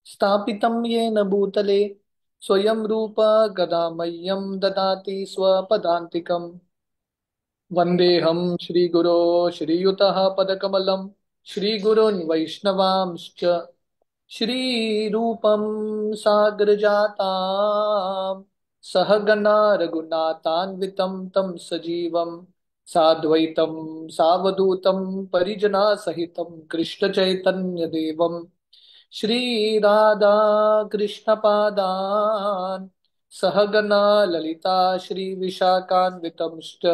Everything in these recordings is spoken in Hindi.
स्थापितं येन भूतले स्वयं रूप कदा मह्यं ददाति स्वपदान्तिकम्। वन्देऽहं श्रीगुरो श्रीयुतः पदकमलं श्रीगुरून् वैष्णवांश्च श्रीरूपं साग्रजातां सहगणा रघुनाथान्वितं तं सजीवं साद्वैतं सावधूतं परिजनासहितं कृष्णचैतन्यदेवं श्रीराधा कृष्णपादान् सहगणा ललिता श्रीविशाखान्वितंश्च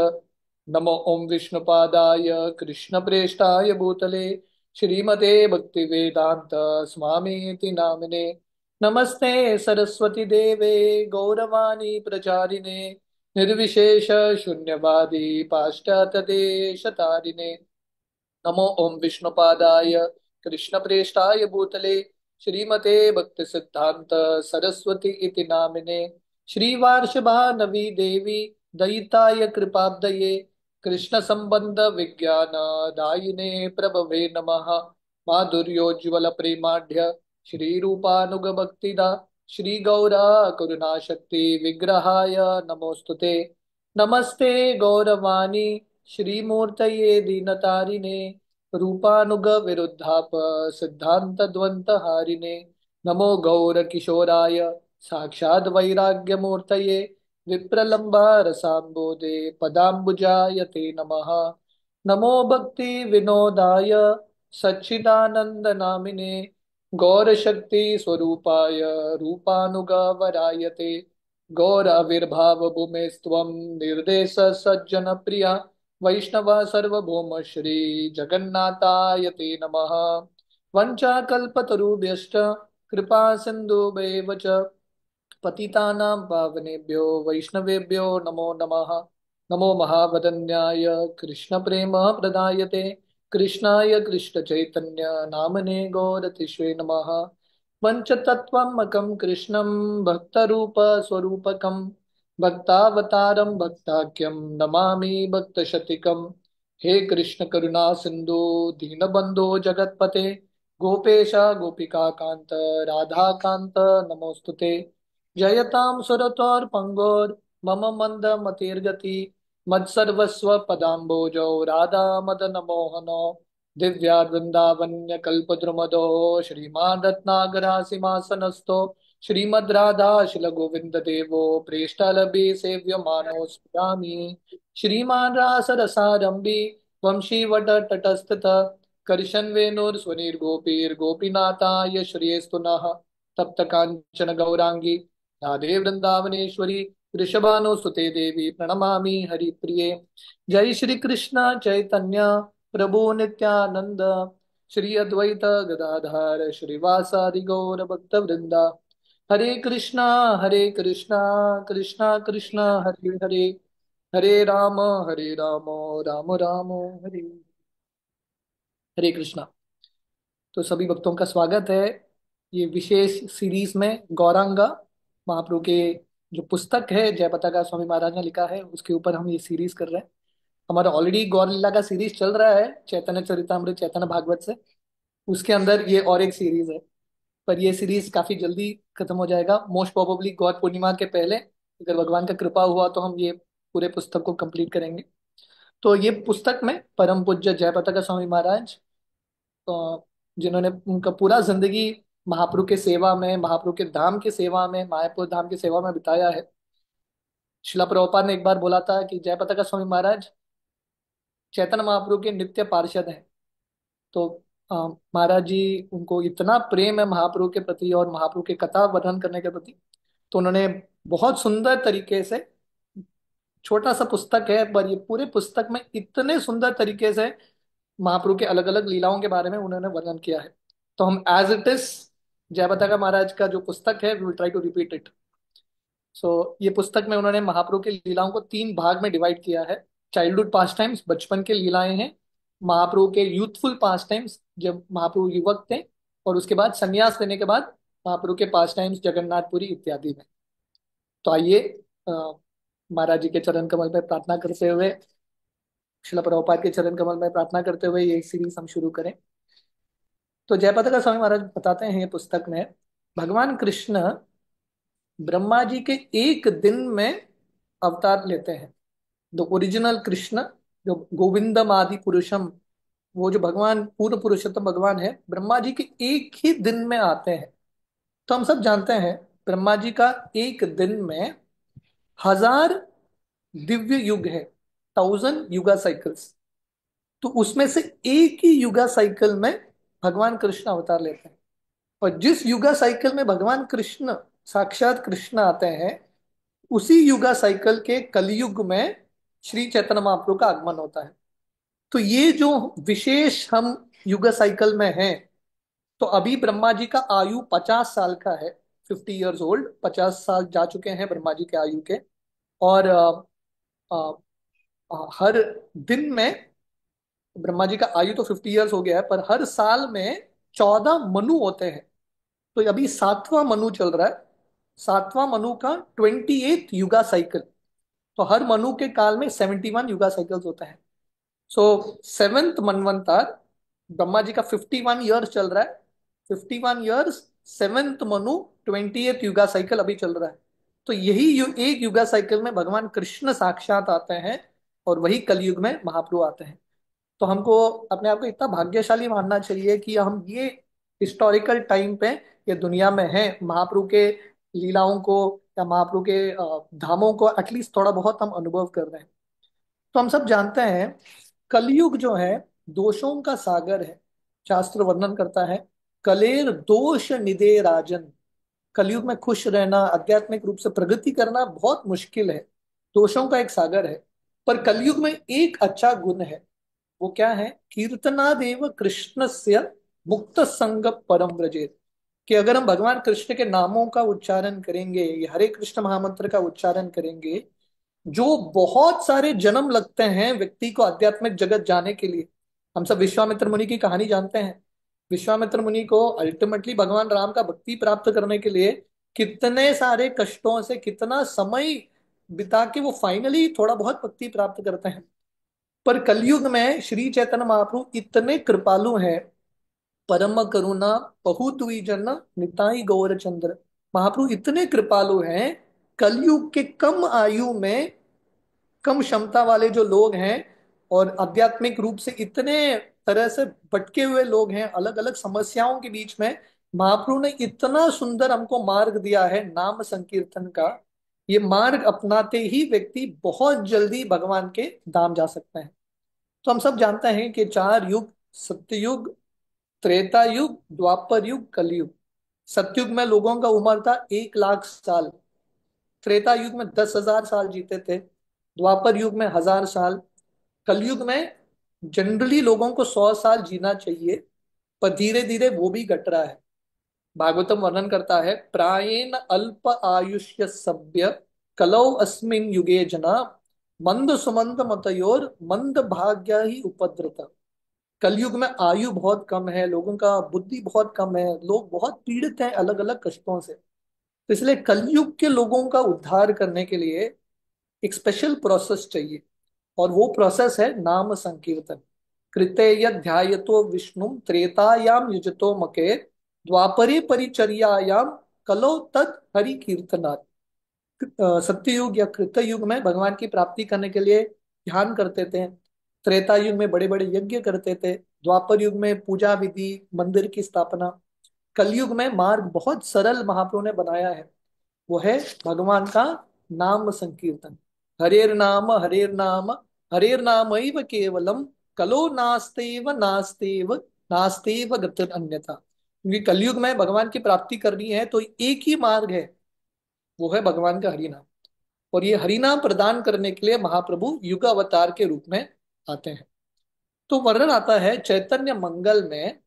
नमो ओं विष्णुपादाय कृष्णप्रेष्ठाय भूतले श्रीमते भक्तिवेदांत स्वामीति नामिने। नमस्ते सरस्वती देवे गौरवाणी प्रचारिणे निर्विशेष शून्यवादी पाश्चात्य देश तारिणे। नमो ओं विष्णुपादाय कृष्णप्रेष्ठाय भूतले श्रीमते भक्ति सिद्धांत सरस्वती इति नामिने। श्रीवार्षभानवी देवी दयिताय कृपाब्दये कृष्ण संबंध विज्ञान दायिने प्रभवे नमः। माधुर्योज्वल प्रेमाढ्य श्री रूपानुग भक्तिदा श्री गौरा करुणा शक्ति विग्रहाय नमोस्तुते। नमस्ते गौरवाणी श्रीमूर्तये दीनतारिणे रूपानुग विरुद्धाप सिद्धांत द्वंत हारिणे। नमो गौर किशोराय साक्षाद वैराग्य मूर्तये विप्रलंबा रसाम्बोधे पदाम्बुजाय ते नमः। नमो भक्ति विनोदाय सच्चिदानंद नामिने गौर शक्ति स्वरूपाय रूपानुग वराय ते। गौर आविर्भाव भूमेस्त्वं निर्देश सज्जन प्रिया वैष्णव सर्वभौम श्री जगन्नाथाय ते नमः। वंचाकल्पतरुभ्यश्च कृपा सिन्धुभ्येव च पतितानां पावनेभ्यो वैष्णवेभ्यो नमो नमः। नमो महावदन्याय कृष्ण प्रेम प्रदायते कृष्णाय कृष्ण चैतन्य नामने गौरतिष्वे नमः। पंचतत्त्वमकं कृष्णं भक्तरूप स्वरूपकं भक्तावतारं भक्ताख्यं नमामि भक्तशतिकम्। हे कृष्ण करुणा सिंधु दीनबंधो जगतपते गोपेश गोपिका कांत राधा कांत नमोस्तुते। जयतां सुरतोर्पंगोर मम मंद मतिर्गति मत्सर्वस्व पदाम्बोजौ राधा मदन मोहनो दिव्या वृंदावन्य कल्पद्रुमदो श्रीमान् रत्नागरासिंहासनस्थो श्रीमद् राधा शिल गोविंद देवो प्रेष्ठालभे सेव्यमानो स्मरामि। श्रीमान् रासरसारंभी वंशीवट तटस्थित कर्शन वेणुर्स्वनिर्गोपीर्गोपीनाथाय श्रियस्तु नः। तप्त कांचन गौरांगी राधे वृंदावनेश्वरी वृषभानुसुते देवी प्रणमामि हरिप्रिये। जय श्री कृष्ण चैतन्य प्रभु नित्यानंद श्री अद्वैत गदाधर श्रीवासादि गौर भक्त वृंदा। हरे कृष्णा कृष्णा कृष्णा हरे हरे हरे राम राम राम हरे हरे कृष्णा। तो सभी भक्तों का स्वागत है ये विशेष सीरीज में गौरांगा महाप्रभु के जो पुस्तक है जय पताका स्वामी महाराज ने लिखा है उसके ऊपर हम ये सीरीज कर रहे हैं। हमारा ऑलरेडी गौर लीला का सीरीज चल रहा है चैतन्य चरितामृत चैतन्य भागवत से। उसके अंदर ये और एक सीरीज है पर ये सीरीज काफी जल्दी खत्म हो जाएगा मोस्ट प्रोबेबली गौर पूर्णिमा के पहले अगर भगवान का कृपा हुआ तो हम ये पूरे पुस्तक को कंप्लीट करेंगे। तो ये पुस्तक में परम पूज्य जय पताका स्वामी महाराज जिन्होंने उनका पूरा जिंदगी महाप्रभु के सेवा में महाप्रभु के धाम की सेवा में मायापुर धाम की सेवा में बिताया है। शिला प्रभुपाद ने एक बार बोला था कि जय पताका स्वामी महाराज चैतन्य महाप्रभु के नित्य पार्षद हैं। तो अ, महाराज जी उनको इतना प्रेम है महाप्रभु के प्रति और महाप्रभु के कथा वर्णन करने के प्रति तो उन्होंने बहुत सुंदर तरीके से छोटा सा पुस्तक है पर ये पूरे पुस्तक में इतने सुंदर तरीके से महाप्रभु के अलग अलग लीलाओं के बारे में उन्होंने वर्णन किया है। तो हम एज इट इज जय पताका महाराज का जो पुस्तक है we will try to repeat it. So ये पुस्तक में उन्होंने महाप्रभु की लीलाओं को तीन भाग में डिवाइड किया है। चाइल्डहुड पास टाइम्स बचपन के लीलाएं हैं महाप्रभु के यूथफुल पास टाइम्स जब महाप्रभु युवक थे और उसके बाद संन्यास लेने के बाद महाप्रभु के पास टाइम्स जगन्नाथपुरी इत्यादि में। तो आइए महाराज जी के चरण कमल में प्रार्थना करते हुए शिला प्रभुपाद के चरण कमल में प्रार्थना करते हुए ये सीरीज हम शुरू करें। तो जयपताका स्वामी महाराज बताते हैं ये पुस्तक में भगवान कृष्ण ब्रह्मा जी के एक दिन में अवतार लेते हैं। द ओरिजिनल कृष्ण, जो गोविंदम आदि पुरुषम, वो जो भगवान पूर्ण पुरुषोत्तम भगवान है, ब्रह्मा जी के एक ही दिन में आते हैं। तो हम सब जानते हैं ब्रह्मा जी का एक दिन में 1000 दिव्य युग है, 1000 युगा साइकिल्स। तो उसमें से एक ही युगा साइकिल में भगवान कृष्ण अवतार लेते हैं। और जिस युगा साइकिल में भगवान कृष्ण, साक्षात कृष्ण आते हैं, उसी युगा साइकिल के कलयुग में श्री चैतन्य महाप्रभु का आगमन होता है। तो ये जो विशेष हम युगा साइकिल में हैं, तो अभी ब्रह्मा जी का आयु 50 साल का है, 50 years old, 50 साल जा चुके हैं ब्रह्मा जी के आयु के। और अ, हर दिन में, ब्रह्मा जी का आयु तो 50 years हो गया है, पर हर साल में 14 मनु होते हैं। तो अभी 7वां मनु चल रहा है, 7वां मनु का 28th युगा साइकिल। तो हर मनु के काल में 71 युगा साइकिल्स होता है। सो सेवेंथ मनवंतर, ब्रह्मा जी का 51 years चल रहा है, 51 years, सेवेंथ मनु, 28th युगा साइकिल अभी चल रहा है। तो यही एक युगा साइकिल में भगवान कृष्ण साक्षात आते हैं, और वही कलयुग में महाप्रभु आते हैं। तो हमको अपने आप को इतना भाग्यशाली मानना चाहिए कि हम ये हिस्टोरिकल टाइम पे ये दुनिया में हैं, महाप्रभु के लीलाओं को या महाप्रभु के धामों को एटलीस्ट थोड़ा बहुत हम अनुभव कर रहे हैं। तो हम सब जानते हैं कलयुग जो है दोषों का सागर है। शास्त्र वर्णन करता है, कलेर दोष निधे राजन। कलयुग में खुश रहना, आध्यात्मिक रूप से प्रगति करना बहुत मुश्किल है, दोषों का एक सागर है। पर कलयुग में एक अच्छा गुण है, वो क्या है? कीर्तनादेव कृष्णस्य मुक्त संग परम व्रजेत। कि अगर हम भगवान कृष्ण के नामों का उच्चारण करेंगे, ये हरे कृष्ण महामंत्र का उच्चारण करेंगे, जो बहुत सारे जन्म लगते हैं व्यक्ति को आध्यात्मिक जगत जाने के लिए। हम सब विश्वामित्र मुनि की कहानी जानते हैं। विश्वामित्र मुनि को अल्टीमेटली भगवान राम का भक्ति प्राप्त करने के लिए कितने सारे कष्टों से, कितना समय बिता के वो फाइनली थोड़ा बहुत भक्ति प्राप्त करते हैं। पर कलयुग में श्री चैतन्य महाप्रभु इतने कृपालु हैं, परम करुणा बहु द्विजन निताई गौर चंद्र। महाप्रभु इतने कृपालु हैं, कलयुग के कम आयु में, कम क्षमता वाले जो लोग हैं, और आध्यात्मिक रूप से इतने तरह से भटके हुए लोग हैं, अलग अलग समस्याओं के बीच में, महाप्रभु ने इतना सुंदर हमको मार्ग दिया है नाम संकीर्तन का। ये मार्ग अपनाते ही व्यक्ति बहुत जल्दी भगवान के धाम जा सकते हैं। तो हम सब जानते हैं कि 4 युग, सत्ययुग, त्रेता युग, द्वापर युग, कलयुग। सतयुग में लोगों का उम्र था 1 लाख साल, त्रेता युग में 10,000 साल जीते थे, द्वापर युग में 1,000 साल, कलयुग में जनरली लोगों को 100 साल जीना चाहिए, पर धीरे धीरे वो भी घट रहा है। भागवतम वर्णन करता है, प्रायेण अल्प आयुष्य सभ्य कलौ अस्मिन युगे जना मंद सुमंद मतयोर मंद भाग्य ही उपद्रत। कलयुग में आयु बहुत कम है, लोगों का बुद्धि बहुत कम है, लोग बहुत पीड़ित हैं अलग अलग कष्टों से। तो इसलिए कलयुग के लोगों का उद्धार करने के लिए एक स्पेशल प्रोसेस चाहिए, और वो प्रोसेस है नाम संकीर्तन। कृतेय ध्यायतो विष्णु त्रेतायाम युजतो मके द्वापरे परिचर्यायाम कलो तत् हरि कीर्तनात्। सत्ययुग या कृतयुग में भगवान की प्राप्ति करने के लिए ध्यान करते थे, त्रेता युग में बड़े बड़े यज्ञ करते थे, द्वापर युग में पूजा विधि, मंदिर की स्थापना, कलयुग में मार्ग बहुत सरल महाप्रभु ने बनाया है, वो है भगवान का नाम संकीर्तन। हरेर नाम हरेर नामैव केवलम कलो नास्तेव नास्तेव नास्तेव गतिर अन्यथा। क्योंकि कलयुग में भगवान की प्राप्ति करनी है तो एक ही मार्ग है, वो है भगवान का हरि नाम। और ये हरिनाम प्रदान करने के लिए महाप्रभु युग अवतार के रूप में आते हैं। तो वर्णन आता है चैतन्य मंगल में,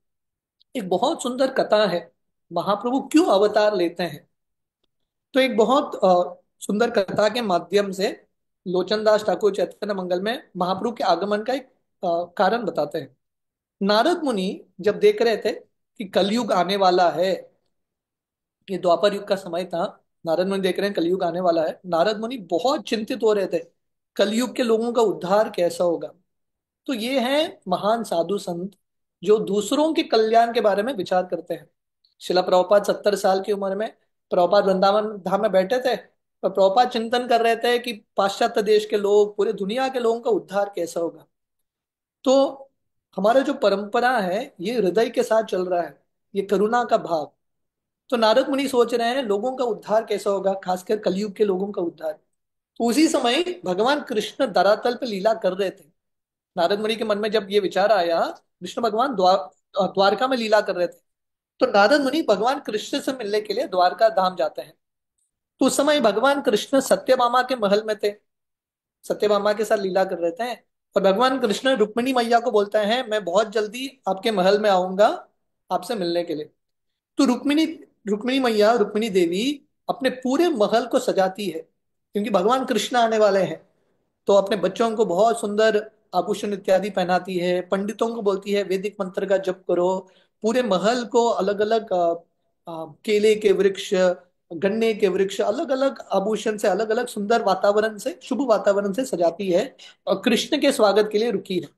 एक बहुत सुंदर कथा है, महाप्रभु क्यों अवतार लेते हैं। तो एक बहुत सुंदर कथा के माध्यम से लोचन दास ठाकुर चैतन्य मंगल में महाप्रभु के आगमन का एक कारण बताते हैं। नारद मुनि जब देख रहे थे कि कलयुग आने वाला है, ये द्वापर युग का समय था, नारद मुनि देख रहे हैं कलयुग आने वाला है, नारद मुनि बहुत चिंतित हो रहे थे, कलयुग के लोगों का उद्धार कैसा होगा। तो ये हैं महान साधु संत जो दूसरों के कल्याण के बारे में विचार करते हैं। शिला प्रभुपाद 70 साल की उम्र में प्रभुपाद वृंदावन धाम में बैठे थे, और प्रभुपाद चिंतन कर रहे थे कि पाश्चात्य देश के लोग, पूरे दुनिया के लोगों का उद्धार कैसा होगा। तो हमारा जो परंपरा है ये हृदय के साथ चल रहा है, ये करुणा का भाव। तो नारद मुनि सोच रहे हैं लोगों का उद्धार कैसा होगा, खासकर कलयुग के लोगों का उद्धार। तो उसी समय भगवान कृष्ण धरातल पे लीला कर रहे थे। नारद मुनि के मन में जब ये विचार आया, कृष्ण भगवान द्वारका में लीला कर रहे थे, तो नारद मुनि भगवान कृष्ण से मिलने के लिए द्वारका धाम जाते हैं। तो उस समय भगवान कृष्ण सत्यभामा के महल में थे, सत्यभामा के साथ लीला कर रहे थे। और भगवान कृष्ण रुक्मिणी मैया को बोलते हैं मैं बहुत जल्दी आपके महल में आऊंगा आपसे मिलने के लिए। तो रुक्मिणी रुक्मिणी मैया, रुक्मिणी देवी अपने पूरे महल को सजाती है, क्योंकि भगवान कृष्ण आने वाले हैं। तो अपने बच्चों को बहुत सुंदर आभूषण इत्यादि पहनाती है, पंडितों को बोलती है वैदिक मंत्र का जप करो। पूरे महल को अलग अलग केले के वृक्ष, गन्ने के वृक्ष, अलग अलग आभूषण से, अलग अलग सुंदर वातावरण से, शुभ वातावरण से सजाती है, और कृष्ण के स्वागत के लिए रुकी है।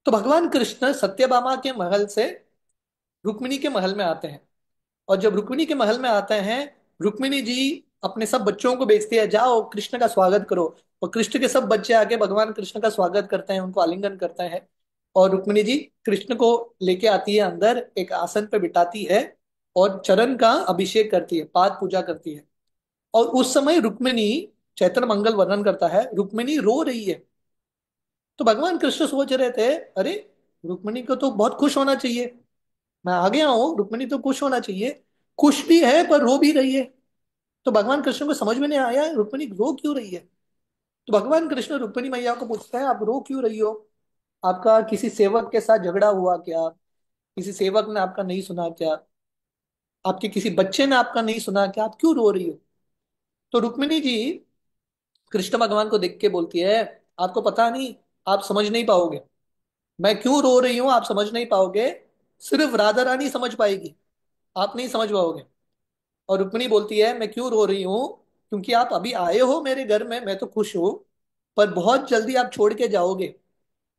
तो भगवान कृष्ण सत्यभामा के महल से रुक्मिणी के महल में आते हैं। और जब रुक्मिणी के महल में आते हैं, रुक्मिणी जी अपने सब बच्चों को भेजती है जाओ कृष्ण का स्वागत करो। और कृष्ण के सब बच्चे आके भगवान कृष्ण का स्वागत करते हैं, उनको आलिंगन करते हैं। और रुक्मिणी जी कृष्ण को लेके आती है अंदर, एक आसन पे बिठाती है, और चरण का अभिषेक करती है, पाद पूजा करती है। और उस समय रुक्मिणी, चैतन्य मंगल वर्णन करता है, रुक्मिणी रो रही है। तो भगवान कृष्ण सोच रहे थे अरे रुक्मिणी को तो बहुत खुश होना चाहिए, मैं आ गया हूँ, रुक्मिणी तो खुश होना चाहिए, खुश भी है पर रो भी रही है। तो भगवान कृष्ण को समझ में नहीं आया रुक्मिणी रो क्यों रही है। तो भगवान कृष्ण रुक्मिणी मैया को पूछते हैं आप रो क्यों रही हो, आपका किसी सेवक के साथ झगड़ा हुआ क्या, किसी सेवक ने आपका नहीं सुना क्या, आपके किसी बच्चे ने आपका नहीं सुना क्या, आप क्यों रो रही हो। तो रुक्मिणी जी कृष्ण भगवान को देख के बोलती है आपको पता नहीं, आप समझ नहीं पाओगे, मैं क्यों रो रही हूं आप समझ नहीं पाओगे, सिर्फ राधा रानी समझ पाएगी, आप नहीं समझ पाओगे। और रुक्मिणी बोलती है मैं क्यों रो रही हूँ, क्योंकि आप अभी आए हो मेरे घर में, मैं तो खुश हूँ, पर बहुत जल्दी आप छोड़ के जाओगे,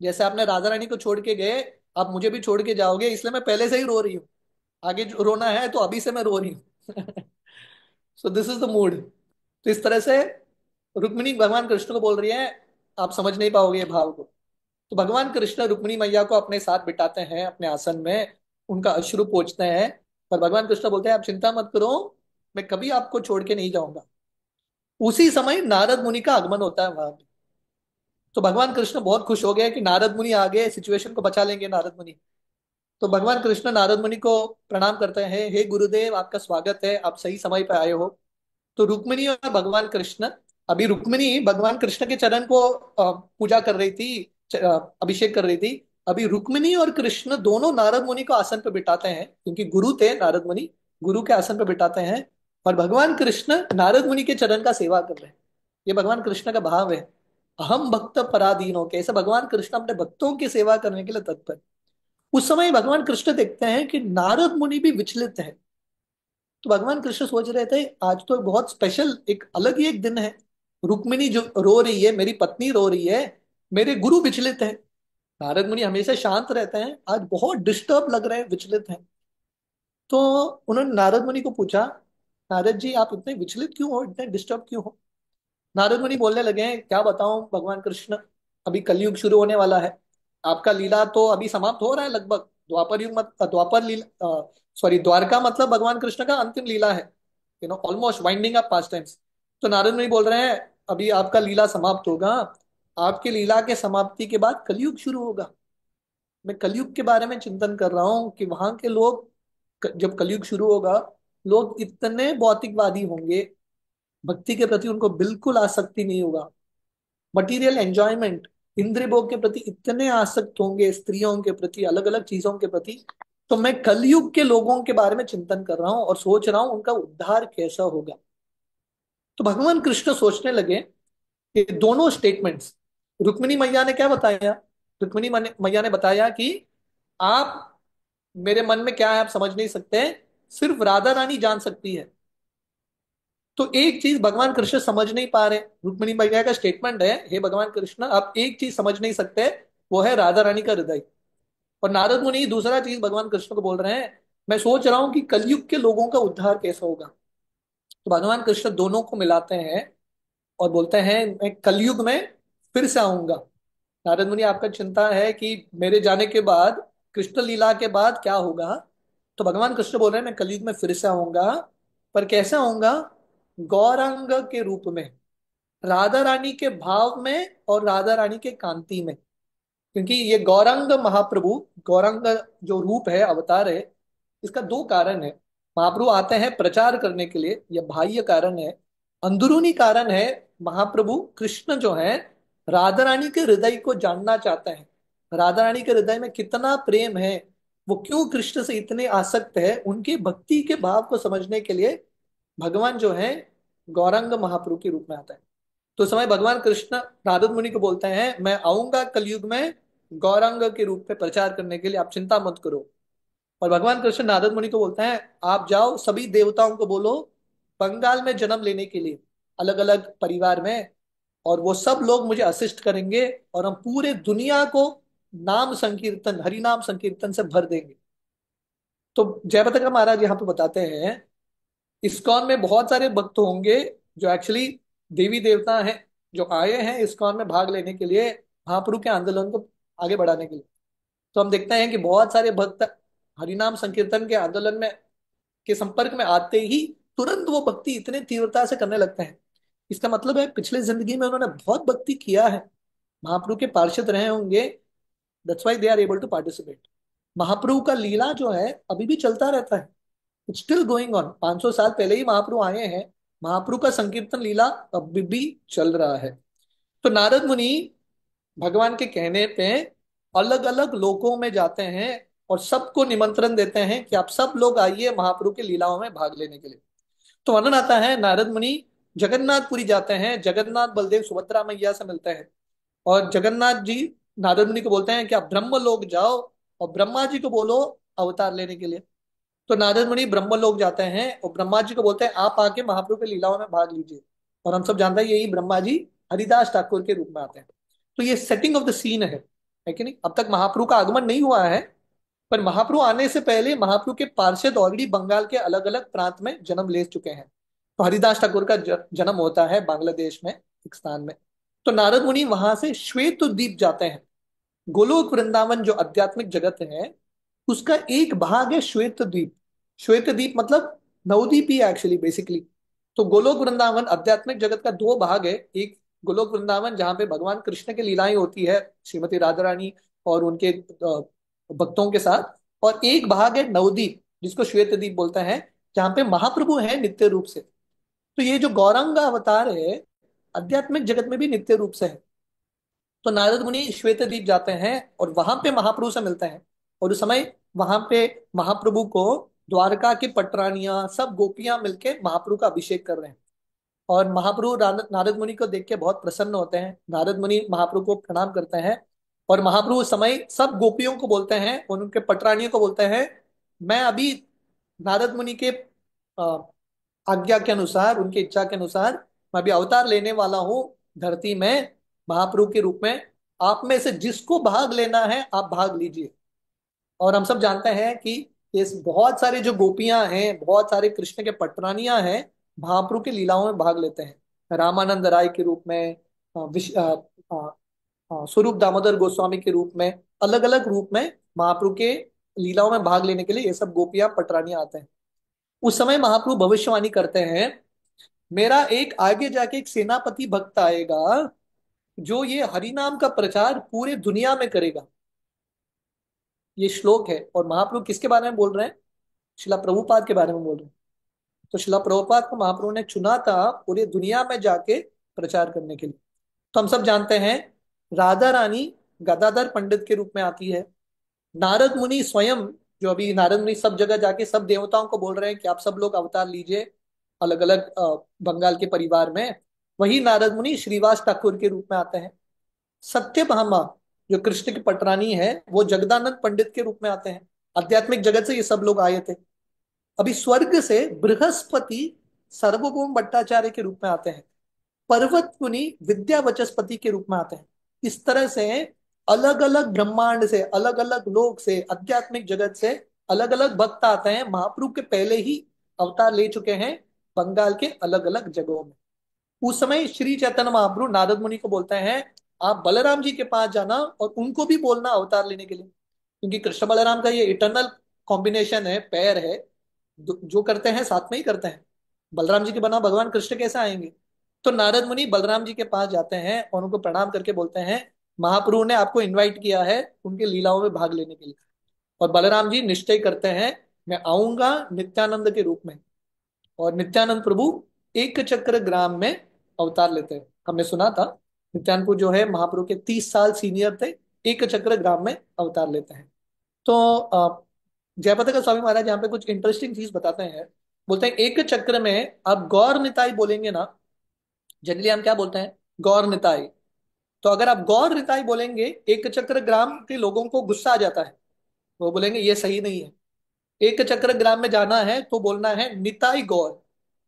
जैसे आपने राधा रानी को छोड़ के गए, आप मुझे भी छोड़ के जाओगे, इसलिए मैं पहले से ही रो रही हूँ, आगे जो रोना है तो अभी से मैं रो रही हूँ। So this is the mood. तो इस तरह से रुक्मिणी भगवान कृष्ण को बोल रही है आप समझ नहीं पाओगे ये भाव को। तो भगवान कृष्ण रुक्मिणी मैया को अपने साथ बिठाते हैं अपने आसन में, उनका अश्रु पोंछते हैं। पर भगवान कृष्ण बोलते हैं आप चिंता मत करो, मैं कभी आपको छोड़ के नहीं जाऊंगा। उसी समय नारद मुनि का आगमन होता है वहां पे। तो भगवान कृष्ण बहुत खुश हो गए कि नारद मुनि आ गए, सिचुएशन को बचा लेंगे नारद मुनि। तो भगवान कृष्ण नारद मुनि को प्रणाम करते हैं, हे गुरुदेव आपका स्वागत है, आप सही समय पे आए हो। तो रुक्मिणी और भगवान कृष्ण, अभी रुक्मिणी भगवान कृष्ण के चरण को पूजा कर रही थी, अभिषेक कर रही थी। अभी रुक्मिणी और कृष्ण दोनों नारद मुनि को आसन पर बिठाते हैं, क्योंकि गुरु थे नारद मुनि, गुरु के आसन पर बिठाते हैं। और भगवान कृष्ण नारद मुनि के चरण का सेवा कर रहे हैं। ये भगवान कृष्ण का भाव है, अहम भक्त पराधीनों के, ऐसे भगवान कृष्ण अपने भक्तों की सेवा करने के लिए तत्पर। उस समय भगवान कृष्ण देखते हैं कि नारद मुनि भी विचलित है। तो भगवान कृष्ण सोच रहे थे आज तो बहुत स्पेशल, एक अलग ही एक दिन है, रुक्मिणी जो रो रही है, मेरी पत्नी रो रही है, मेरे गुरु विचलित है। नारद मुनि हमेशा शांत रहते हैं, आज बहुत डिस्टर्ब लग रहे हैं, विचलित हैं। तो उन्होंने नारद मुनि को पूछा नारद जी आप इतने विचलित क्यों हो, इतने डिस्टर्ब क्यों हो। नारद मुनि बोलने लगे हैं क्या बताऊं भगवान कृष्ण, अभी कलयुग शुरू होने वाला है, आपका लीला तो अभी समाप्त हो रहा है लगभग, द्वापर युग मत द्वापर लीला, सॉरी द्वारका मतलब भगवान कृष्ण का अंतिम लीला है, almost winding up past times. तो नारद मुनि बोल रहे हैं अभी आपका लीला समाप्त होगा, आपके लीला के समाप्ति के बाद कलयुग शुरू होगा। मैं कलयुग के बारे में चिंतन कर रहा हूँ कि वहां के लोग, जब कलयुग शुरू होगा, लोग इतने भौतिकवादी होंगे, भक्ति के प्रति उनको बिल्कुल आसक्ति नहीं होगा, मटेरियल एंजॉयमेंट, इंद्रिय भोग के प्रति इतने आसक्त होंगे, स्त्रियों के प्रति, अलग अलग चीजों के प्रति। तो मैं कलयुग के लोगों के बारे में चिंतन कर रहा हूँ और सोच रहा हूँ उनका उद्धार कैसा होगा। तो भगवान कृष्ण सोचने लगे कि दोनों स्टेटमेंट्स, रुक्मिणी मैया ने क्या बताया, रुक्मिणी मैया ने बताया कि आप, मेरे मन में क्या है आप समझ नहीं सकते, सिर्फ राधा रानी जान सकती है। तो एक चीज भगवान कृष्ण समझ नहीं पा रहे, रुक्मिणी मैया का स्टेटमेंट है हे भगवान कृष्ण आप एक चीज समझ नहीं सकते, वो है राधा रानी का हृदय। और नारद मुनि दूसरा चीज भगवान कृष्ण को बोल रहे हैं, मैं सोच रहा हूं कि कलयुग के लोगों का उद्धार कैसा होगा। तो भगवान कृष्ण दोनों को मिलाते हैं और बोलते हैं मैं कलयुग में फिर से आऊंगा। नारद मुनि, आपका चिंता है कि मेरे जाने के बाद, कृष्ण लीला के बाद क्या होगा। तो भगवान कृष्ण बोल रहे हैं मैं कलयुग में फिर से आऊंगा। पर कैसे आऊंगा? गौरांग के रूप में, राधा रानी के भाव में और राधा रानी के कांति में। क्योंकि ये गौरांग महाप्रभु, गौरांग जो रूप है, अवतार है, इसका दो कारण है। महाप्रभु आते हैं प्रचार करने के लिए, यह बाह्य कारण है। अंदरूनी कारण है, महाप्रभु कृष्ण जो है राधा रानी के हृदय को जानना चाहते हैं। राधा रानी के हृदय में कितना प्रेम है, वो क्यों कृष्ण से इतने आसक्त है, उनके भक्ति के भाव को समझने के लिए भगवान जो है गौरांग महाप्रभु के रूप में आता है। तो उस समय भगवान कृष्ण नारद मुनि को बोलते हैं मैं आऊंगा कलयुग में गौरांग के रूप में प्रचार करने के लिए, आप चिंता मत करो। और भगवान कृष्ण नारद मुनि को बोलते हैं आप जाओ सभी देवताओं को बोलो बंगाल में जन्म लेने के लिए, अलग अलग परिवार में, और वो सब लोग मुझे असिस्ट करेंगे और हम पूरे दुनिया को नाम संकीर्तन, हरि नाम संकीर्तन से भर देंगे। तो जयप्रकाश महाराज यहाँ पे बताते हैं इस्कॉन में बहुत सारे भक्त होंगे जो एक्चुअली देवी देवता हैं, जो आए हैं इस्कॉन में भाग लेने के लिए, महाप्रभु के आंदोलन को आगे बढ़ाने के लिए। तो हम देखते हैं कि बहुत सारे भक्त हरिनाम संकीर्तन के आंदोलन में के संपर्क में आते ही तुरंत वो भक्ति इतने तीव्रता से करने लगते हैं। इसका मतलब है पिछले जिंदगी में उन्होंने बहुत भक्ति किया है, महाप्रभु के पार्षद रहे होंगे, that's why they are able to participate. Mahaprabhu का लीला जो है अभी भी चलता रहता है, इट्स स्टिल गोइंग ऑन। 500 साल पहले ही महाप्रभु आए हैं, महाप्रभु का संकीर्तन लीला अभी भी चल रहा है। तो नारद मुनि भगवान के कहने पे अलग अलग लोकों में जाते हैं और सबको निमंत्रण देते हैं कि आप सब लोग आइए महाप्रभु की लीलाओं में भाग लेने के लिए। तो वर्णन आता है नारद मुनि जगन्नाथपुरी जाते हैं, जगन्नाथ बलदेव सुभद्रा मैया से मिलते हैं। और जगन्नाथ जी नारद मुनि को बोलते हैं कि आप ब्रह्म लोक जाओ और ब्रह्मा जी को बोलो अवतार लेने के लिए। तो नारद मुनि ब्रह्म लोक जाते हैं और ब्रह्मा जी को बोलते हैं आप आके महाप्रभु की लीलाओं में भाग लीजिए। और हम सब जानते हैं यही ब्रह्मा जी हरिदास ठाकुर के रूप में आते हैं। तो ये सेटिंग ऑफ द सीन है कि नहीं? अब तक महाप्रभु का आगमन नहीं हुआ है, पर महाप्रभु आने से पहले महाप्रभु के पार्षद ऑलरेडी बंगाल के अलग अलग प्रांत में जन्म ले चुके हैं। तो हरिदास ठाकुर का जन्म होता है बांग्लादेश में, एक स्थान में। तो नारद मुनि वहां से श्वेत द्वीप जाते हैं। गोलोक वृंदावन जो आध्यात्मिक जगत है उसका एक भाग है श्वेत द्वीप। श्वेत द्वीप मतलब नवद्वीप ही एक्चुअली बेसिकली। तो गोलोक वृंदावन आध्यात्मिक जगत का दो भाग है, एक गोलोक वृंदावन जहाँ पे भगवान कृष्ण की लीलाएं होती है श्रीमती राधा रानी और उनके भक्तों के साथ, और एक भाग है नवद्वीप जिसको श्वेत द्वीप बोलता है, जहाँ पे महाप्रभु है नित्य रूप से। तो ये जो गौरांग अवतार है आध्यात्मिक जगत में भी नित्य रूप से है। तो नारद मुनि श्वेत द्वीप जाते हैं और वहां पे महाप्रभु से मिलते हैं। और उस समय वहां पे महाप्रभु को द्वारका की पटरानियां सब गोपियां मिलके महाप्रभु का अभिषेक कर रहे हैं। और महाप्रभु नारद मुनि को देख के बहुत प्रसन्न होते हैं। नारद मुनि महाप्रभु को प्रणाम करते हैं और महाप्रभु उस समय सब गोपियों को बोलते हैं और उनके पटरानियों को बोलते हैं मैं अभी नारद मुनि के आज्ञा के अनुसार, उनकी इच्छा के अनुसार मैं भी अवतार लेने वाला हूँ धरती में महाप्रभु के रूप में। आप में से जिसको भाग लेना है आप भाग लीजिए। और हम सब जानते हैं कि ये बहुत सारे जो गोपियां हैं, बहुत सारे कृष्ण के पटरानियां हैं, महाप्रभु की लीलाओं में भाग लेते हैं। रामानंद राय के रूप में, स्वरूप दामोदर गोस्वामी के रूप में, अलग अलग रूप में महाप्रभु के लीलाओं में भाग लेने के लिए ये सब गोपियां पटरानियां आते हैं। उस समय महाप्रभु भविष्यवाणी करते हैं मेरा एक आगे जाके एक सेनापति भक्त आएगा जो ये हरि नाम का प्रचार पूरे दुनिया में करेगा। ये श्लोक है। और महाप्रभु किसके बारे में बोल रहे हैं? शिला प्रभुपाद के बारे में बोल रहे हैं। तो शिला प्रभुपाद को महाप्रभु ने चुना था पूरी दुनिया में जाके प्रचार करने के लिए। तो हम सब जानते हैं राधा रानी गदाधर पंडित के रूप में आती है। नारद मुनि स्वयं, जो अभी नारद मुनि सब जगह जाके सब देवताओं को बोल रहे हैं कि आप सब लोग अवतार लीजिए अलग अलग बंगाल के परिवार में, वही नारद मुनि श्रीवास ठाकुर के रूप में आते हैं। सत्यभामा जो कृष्ण की पटरानी है वो जगदानंद पंडित के रूप में आते हैं। आध्यात्मिक जगत से ये सब लोग आए थे। अभी स्वर्ग से बृहस्पति सर्वभौम भट्टाचार्य के रूप में आते हैं। पर्वत मुनि विद्या वचस्पति के रूप में आते हैं। इस तरह से अलग अलग ब्रह्मांड से, अलग अलग लोक से, आध्यात्मिक जगत से अलग अलग भक्त आते हैं, महाप्रभु के पहले ही अवतार ले चुके हैं बंगाल के अलग अलग जगहों में। उस समय श्री चैतन्य महाप्रभु नारद मुनि को बोलते हैं, आप बलराम जी के पास जाना और उनको भी बोलना अवतार लेने के लिए, क्योंकि कृष्ण बलराम का ये इटर्नल कॉम्बिनेशन है, पैर है, जो करते हैं साथ में ही करते हैं। बलराम जी के बना भगवान कृष्ण कैसे आएंगे? तो नारद मुनि बलराम जी के पास जाते हैं और उनको प्रणाम करके बोलते हैं, महाप्रभु ने आपको इनवाइट किया है उनके लीलाओं में भाग लेने के लिए। और बलराम जी निश्चय करते हैं, मैं आऊंगा नित्यानंद के रूप में। और नित्यानंद प्रभु एक चक्र ग्राम में अवतार लेते हैं। हमने सुना था नित्यानंद जो है महाप्रभु के 30 साल सीनियर थे, एक चक्र ग्राम में अवतार लेते हैं। तो जयपताका स्वामी महाराज यहाँ पे कुछ इंटरेस्टिंग चीज बताते हैं। बोलते हैं एक चक्र में आप गौर निताई बोलेंगे ना, जनरली हम क्या बोलते हैं, गौर निताई। तो अगर आप गौर निताई बोलेंगे, एक चक्र ग्राम के लोगों को गुस्सा आ जाता है, वो बोलेंगे ये सही नहीं है। एक चक्र ग्राम में जाना है तो बोलना है निताई गौर,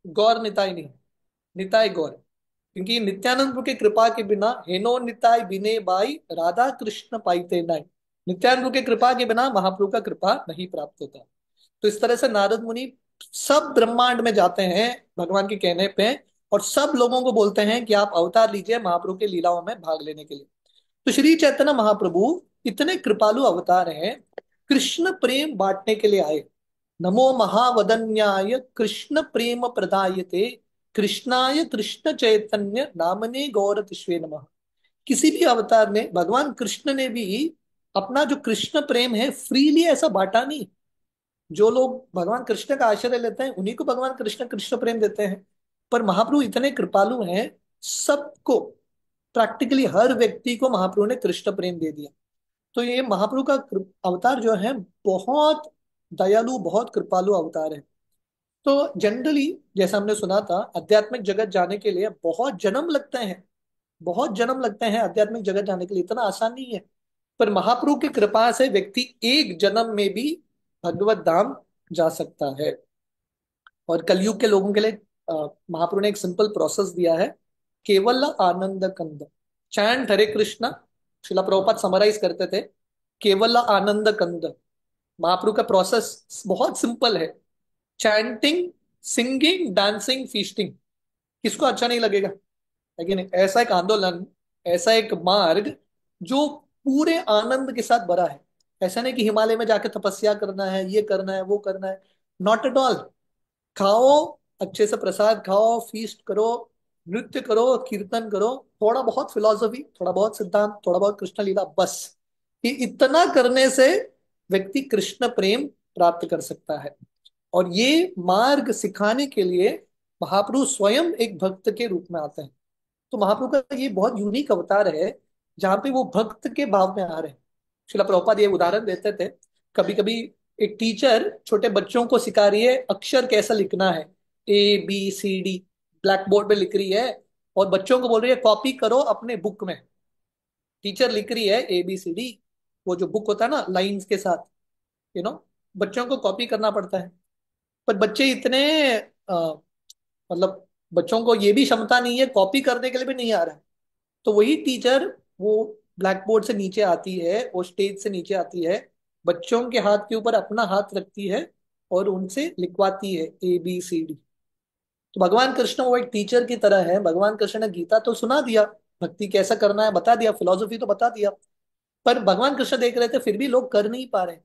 गौर निताई नहीं, निताई गौर। क्योंकि नित्यानंद की कृपा के बिना हेनो निताई बिने बाई राधा कृष्ण पाइते नाई, नित्यानंद की कृपा के बिना महाप्रभु का कृपा नहीं प्राप्त होता। तो इस तरह से नारद मुनि सब ब्रह्मांड में जाते हैं भगवान के कहने पे, और सब लोगों को बोलते हैं कि आप अवतार लीजिए महाप्रभु के लीलाओं में भाग लेने के लिए। तो श्री चैतन्य महाप्रभु इतने कृपालु अवतार हैं, कृष्ण प्रेम बांटने के लिए आए। नमो महावदन्याय कृष्ण प्रेम प्रदायते, कृष्णाय कृष्ण चैतन्य नामने गौर तिष्वे नमः। किसी भी अवतार ने, भगवान कृष्ण ने भी अपना जो कृष्ण प्रेम है फ्रीली ऐसा बांटा नहीं। जो लोग भगवान कृष्ण का आश्रय लेते हैं उन्हीं को भगवान कृष्ण कृष्ण प्रेम देते हैं। पर महाप्रभु इतने कृपालु हैं, सबको, प्रैक्टिकली हर व्यक्ति को महाप्रभु ने कृष्ण प्रेम दे दिया। तो ये महाप्रभु का अवतार जो है बहुत दयालु, बहुत कृपालु अवतार है। तो जनरली जैसा हमने सुना था, आध्यात्मिक जगत जाने के लिए बहुत जन्म लगते हैं, बहुत जन्म लगते हैं आध्यात्मिक जगत जाने के लिए, इतना आसान नहीं है। पर महाप्रभु की कृपा से व्यक्ति एक जन्म में भी भगवत धाम जा सकता है। और कलयुग के लोगों के लिए महाप्रभु ने एक सिंपल प्रोसेस दिया है, केवल आनंद कंद, चैंट हरे कृष्णा। शिला प्रभुपाद समराइज करते थे, केवल आनंद कंद। महाप्रभु का प्रोसेस बहुत सिंपल है, चैंटिंग, सिंगिंग, डांसिंग, फीस्टिंग। किसको अच्छा नहीं लगेगा, है कि नहीं? ऐसा एक आंदोलन, ऐसा एक मार्ग जो पूरे आनंद के साथ भरा है। ऐसा नहीं कि हिमालय में जाके तपस्या करना है, ये करना है, वो करना है, नॉट एट ऑल। खाओ, अच्छे से प्रसाद खाओ, फीस्ट करो, नृत्य करो, कीर्तन करो, थोड़ा बहुत फिलॉसफी, थोड़ा बहुत सिद्धांत, थोड़ा बहुत कृष्ण लीला, बस। ये इतना करने से व्यक्ति कृष्ण प्रेम प्राप्त कर सकता है। और ये मार्ग सिखाने के लिए महाप्रभु स्वयं एक भक्त के रूप में आते हैं। तो महाप्रभु का ये बहुत यूनिक अवतार है जहाँ पे वो भक्त के भाव में आ रहे हैं। शिला प्रभुपाद ये उदाहरण देते थे, कभी कभी एक टीचर छोटे बच्चों को सिखा रही है अक्षर कैसा लिखना है, ABCD ब्लैक बोर्ड पे लिख रही है, और बच्चों को बोल रही है कॉपी करो अपने बुक में। टीचर लिख रही है ABCD, वो जो बुक होता है ना लाइंस के साथ, बच्चों को कॉपी करना पड़ता है। पर बच्चे इतने मतलब बच्चों को ये भी क्षमता नहीं है, कॉपी करने के लिए भी नहीं आ रहा है। तो वही टीचर, वो ब्लैक बोर्ड से नीचे आती है, वो स्टेज से नीचे आती है, बच्चों के हाथ के ऊपर अपना हाथ रखती है और उनसे लिखवाती है ABCD। तो भगवान कृष्ण वो एक टीचर की तरह है। भगवान कृष्ण ने गीता तो सुना दिया, भक्ति कैसा करना है बता दिया, फिलोसफी तो बता दिया, पर भगवान कृष्ण देख रहे थे फिर भी लोग कर नहीं पा रहे।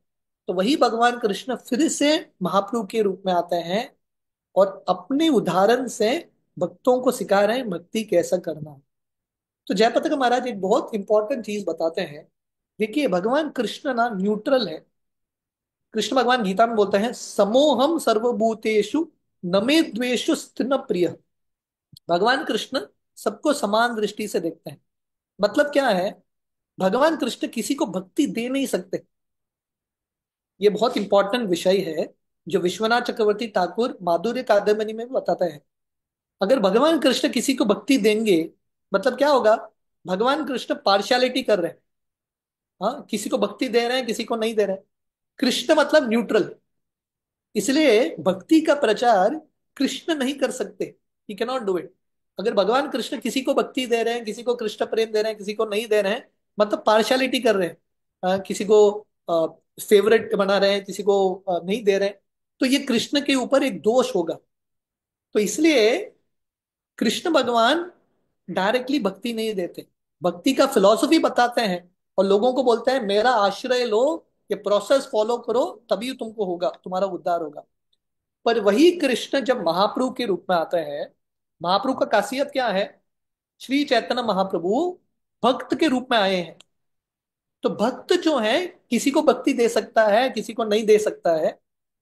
तो वही भगवान कृष्ण फिर से महाप्रभु के रूप में आते हैं और अपने उदाहरण से भक्तों को सिखा रहे हैं भक्ति कैसा करना है। तो जयपताका महाराज एक बहुत इंपॉर्टेंट चीज बताते हैं। देखिए भगवान कृष्ण ना न्यूट्रल है। कृष्ण भगवान गीता में बोलते हैं, समोहम सर्वभूतेषु न मे द्वेषु स्थिन प्रिय। भगवान कृष्ण सबको समान दृष्टि से देखते हैं। मतलब क्या है, भगवान कृष्ण किसी को भक्ति दे नहीं सकते। ये बहुत इंपॉर्टेंट विषय है जो विश्वनाथ चक्रवर्ती ठाकुर माधुर्य कादम्बरी में भी बताते हैं। अगर भगवान कृष्ण किसी को भक्ति देंगे, मतलब क्या होगा, भगवान कृष्ण पार्शियलिटी कर रहे हैं। हाँ, किसी को भक्ति दे रहे हैं, किसी को नहीं दे रहे हैं। कृष्ण मतलब न्यूट्रल। इसलिए भक्ति का प्रचार कृष्ण नहीं कर सकते, he can not do it. अगर भगवान कृष्ण किसी को भक्ति दे रहे हैं, किसी को कृष्ण प्रेम दे रहे हैं, किसी को नहीं दे रहे हैं, मतलब पार्शियलिटी कर रहे हैं। किसी को फेवरेट बना रहे हैं, किसी को नहीं दे रहे हैं, तो ये कृष्ण के ऊपर एक दोष होगा। तो इसलिए कृष्ण भगवान डायरेक्टली भक्ति नहीं देते, भक्ति का फिलॉसफी बताते हैं और लोगों को बोलते हैं मेरा आश्रय लो, ये प्रोसेस फॉलो करो, तभी तुमको होगा, तुम्हारा उद्धार होगा। पर वही कृष्ण जब महाप्रभु के रूप में आते हैं, महाप्रभु का खासियत क्या है? श्री चैतन्य महाप्रभु भक्त के रूप में आए हैं। तो भक्त जो है, किसी को भक्ति दे सकता है, किसी को नहीं दे सकता है,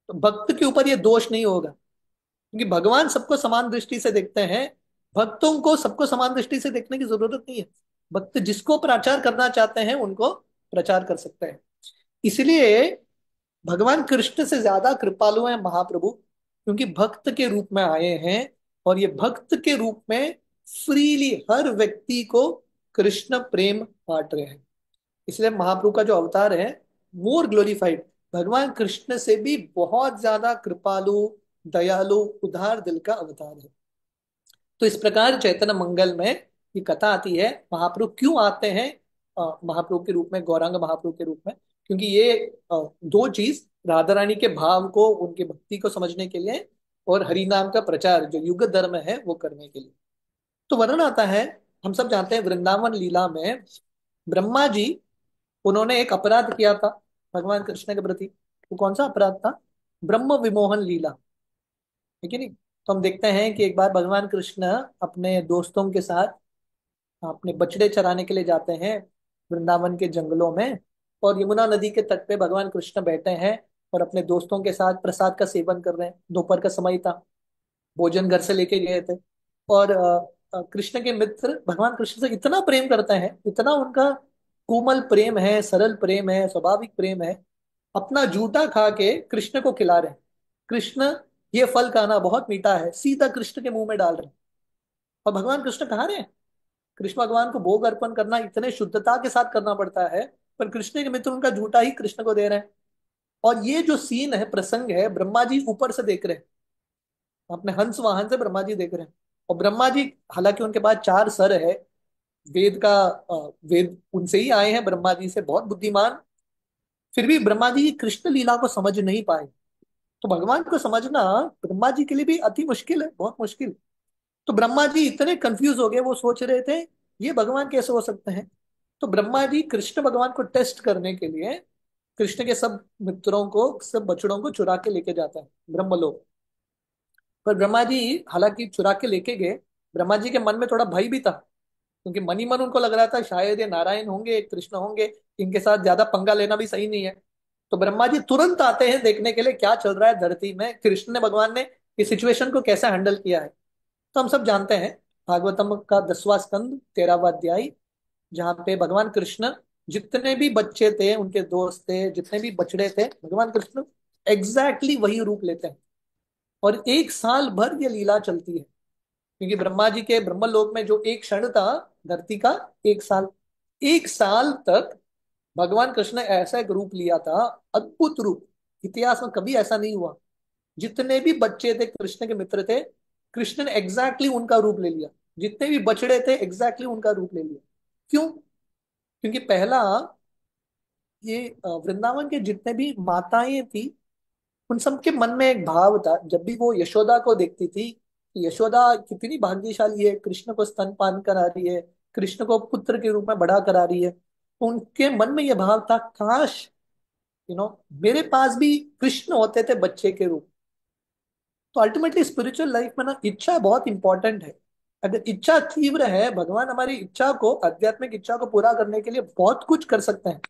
तो भक्त के ऊपर ये दोष नहीं होगा, क्योंकि भगवान सबको समान दृष्टि से देखते हैं। भक्तों को सबको समान दृष्टि से देखने की जरूरत नहीं है। भक्त जिसको प्रचार करना चाहते हैं उनको प्रचार कर सकते हैं। इसलिए भगवान कृष्ण से ज्यादा कृपालु है महाप्रभु, क्योंकि भक्त के रूप में आए हैं और ये भक्त के रूप में फ्रीली हर व्यक्ति को कृष्ण प्रेम बांट रहे हैं। इसलिए महाप्रभु का जो अवतार है, मोर ग्लोरीफाइड, भगवान कृष्ण से भी बहुत ज्यादा कृपालु, दयालु, उदार दिल का अवतार है। तो इस प्रकार चैतन्य मंगल में ये कथा आती है, महाप्रभु क्यों आते हैं महाप्रभु के रूप में, गौरांग महाप्रभु के रूप में, क्योंकि ये दो चीज, राधा रानी के भाव को, उनकी भक्ति को समझने के लिए, और हरि नाम का प्रचार जो युग धर्म है वो करने के लिए। तो वर्णन आता है, हम सब जानते हैं वृंदावन लीला में ब्रह्मा जी, उन्होंने एक अपराध किया था भगवान कृष्ण के प्रति। वो कौन सा अपराध था? ब्रह्म विमोहन लीला, है कि नहीं? तो हम देखते हैं कि एक बार भगवान कृष्ण अपने दोस्तों के साथ अपने बछड़े चराने के लिए जाते हैं वृंदावन के जंगलों में, और यमुना नदी के तट पे भगवान कृष्ण बैठे हैं और अपने दोस्तों के साथ प्रसाद का सेवन कर रहे हैं। दोपहर का समय था, भोजन घर से लेके गए थे। और कृष्ण के मित्र भगवान कृष्ण से इतना प्रेम करते हैं, इतना उनका कोमल प्रेम है, सरल प्रेम है, स्वाभाविक प्रेम है, अपना जूठा खा के कृष्ण को खिला रहे हैं। कृष्ण, ये फल खाना बहुत मीठा है, सीधा कृष्ण के मुंह में डाल रहे हैं। और भगवान कृष्ण खा रहे हैं। कृष्ण भगवान को भोग अर्पण करना इतने शुद्धता के साथ करना पड़ता है, पर कृष्ण के मित्र उनका जूठा ही कृष्ण को दे रहे हैं। और ये जो सीन है, प्रसंग है, ब्रह्मा जी ऊपर से देख रहे हैं, अपने हंस वाहन से ब्रह्मा जी देख रहे हैं। और ब्रह्मा जी, हालांकि उनके पास चार सर है, वेद का वेद उनसे ही आए हैं, ब्रह्मा जी से बहुत बुद्धिमान, फिर भी ब्रह्मा जी कृष्ण लीला को समझ नहीं पाए। तो भगवान को समझना ब्रह्मा जी के लिए भी अति मुश्किल है, बहुत मुश्किल। तो ब्रह्मा जी इतने कंफ्यूज हो गए, वो सोच रहे थे ये भगवान कैसे हो सकते हैं। तो ब्रह्मा जी कृष्ण भगवान को टेस्ट करने के लिए कृष्ण के सब मित्रों को, सब बछड़ों को चुरा के लेके जाता है ब्रह्मलोक। पर ब्रह्मा जी हालांकि चुरा के लेके गए, ब्रह्मा जी के मन में थोड़ा भय भी था, क्योंकि मन ही मन उनको लग रहा था शायद ये नारायण होंगे, कृष्ण होंगे, इनके साथ ज्यादा पंगा लेना भी सही नहीं है। तो ब्रह्मा जी तुरंत आते हैं देखने के लिए क्या चल रहा है धरती में, कृष्ण ने, भगवान ने इस सिचुएशन को कैसे हैंडल किया है। तो हम सब जानते हैं भागवतम का 10वां स्कंद 13वां अध्याय, जहाँ पे भगवान कृष्ण जितने भी बच्चे थे, उनके दोस्त थे, जितने भी बछड़े थे, भगवान कृष्ण एग्जैक्टली वही रूप लेते हैं। और एक साल भर ये लीला चलती है, क्योंकि ब्रह्मा जी के ब्रह्मलोक में जो एक क्षण था, धरती का एक साल, एक साल तक भगवान कृष्ण ने ऐसा एक रूप लिया था, अद्भुत रूप, इतिहास में कभी ऐसा नहीं हुआ। जितने भी बच्चे थे कृष्ण के मित्र थे, कृष्ण ने एग्जैक्टली उनका रूप ले लिया। जितने भी बछड़े थे एग्जैक्टली उनका रूप ले लिया। क्यों? क्योंकि पहला, ये वृंदावन के जितने भी माताएं थी, उन सबके मन में एक भाव था, जब भी वो यशोदा को देखती थी कि यशोदा कितनी भाग्यशाली है, कृष्ण को स्तनपान करा रही है, कृष्ण को पुत्र के रूप में बड़ा करा रही है, तो उनके मन में यह भाव था, काश मेरे पास भी कृष्ण होते थे बच्चे के रूप। तो अल्टीमेटली स्पिरिचुअल लाइफ में ना इच्छा बहुत इंपॉर्टेंट है। अगर इच्छा तीव्र है, भगवान हमारी इच्छा को, आध्यात्मिक इच्छा को पूरा करने के लिए बहुत कुछ कर सकते हैं।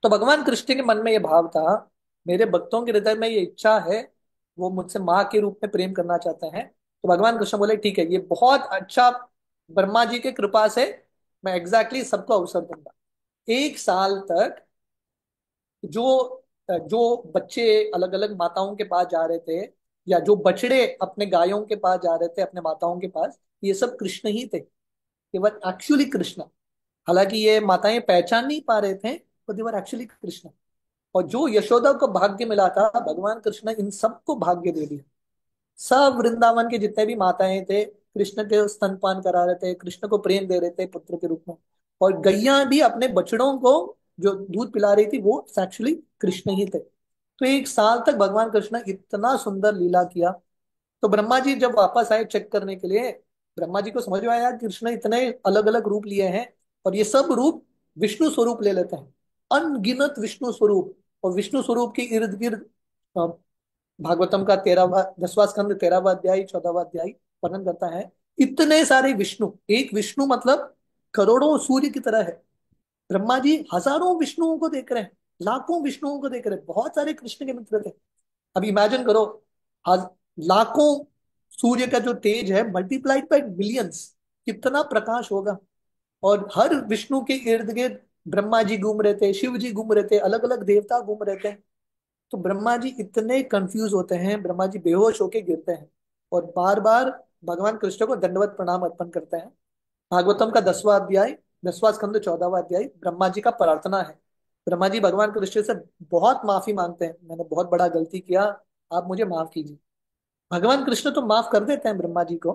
तो भगवान कृष्ण के मन में ये भाव था, मेरे भक्तों के हृदय में ये इच्छा है, वो मुझसे माँ के रूप में प्रेम करना चाहते हैं। तो भगवान कृष्ण बोले ठीक है, ये बहुत अच्छा, ब्रह्मा जी के कृपा से मैं एग्जैक्टली सबको अवसर दूंगा। एक साल तक जो जो बच्चे अलग अलग माताओं के पास जा रहे थे, या जो बछड़े अपने गायों के पास जा रहे थे, अपने माताओं के पास, ये सब कृष्ण ही थे, केवल एक्चुअली कृष्ण। हालांकि ये माताएं पहचान नहीं पा रहे थे, तो दे वर एक्चुअली कृष्ण। और जो यशोदा को भाग्य मिला था, भगवान कृष्ण इन सबको भाग्य दे दिया। सब वृंदावन के जितने भी माताएं थे, कृष्ण के स्तनपान करा रहे थे, कृष्ण को प्रेम दे रहे थे पुत्र के रूप में। और गैया भी अपने बछड़ों को जो दूध पिला रही थी वो एक्चुअली कृष्ण ही थे। तो 1 साल तक भगवान कृष्ण इतना सुंदर लीला किया। तो ब्रह्मा जी जब वापस आए चेक करने के लिए, ब्रह्मा जी को समझ में आया कि कृष्ण इतने अलग अलग रूप लिए हैं, और ये सब रूप विष्णु स्वरूप ले लेते हैं, अनगिनत विष्णु स्वरूप। और विष्णु स्वरूप के इर्द गिर्द भागवतम का 10वां स्कंद 13वां अध्याय 14वां अध्याय वर्णन करता है। इतने सारे विष्णु, एक विष्णु मतलब करोड़ों सूर्य की तरह है। ब्रह्मा जी हजारों विष्णुओं को देख रहे हैं, लाखों विष्णुओं को देख रहे हैं, बहुत सारे कृष्ण के मित्र थे। अब इमेजिन करो, हज लाखों सूर्य का जो तेज है मल्टीप्लाइड बाय बिलियंस, कितना प्रकाश होगा। और हर विष्णु के इर्द गिर्द ब्रह्मा जी घूम रहे थे, शिव जी घूम रहे थे, अलग अलग देवता घूम रहे थे। तो ब्रह्मा जी इतने कंफ्यूज होते हैं, ब्रह्मा जी बेहोश होके गिरते हैं और बार बार भगवान कृष्ण को दंडवत प्रणाम अर्पण करते हैं। भागवतम का 10वां अध्याय, 10वां स्कंद 14वां अध्याय ब्रह्मा जी का प्रार्थना है। ब्रह्मा जी भगवान कृष्ण से बहुत माफी मांगते हैं, मैंने बहुत बड़ा गलती किया, आप मुझे माफ कीजिए। भगवान कृष्ण तो माफ कर देते हैं ब्रह्मा जी को।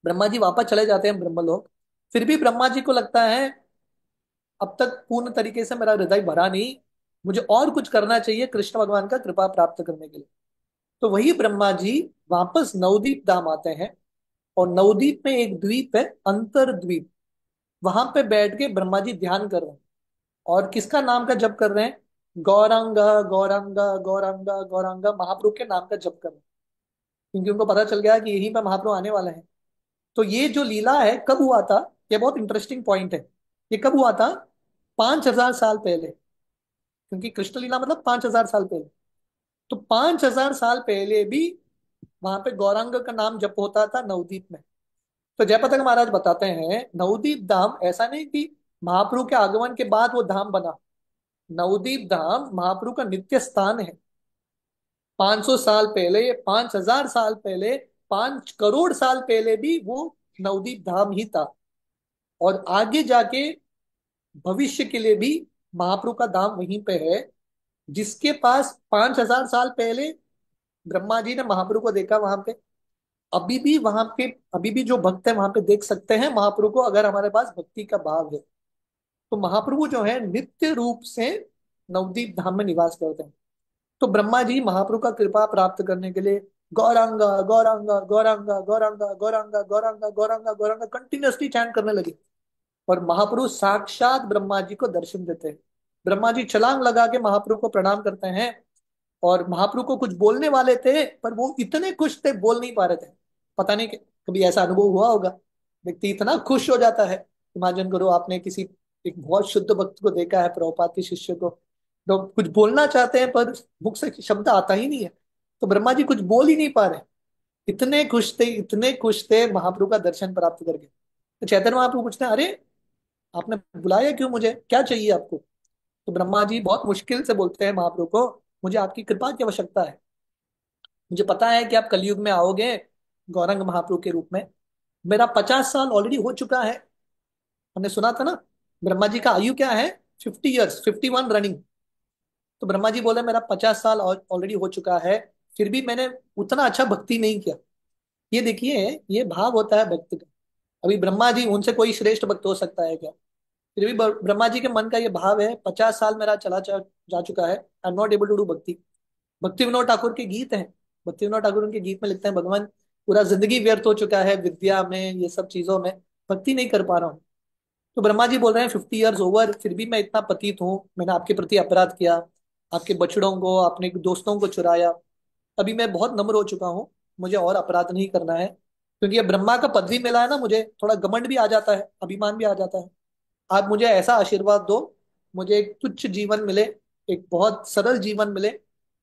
ब्रह्मा जी वापस चले जाते हैं ब्रह्मलोक। फिर भी ब्रह्मा जी को लगता है अब तक पूर्ण तरीके से मेरा हृदय भरा नहीं, मुझे और कुछ करना चाहिए कृष्ण भगवान का कृपा प्राप्त करने के लिए। तो वही ब्रह्मा जी वापस नवदीप धाम आते हैं। और नवदीप में एक द्वीप है, अंतर द्वीप, वहां पे बैठ के ब्रह्मा जी ध्यान कर रहे हैं। और किसका नाम का जप कर रहे हैं? गौरांगा गौरांगा गौरांगा गौरांगा महाप्रभु के नाम का जप कर रहे हैं, क्योंकि उनको पता चल गया कि यहीं पर महाप्रभु आने वाले हैं। तो ये जो लीला है कब हुआ था, ये बहुत इंटरेस्टिंग पॉइंट है। ये कब हुआ था? 5,000 साल पहले, क्योंकि कृष्ण लीला मतलब 5,000 साल पहले। तो 5,000 साल पहले भी वहां पे गौरांग का नाम जप होता था नवदीप में। तो जयपताक महाराज बताते हैं नवदीप धाम ऐसा नहीं कि महाप्रभु के आगमन के बाद वो धाम बना। नवदीप धाम महाप्रभु का नित्य स्थान है। 500 साल पहले, 5,000 साल पहले, 5 करोड़ साल पहले भी वो नवदीप धाम ही था। और आगे जाके भविष्य के लिए भी महाप्रभु का धाम वहीं पे है। जिसके पास 5,000 साल पहले ब्रह्मा जी ने महाप्रभु को देखा वहां पे, अभी भी वहां पे, अभी भी जो भक्त है वहां पे देख सकते हैं महाप्रभु को, अगर हमारे पास भक्ति का भाव है। तो महाप्रभु जो है नित्य रूप से नवदीप धाम में निवास करते हैं। तो ब्रह्मा जी महाप्रभु का कृपा प्राप्त करने के लिए गौरांगा गौरांगा गौरांगा गौरांगा गौरांगा गौरांगा गौरांगा गौरांगा कंटिन्यूअसली चैंट करने लगे। और महाप्रभु साक्षात ब्रह्मा जी को दर्शन देते हैं। ब्रह्मा जी छलांग लगा के महाप्रभु को प्रणाम करते हैं। और महाप्रभु को कुछ बोलने वाले थे पर वो इतने खुश थे बोल नहीं पा रहे थे। पता नहीं कभी ऐसा अनुभव हुआ होगा, व्यक्ति इतना खुश हो जाता है। इमेजिन करो आपने किसी एक बहुत शुद्ध भक्त को देखा है, प्रभुपाद के शिष्य को, तो कुछ बोलना चाहते हैं पर मुख से शब्द आता ही नहीं है। तो ब्रह्मा जी कुछ बोल ही नहीं पा रहे, इतने खुश थे, इतने खुश थे महाप्रभु का दर्शन प्राप्त करके। तो चैतन्य महाप्रभु पूछते हैं, अरे आपने बुलाया क्यों, मुझे क्या चाहिए आपको? तो ब्रह्मा जी बहुत मुश्किल से बोलते हैं महाप्रभु को, मुझे आपकी कृपा की आवश्यकता है। मुझे पता है कि आप कलयुग में आओगे गौरंग महाप्रभु के रूप में। मेरा 50 साल ऑलरेडी हो चुका है। हमने सुना था ना, ब्रह्मा जी का आयु क्या है? 50 ईयर्स, 51 रनिंग। तो ब्रह्मा जी बोले मेरा 50 साल ऑलरेडी हो चुका है, फिर भी मैंने उतना अच्छा भक्ति नहीं किया। ये देखिए, ये भाव होता है भक्त का। अभी ब्रह्मा जी, उनसे कोई श्रेष्ठ भक्त हो सकता है क्या? फिर भी ब्रह्मा जी के मन का ये भाव है, 50 साल मेरा जा चुका है, I am not able to do bhakti. Bhakti Vinod Thakur के गीत हैं, भक्ति विनोद ठाकुर उनके गीत में लिखते हैं, भगवान पूरा जिंदगी व्यर्थ हो चुका है विद्या में, ये सब चीजों में, भक्ति नहीं कर पा रहा हूँ। तो ब्रह्मा जी बोल रहे हैं 50 ईयर्स ओवर, फिर भी मैं इतना पतित हूँ, मैंने आपके प्रति अपराध किया, आपके बछड़ों को, अपने दोस्तों को चुराया। अभी मैं बहुत नम्र हो चुका हूँ, मुझे और अपराध नहीं करना है। क्योंकि ये ब्रह्मा का पद भी मिला है ना, मुझे थोड़ा घमंड भी आ जाता है, अभिमान भी आ जाता है। आप मुझे ऐसा आशीर्वाद दो, मुझे एक तुच्छ जीवन मिले, एक बहुत सरल जीवन मिले,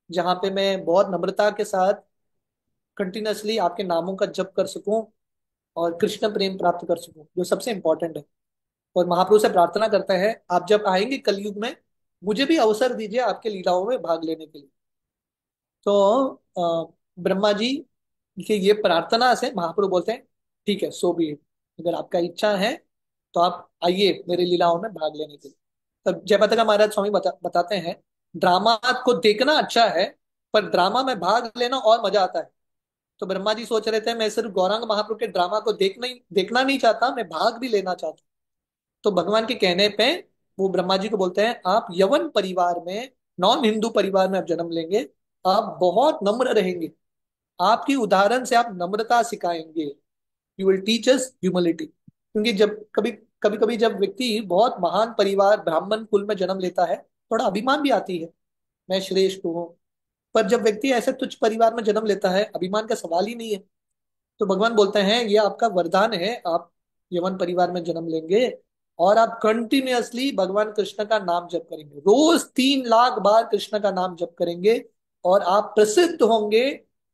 जहाँ पे मैं बहुत नम्रता के साथ कंटिन्यूअसली आपके नामों का जप कर सकूं और कृष्ण प्रेम प्राप्त कर सकूं, जो सबसे इंपॉर्टेंट है। और महाप्रभु से प्रार्थना करते हैं, आप जब आएंगे कलयुग में मुझे भी अवसर दीजिए आपके लीलाओं में भाग लेने के लिए। तो ब्रह्मा जी की ये प्रार्थना से महाप्रभु बोलते हैं ठीक है, सो भी, अगर आपका इच्छा है तो आप आइए मेरे लीलाओं में भाग लेने के लिए। तब जयपताका महाराज स्वामी बताते हैं, ड्रामा को देखना अच्छा है पर ड्रामा में भाग लेना और मजा आता है। तो ब्रह्मा जी सोच रहे थे मैं सिर्फ गौरांग महाप्रभु के ड्रामा को देखना नहीं चाहता, मैं भाग भी लेना चाहता हूँ। तो भगवान के कहने पे वो ब्रह्मा जी को बोलते हैं आप यवन परिवार में, नॉन हिंदू परिवार में आप जन्म लेंगे, आप बहुत नम्र रहेंगे, आपकी उदाहरण से आप नम्रता सिखाएंगे, you will teach us humility. क्योंकि जब कभी कभी कभी जब व्यक्ति बहुत महान परिवार ब्राह्मण कुल में जन्म लेता है, थोड़ा अभिमान भी आती है, मैं श्रेष्ठ हूँ। पर जब व्यक्ति ऐसे तुच्छ परिवार में जन्म लेता है, अभिमान का सवाल ही नहीं है। तो भगवान बोलते हैं ये आपका वरदान है, आप यवन परिवार में जन्म लेंगे और आप कंटिन्यूअसली भगवान कृष्ण का नाम जप करेंगे, रोज 3 लाख बार कृष्ण का नाम जप करेंगे, और आप प्रसिद्ध होंगे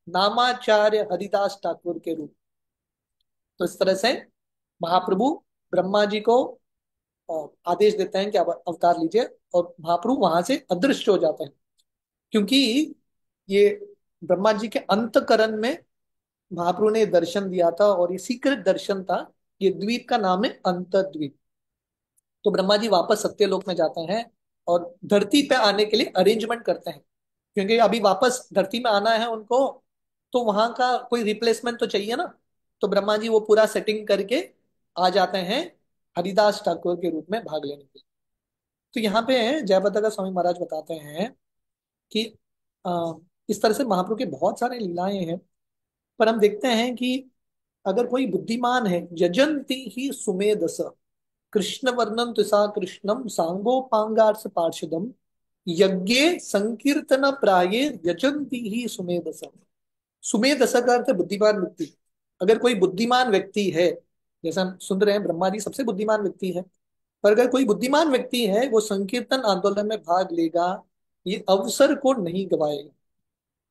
नामाचार्य हरिदास ठाकुर के रूप। तो इस तरह से महाप्रभु ब्रह्मा जी को आदेश देते हैं कि आप अवतार लीजिए, और महाप्रभु वहां से अदृश्य हो जाते हैं। क्योंकि ये ब्रह्मा जी के अंतकरण में महाप्रभु ने दर्शन दिया था, और ये सीक्रेट दर्शन था। ये द्वीप का नाम है अंतर्द्वीप। तो ब्रह्मा जी वापस सत्यलोक में जाते हैं और धरती पे आने के लिए अरेंजमेंट करते हैं, क्योंकि अभी वापस धरती में आना है उनको, तो वहां का कोई रिप्लेसमेंट तो चाहिए ना। तो ब्रह्मा जी वो पूरा सेटिंग करके आ जाते हैं हरिदास ठाकुर के रूप में भाग लेने के लिए। तो यहाँ पे जयप्रदा स्वामी महाराज बताते हैं कि अ, इस तरह से महाप्रभु के बहुत सारे लीलाएं हैं। पर हम देखते हैं कि अगर कोई बुद्धिमान है, यजंती ही सुमेधस, कृष्ण वर्णम तुषा कृष्णम सांगोपांगार्स पार्षदम, यज्ञे संकीर्तन प्राये यजंती ही सुमेधस। सुमेधस का अर्थ है बुद्धिमान व्यक्ति। अगर कोई बुद्धिमान व्यक्ति है, जैसा हम सुन रहे हैं ब्रह्मा जी सबसे बुद्धिमान व्यक्ति है, पर अगर कोई बुद्धिमान व्यक्ति है वो संकीर्तन आंदोलन में भाग लेगा, ये अवसर को नहीं गवाएगा।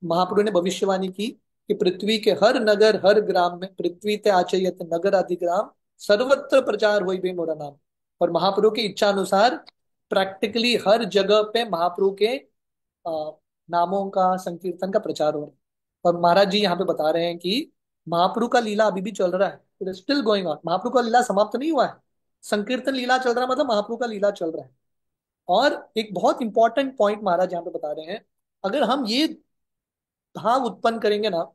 महाप्रभु ने भविष्यवाणी की कि पृथ्वी के हर नगर हर ग्राम में, पृथ्वी ते आचयत नगर अधिग्राम, सर्वत्र प्रचार होई बे मोरा नाम। और महाप्रभु की इच्छा अनुसार प्रैक्टिकली हर जगह पे महाप्रभु के नामों का संकीर्तन का प्रचार हो रहा है। और महाराज जी यहाँ पे बता रहे हैं कि महाप्रभु का लीला अभी भी चल रहा है, it is still going on. Mahaprabhu का लीला समाप्त नहीं हुआ है, संकीर्तन लीला चल रहा है, मतलब महाप्रभु का लीला चल रहा है। और एक बहुत इंपॉर्टेंट पॉइंट महाराज यहाँ पे बता रहे हैं, अगर हम ये भाव उत्पन्न करेंगे ना,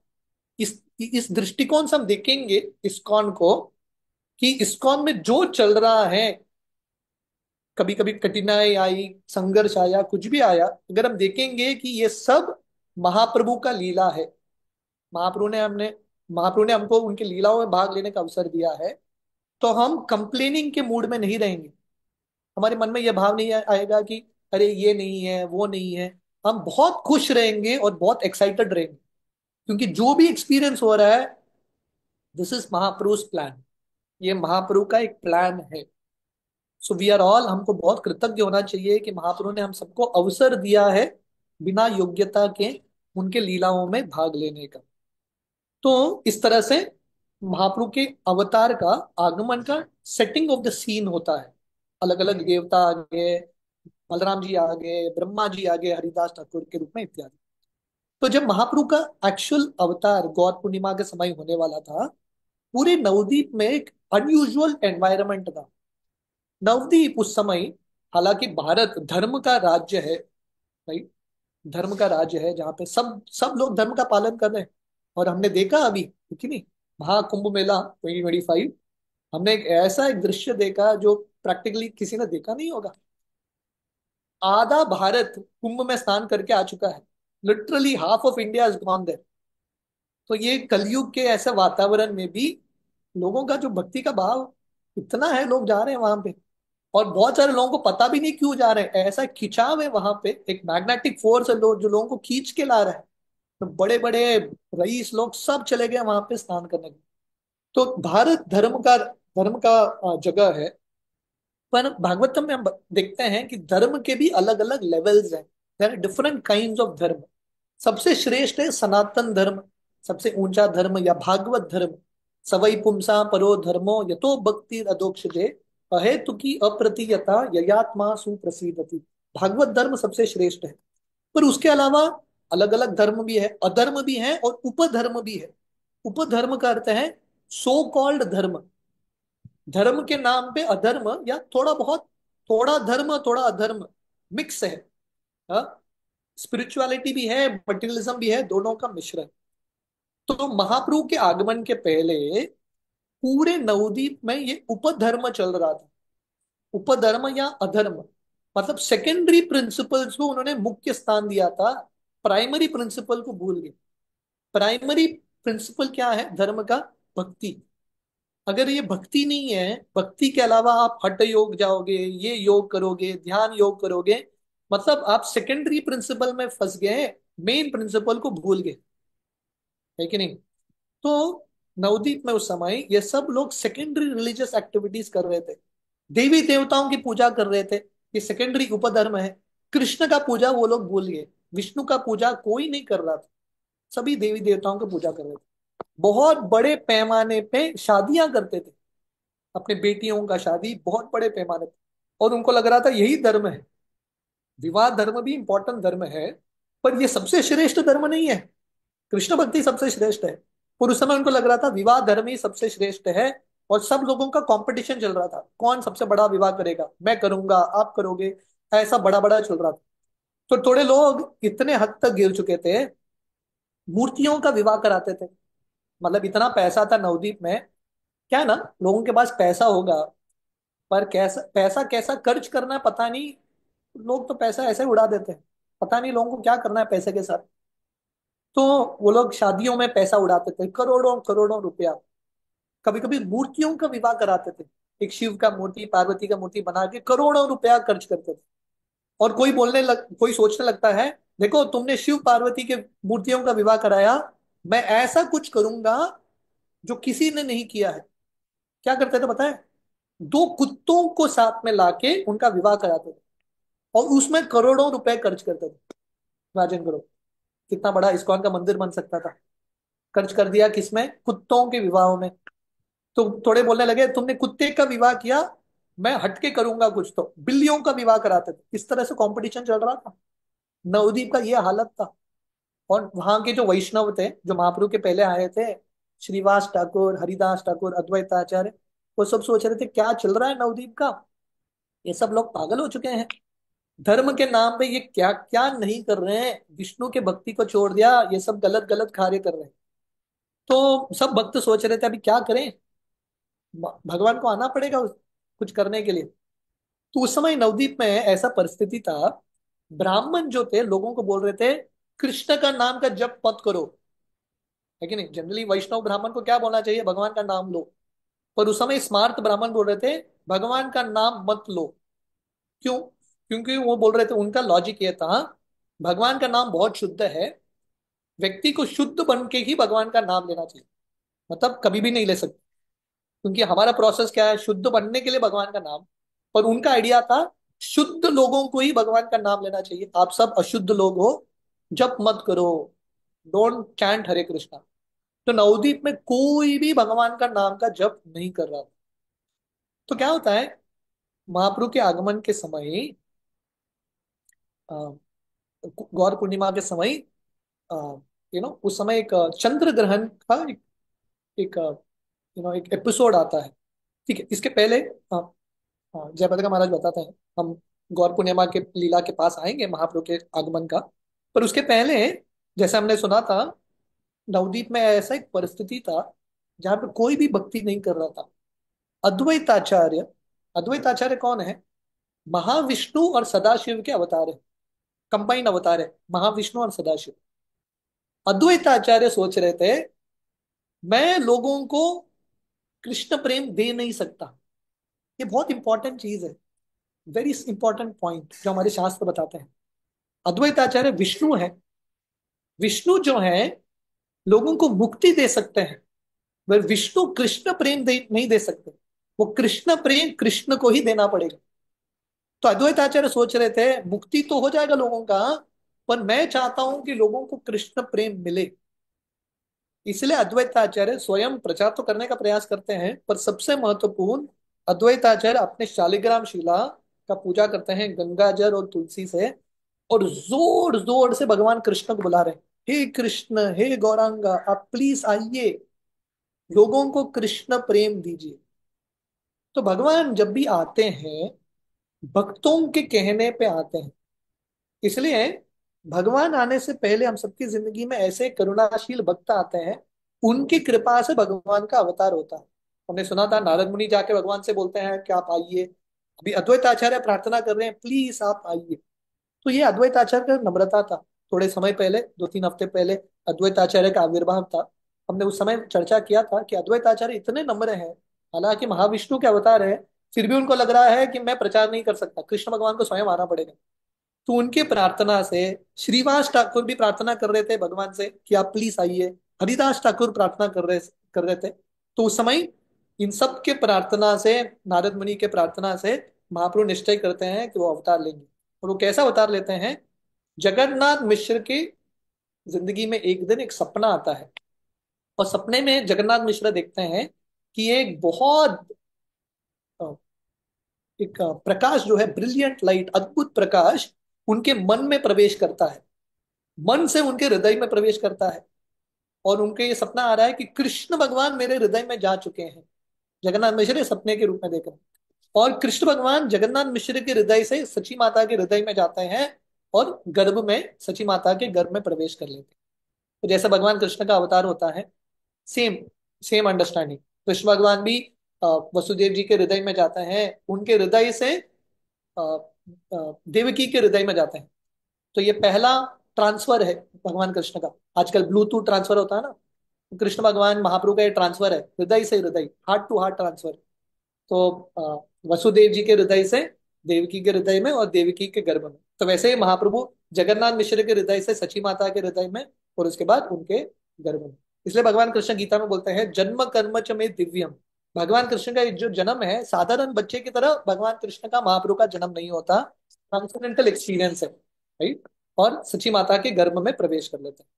इस दृष्टिकोण से हम देखेंगे इस्कॉन को, कि इस्कॉन में जो चल रहा है, कभी कभी कठिनाई आई, संघर्ष आया, कुछ भी आया, अगर हम देखेंगे कि ये सब महाप्रभु का लीला है, महाप्रभु ने हमको उनकी लीलाओं में भाग लेने का अवसर दिया है, तो हम कंप्लेनिंग के मूड में नहीं रहेंगे। हमारे मन में यह भाव नहीं आएगा कि अरे ये नहीं है वो नहीं है। हम बहुत खुश रहेंगे और बहुत एक्साइटेड रहेंगे, क्योंकि जो भी एक्सपीरियंस हो रहा है, दिस इज महाप्रभु's प्लान, ये महाप्रभु का एक प्लान है। सो वी आर ऑल, हमको बहुत कृतज्ञ होना चाहिए कि महाप्रभु ने हम सबको अवसर दिया है बिना योग्यता के उनके लीलाओं में भाग लेने का। तो इस तरह से महाप्रभु के अवतार का आगमन का सेटिंग ऑफ द सीन होता है। अलग अलग देवता आ गए, बलराम जी आ गए, ब्रह्मा जी आ गए हरिदास ठाकुर के रूप में इत्यादि। तो जब महाप्रभु का एक्चुअल अवतार गौर पूर्णिमा के समय होने वाला था, पूरे नवद्वीप में एक अनयूजुअल एनवायरनमेंट था। नवद्वीप उस समय, हालांकि भारत धर्म का राज्य है, राइट, धर्म का राज्य है जहाँ पे सब सब लोग धर्म का पालन कर रहे हैं। और हमने देखा अभी, ठीक नहीं, महाकुंभ मेला 2025, हमने एक दृश्य देखा जो प्रैक्टिकली किसी ने देखा नहीं होगा। आधा भारत कुंभ में स्नान करके आ चुका है, literally half of India is gone there. तो ये कलयुग के ऐसे वातावरण में भी लोगों का जो भक्ति का भाव इतना है, लोग जा रहे हैं वहां पे। और बहुत सारे लोगों को पता भी नहीं क्यों जा रहे हैं, ऐसा खिंचाव है वहां पे, एक मैग्नेटिक फोर्स है, लोग जो लोगों को खींच के ला रहा है। तो बड़े बड़े रईस लोग सब चले गए वहां पे स्नान करने के। तो भारत धर्म का जगह है। पर भागवतम में हम देखते हैं कि धर्म के भी अलग अलग लेवल्स हैं, there are different kinds of dharma. सबसे श्रेष्ठ है सनातन धर्म, सबसे ऊंचा धर्म या भागवत धर्म। सवै पुंसा परो धर्मो यतो भक्ति अधोक्षजे, अहेतुकी अप्रतीयता ययात्मा सुप्रसीदति। भागवत धर्म सबसे श्रेष्ठ है। पर उसके अलावा अलग अलग धर्म भी है, अधर्म भी है और उपधर्म भी है। उपधर्म का अर्थ है सो कॉल्ड धर्म, धर्म के नाम पे अधर्म या थोड़ा बहुत, थोड़ा धर्म थोड़ा अधर्म मिक्स है। स्पिरिचुअलिटी भी है, मटेरियलिज्म भी है, दोनों का मिश्रण। तो महाप्रभु के आगमन के पहले पूरे नवद्वीप में ये उपधर्म चल रहा था। उपधर्म या अधर्म, मतलब सेकेंडरी प्रिंसिपल्स को उन्होंने मुख्य स्थान दिया था, प्राइमरी प्रिंसिपल को भूल गए। प्राइमरी प्रिंसिपल क्या है धर्म का? भक्ति। अगर ये भक्ति नहीं है, भक्ति के अलावा आप हठ योग जाओगे, ये योग करोगे, ध्यान योग करोगे, मतलब आप सेकेंडरी प्रिंसिपल में फंस गए, मेन प्रिंसिपल को भूल गए, है कि नहीं? तो नवदीप में उस समय ये सब लोग सेकेंडरी रिलीजियस एक्टिविटीज कर रहे थे, देवी देवताओं की पूजा कर रहे थे, ये सेकेंडरी उपधर्म है। कृष्ण का पूजा वो लोग भूल गए, विष्णु का पूजा कोई नहीं कर रहा था, सभी देवी देवताओं की पूजा कर रहे थे। बहुत बड़े पैमाने पे शादियां करते थे, अपने बेटियों का शादी बहुत बड़े पैमाने पे, और उनको लग रहा था यही धर्म है। विवाह धर्म भी इंपॉर्टेंट धर्म है, पर ये सबसे श्रेष्ठ धर्म नहीं है, कृष्ण भक्ति सबसे श्रेष्ठ है। और उस समय उनको लग रहा था विवाह धर्म ही सबसे श्रेष्ठ है, और सब लोगों का कंपटीशन चल रहा था, कौन सबसे बड़ा विवाह करेगा, मैं करूंगा आप करोगे, ऐसा बड़ा बड़ा चल रहा था। तो थोड़े लोग इतने हद तक गिर चुके थे, मूर्तियों का विवाह कराते थे। मतलब इतना पैसा था नवदीप में, क्या है ना, लोगों के पास पैसा होगा, पर कैसा पैसा कैसा खर्च करना है पता नहीं, लोग तो पैसा ऐसे ही उड़ा देते हैं, पता नहीं लोगों को क्या करना है पैसे के साथ। तो वो लोग शादियों में पैसा उड़ाते थे, करोड़ों करोड़ों रुपया। कभी कभी मूर्तियों का विवाह कराते थे, एक शिव का मूर्ति, पार्वती का मूर्ति बना के करोड़ों रुपया खर्च करते थे। और कोई सोचने लगता है, देखो तुमने शिव पार्वती के मूर्तियों का विवाह कराया, मैं ऐसा कुछ करूंगा जो किसी ने नहीं किया है। क्या करते थे पता है? दो कुत्तों को साथ में लाके उनका विवाह कराते थे, और उसमें करोड़ों रुपए खर्च करते थे। इमेजिन करो, कितना बड़ा इस्कॉन का मंदिर बन सकता था, खर्च कर दिया किसमें? कुत्तों के विवाहों में। तो थोड़े बोलने लगे तुमने कुत्ते का विवाह किया, मैं हटके करूंगा कुछ, तो बिल्लियों का विवाह कराते थे। इस तरह से कंपटीशन चल रहा था, नवदीप का ये हालत था। और वहां के जो वैष्णव थे, जो महाप्रभु के पहले आए थे, श्रीवास ठाकुर, हरिदास ठाकुर, अद्वैताचार्य, वो सब सोच रहे थे क्या चल रहा है नवदीप का, ये सब लोग पागल हो चुके हैं, धर्म के नाम पे ये क्या क्या नहीं कर रहे हैं, विष्णु के भक्ति को छोड़ दिया, ये सब गलत गलत कार्य कर रहे हैं। तो सब भक्त सोच रहे थे अभी क्या करें, भगवान को आना पड़ेगा कुछ करने के लिए। तो उस समय नवदीप में ऐसा परिस्थिति था, ब्राह्मण जो थे लोगों को बोल रहे थे कृष्ण का नाम का जप मत करो, है कि नहीं? जनरली वैष्णव ब्राह्मण को क्या बोलना चाहिए, भगवान का नाम लो। पर उस समय स्मार्त ब्राह्मण बोल रहे थे भगवान का नाम मत लो। क्यों? क्योंकि वो बोल रहे थे, उनका लॉजिक ये था, भगवान का नाम बहुत शुद्ध है, व्यक्ति को शुद्ध बन के ही भगवान का नाम लेना चाहिए, मतलब कभी भी नहीं ले सकते, क्योंकि हमारा प्रोसेस क्या है, शुद्ध बनने के लिए भगवान का नाम। पर उनका आइडिया था शुद्ध लोगों को ही भगवान का नाम लेना चाहिए, आप सब अशुद्ध लोग हो, जप मत करो, डोंट चैंट हरे कृष्णा। तो नवदीप में कोई भी भगवान का नाम का जप नहीं कर रहा था। तो क्या होता है, महाप्रभु के आगमन के समय, अ, गौर पूर्णिमा के समय, उस समय एक चंद्र ग्रहण का एक एक एपिसोड आता है। ठीक है, इसके पहले जयप्रदा महाराज बताते हैं, हम गौर पूर्णिमा के लीला के पास आएंगे महाप्रभु के आगमन का। पर उसके पहले, जैसे हमने सुना था, नवदीप में ऐसा एक परिस्थिति था जहां पे कोई भी भक्ति नहीं कर रहा था। अद्वैताचार्य, अद्वैताचार्य कौन है? महाविष्णु और सदाशिव के अवतार है, कंबाइन अवतार है, महाविष्णु और सदाशिव। अद्वैताचार्य सोच रहे थे मैं लोगों को कृष्ण प्रेम दे नहीं सकता। ये बहुत इंपॉर्टेंट चीज है, वेरी इंपॉर्टेंट पॉइंट जो हमारे शास्त्र बताते हैं। अद्वैताचार्य विष्णु है, विष्णु जो है लोगों को मुक्ति दे सकते हैं, वह विष्णु कृष्ण प्रेम नहीं दे सकते, वो कृष्ण प्रेम कृष्ण को ही देना पड़ेगा। तो अद्वैताचार्य सोच रहे थे मुक्ति तो हो जाएगा लोगों का, पर मैं चाहता हूं कि लोगों को कृष्ण प्रेम मिले। इसलिए अद्वैताचार्य स्वयं प्रचार तो करने का प्रयास करते हैं, पर सबसे महत्वपूर्ण, अद्वैताचार्य अपने शालिग्राम शिला का पूजा करते हैं गंगा जल और तुलसी से, और जोर जोर से भगवान कृष्ण को बुला रहे हैं, हे कृष्ण, हे गौरांगा, आप प्लीज आइए, लोगों को कृष्ण प्रेम दीजिए। तो भगवान जब भी आते हैं भक्तों के कहने पे आते हैं, इसलिए भगवान आने से पहले हम सबकी जिंदगी में ऐसे करुणाशील भक्त आते हैं, उनकी कृपा से भगवान का अवतार होता है। हमने सुना था नारद मुनि जाके भगवान से बोलते हैं कि आप आइए, अभी अद्वैत आचार्य प्रार्थना कर रहे हैं, प्लीज आप आइए। तो ये अद्वैत आचार्य का नम्रता था। थोड़े समय पहले, 2-3 हफ्ते पहले अद्वैत आचार्य का आविर्भाव था। हमने उस समय चर्चा किया था कि अद्वैत आचार्य इतने नम्र हैं, हालांकि महाविष्णु के अवतार है, फिर भी उनको लग रहा है कि मैं प्रचार नहीं कर सकता, कृष्ण भगवान को स्वयं आना पड़ेगा। तो उनके प्रार्थना से श्रीवास ठाकुर भी प्रार्थना कर रहे थे भगवान से कि आप प्लीज आइए। हरिदास ठाकुर प्रार्थना कर रहे थे। तो उस समय इन सब के प्रार्थना से, नारद मुनि के प्रार्थना से महाप्रभु निश्चय करते हैं कि वो अवतार लेंगे। और वो कैसा अवतार लेते हैं? जगन्नाथ मिश्र की जिंदगी में एक दिन एक सपना आता है, और सपने में जगन्नाथ मिश्र देखते हैं कि एक बहुत अ, एक प्रकाश जो है, ब्रिलियंट लाइट, अद्भुत प्रकाश उनके मन में प्रवेश करता है, मन से उनके हृदय में प्रवेश करता है। और उनके ये सपना आ रहा है कि कृष्ण भगवान मेरे हृदय में जा चुके हैं। जगन्नाथ मिश्र ये सपने के रूप में देख रहे हैं, और कृष्ण भगवान जगन्नाथ मिश्र के हृदय से सची माता के हृदय में जाते हैं, और गर्भ में, सची माता के गर्भ में प्रवेश कर लेते हैं। तो जैसे भगवान कृष्ण का अवतार होता है, सेम सेम अंडरस्टैंडिंग, कृष्ण भगवान भी वसुदेव जी के हृदय में जाते हैं, उनके हृदय से देवकी के हृदय में जाते हैं। तो ये पहला ट्रांसफर है भगवान कृष्ण का। आजकल ब्लूटूथ ट्रांसफर होता है ना, कृष्ण भगवान महाप्रभु का ये ट्रांसफर है, हृदय से हृदय, हार्ट टू हार्ट ट्रांसफर। तो वसुदेव जी के हृदय से देवकी के हृदय में, और देवकी के गर्भ में। तो वैसे ही महाप्रभु जगन्नाथ मिश्र के हृदय से सची माता के हृदय में, और उसके बाद उनके गर्भ में। इसलिए भगवान कृष्ण गीता में बोलते हैं, जन्म कर्म च में दिव्यम। भगवान कृष्ण का ये जो जन्म है, साधारण बच्चे की तरह भगवान कृष्ण का महाप्रभु का जन्म नहीं होता, ट्रांसेंडेंटल एक्सपीरियंस है, राइट। और सची माता के गर्भ में प्रवेश कर लेते हैं।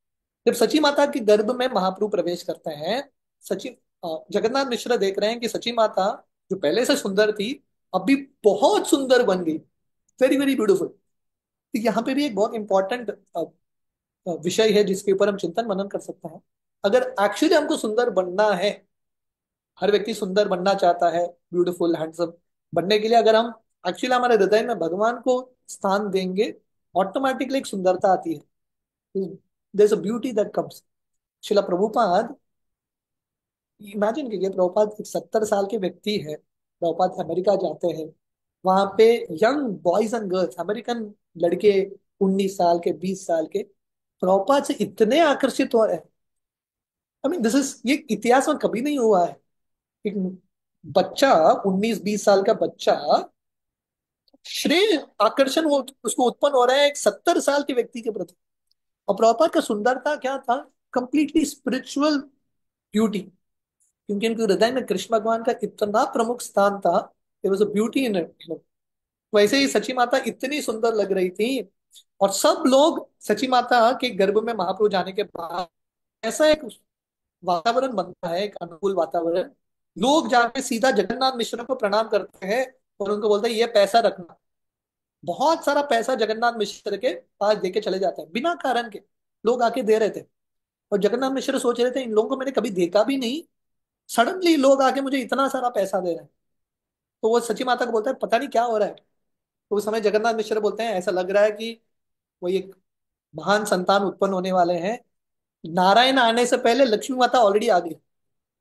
जब सची माता के गर्भ में महाप्रभु प्रवेश करते हैं, सची जगन्नाथ मिश्र देख रहे हैं कि सची माता जो पहले से सुंदर थी, अभी बहुत सुंदर बन गई, वेरी वेरी ब्यूटीफुल। तो यहाँ पे भी एक बहुत इंपॉर्टेंट विषय है जिसके ऊपर हम चिंतन मनन कर सकते हैं। अगर एक्चुअली हमको सुंदर बनना है, हर व्यक्ति सुंदर बनना चाहता है, ब्यूटीफुल हैंडसम बनने के लिए, अगर हम एक्चुअली हमारे हृदय में भगवान को स्थान देंगे, ऑटोमेटिकली एक सुंदरता आती है। There is a beauty that comes. Srila Prabhupada, imagine कीजिए, प्रभुपाद एक 70 साल के व्यक्ति है, प्रभुपाद अमेरिका जाते हैं, वहां पे young boys and girls, American लड़के, 19 साल के, 20 साल के, प्रभुपाद से इतने आकर्षित हो रहे हैं। आई मीन दिस इज, ये इतिहास में कभी नहीं हुआ है। एक बच्चा, 19-20 साल का बच्चा, श्रेय आकर्षण वो उसको उत्पन्न हो रहा है एक 70 साल के व्यक्ति के प्रति। और प्रभुपाद का सुंदरता क्या था? कंप्लीटली स्पिरिचुअल ब्यूटी, क्योंकि इनके हृदय में कृष्ण भगवान का इतना प्रमुख स्थान था। There was a beauty in it. वैसे ही सची माता इतनी सुंदर लग रही थी, और सब लोग सची माता के गर्भ में महाप्रभु जाने के बाद ऐसा एक वातावरण बनता है, एक अनुकूल वातावरण। लोग जाके सीधा जगन्नाथ मिश्र को प्रणाम करते हैं, और उनको बोलते हैं ये पैसा रखना। बहुत सारा पैसा जगन्नाथ मिश्र के पास देके चले जाते हैं, बिना कारण के लोग आके दे रहे थे। और जगन्नाथ मिश्र सोच रहे थे, इन लोगों को मैंने कभी देखा भी नहीं, सडनली लोग आके मुझे इतना सारा पैसा दे रहे हैं। तो वो सची माता को बोलता है, पता नहीं क्या हो रहा है। तो उस समय जगन्नाथ मिश्र बोलते हैं, ऐसा लग रहा है कि कोई एक महान संतान उत्पन्न होने वाले हैं। नारायण आने से पहले लक्ष्मी माता ऑलरेडी आ गई।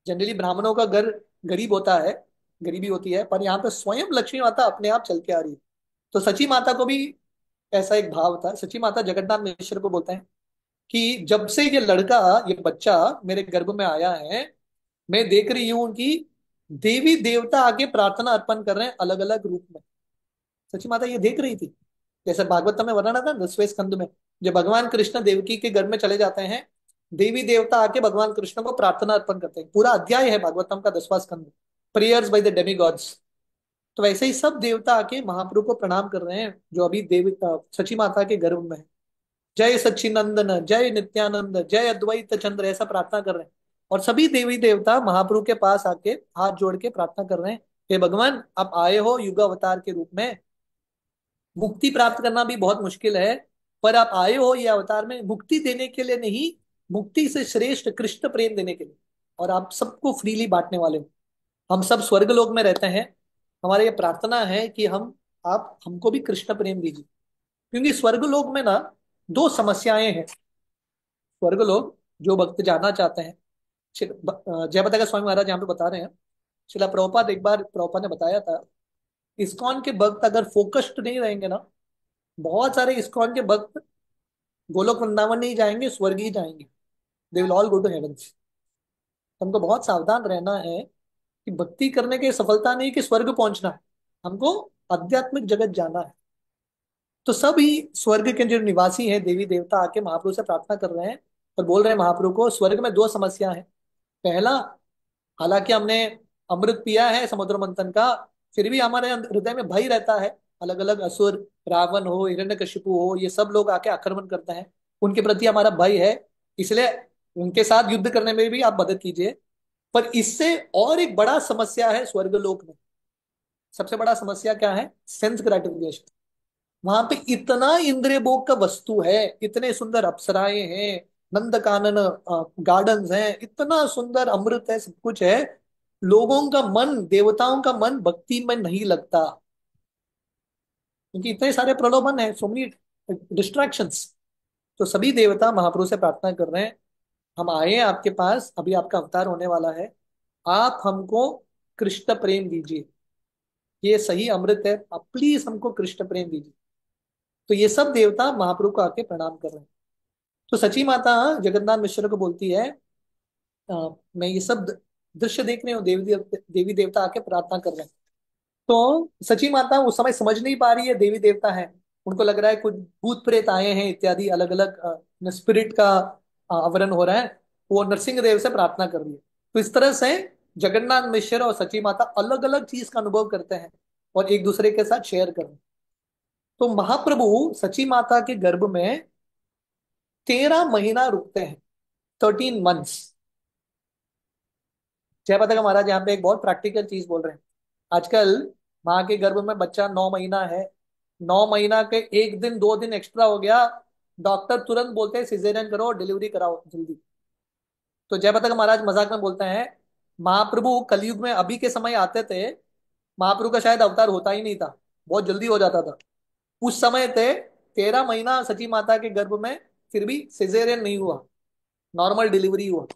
जनरली ब्राह्मणों का घर गरीब होता है, गरीबी होती है, पर यहाँ पे स्वयं लक्ष्मी माता अपने आप चल के आ रही है। तो सची माता को भी ऐसा एक भाव था। सची माता जगन्नाथ मिश्र को बोलते हैं कि जब से ये लड़का, ये बच्चा मेरे गर्भ में आया है, मैं देख रही हूं कि देवी देवता आके प्रार्थना अर्पण कर रहे हैं अलग अलग रूप में। सची माता ये देख रही थी। जैसे भागवतम में वर्णन था 10वें स्कंद में, जब भगवान कृष्ण देवकी के घर में चले जाते हैं, देवी देवता आके भगवान कृष्ण को प्रार्थना अर्पण करते हैं। पूरा अध्याय है भागवतम का 10वां स्कंद, प्रेयर्स बाय द डेमीगॉड्स। तो वैसे ही सब देवता आके महाप्रभु को प्रणाम कर रहे हैं, जो अभी सची माता के गर्भ में है। जय सच्चिनंदन, जय नित्यानंद, जय अद्वैत चंद्र, ऐसा प्रार्थना कर रहे हैं। और सभी देवी देवता महाप्रभु के पास आके हाथ जोड़ के प्रार्थना कर रहे हैं, हे भगवान आप आए हो युग अवतार के रूप में, मुक्ति प्राप्त करना भी बहुत मुश्किल है, पर आप आए हो ये अवतार में मुक्ति देने के लिए नहीं, मुक्ति से श्रेष्ठ कृष्ण प्रेम देने के लिए। और आप सबको फ्रीली बांटने वाले हो। हम सब स्वर्ग लोक में रहते हैं, हमारी ये प्रार्थना है कि हम, आप हमको भी कृष्ण प्रेम दीजिए। क्योंकि स्वर्ग लोक में ना दो समस्याएं हैं। स्वर्ग लोग जो भक्त जाना चाहते हैं, जयपताका स्वामी महाराज यहाँ पे बता रहे हैं, शिला प्रभुपाद, एक बार प्रभुपाद ने बताया था इस्कॉन के भक्त अगर फोकस्ड नहीं रहेंगे ना, बहुत सारे इस्कॉन के भक्त गोलोक वृंदावन नहीं जाएंगे, स्वर्ग ही जाएंगे। They will all go to heavens. हमको बहुत सावधान रहना है कि भक्ति करने की सफलता नहीं कि स्वर्ग पहुंचना है, हमको आध्यात्मिक जगत जाना है। तो सभी स्वर्ग के जो निवासी हैं देवी देवता आके महाप्रभु से प्रार्थना कर रहे हैं और बोल रहे हैं महाप्रभु को, स्वर्ग में दो समस्या है। पहला, हालांकि हमने अमृत पिया है समुद्र मंथन का, फिर भी हमारे हृदय में भय रहता है। अलग अलग असुर, रावण हो, हिरण्यकशिपु हो, ये सब लोग आके आक्रमण करते हैं, उनके प्रति हमारा भय है। इसलिए उनके साथ युद्ध करने में भी आप मदद कीजिए। पर इससे और एक बड़ा समस्या है स्वर्गलोक में। सबसे बड़ा समस्या क्या है? Sense gratification. वहां पे इतना इंद्रिय भोग का वस्तु है, इतने सुंदर अप्सराएं हैं, नंद कानन गार्डन्स हैं, इतना सुंदर अमृत है, सब कुछ है। लोगों का मन, देवताओं का मन भक्ति में नहीं लगता, क्योंकि इतने सारे प्रलोभन है, सो मेनी डिस्ट्रैक्शंस। तो सभी देवता महाप्रभु से प्रार्थना कर रहे हैं, हम आए हैं आपके पास, अभी आपका अवतार होने वाला है, आप हमको कृष्ण प्रेम दीजिए। ये सही अमृत है, आप प्लीज हमको कृष्ण प्रेम दीजिए। तो ये सब देवता महाप्रभु को आके प्रणाम कर रहे हैं। तो सची माता जगन्नाथ मिश्र को बोलती है, मैं ये सब दृश्य देख रही हूँ, देवी देवता आके प्रार्थना कर रहे हैं। तो सची माता उस समय समझ नहीं पा रही है देवी देवता है, उनको लग रहा है कुछ भूत प्रेत आए हैं इत्यादि, अलग अलग स्पिरिट का आवरण हो रहा है। वो नरसिंह देव से प्रार्थना कर रही है। तो इस तरह से जगन्नाथ मिश्र और सची माता अलग अलग चीज का अनुभव करते हैं और एक दूसरे के साथ शेयर कर रहे हैं। तो महाप्रभु सची माता के गर्भ में 13 महीना रुकते हैं, 13 मंथ्स। जयपताका महाराज यहाँ पे एक बहुत प्रैक्टिकल चीज बोल रहे हैं। आजकल माँ के गर्भ में बच्चा 9 महीना है, 9 महीना के एक दिन 2 दिन एक्स्ट्रा हो गया, डॉक्टर तुरंत बोलते हैं सिजेरियन करो, डिलीवरी कराओ जल्दी। तो जयपताका महाराज मजाक में बोलते हैं, महाप्रभु कलयुग में अभी के समय आते थे, महाप्रभु का शायद अवतार होता ही नहीं था, बहुत जल्दी हो जाता था। उस समय थे 13 महीना सची माता के गर्भ में, फिर भी सिजेरियन नहीं हुआ, नॉर्मल डिलीवरी हुआ।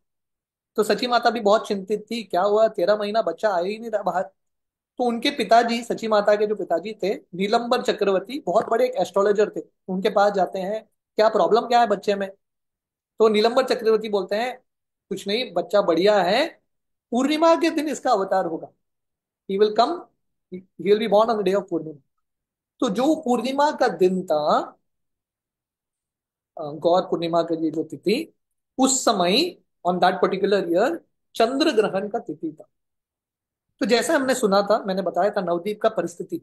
तो सची माता भी बहुत चिंतित थी, क्या हुआ, 13 महीना बच्चा आया ही नहीं रहा बाहर। तो उनके पिताजी, सची माता के जो पिताजी थे, नीलंबर चक्रवर्ती, बहुत बड़े एक एस्ट्रोलॉजर थे, उनके पास जाते हैं, क्या प्रॉब्लम क्या है बच्चे में? तो नीलंबर चक्रवर्ती बोलते हैं, कुछ नहीं, बच्चा बढ़िया है, पूर्णिमा के दिन इसका अवतार होगा, he will come, he will be born on the day of Purnima. तो जो पूर्णिमा का दिन था, गौर पूर्णिमा के लिए जो तिथि, उस समय ऑन दैट पर्टिकुलर ईयर चंद्र ग्रहण का तिथि था। तो जैसा हमने सुना था, मैंने बताया था नवदीप का परिस्थिति,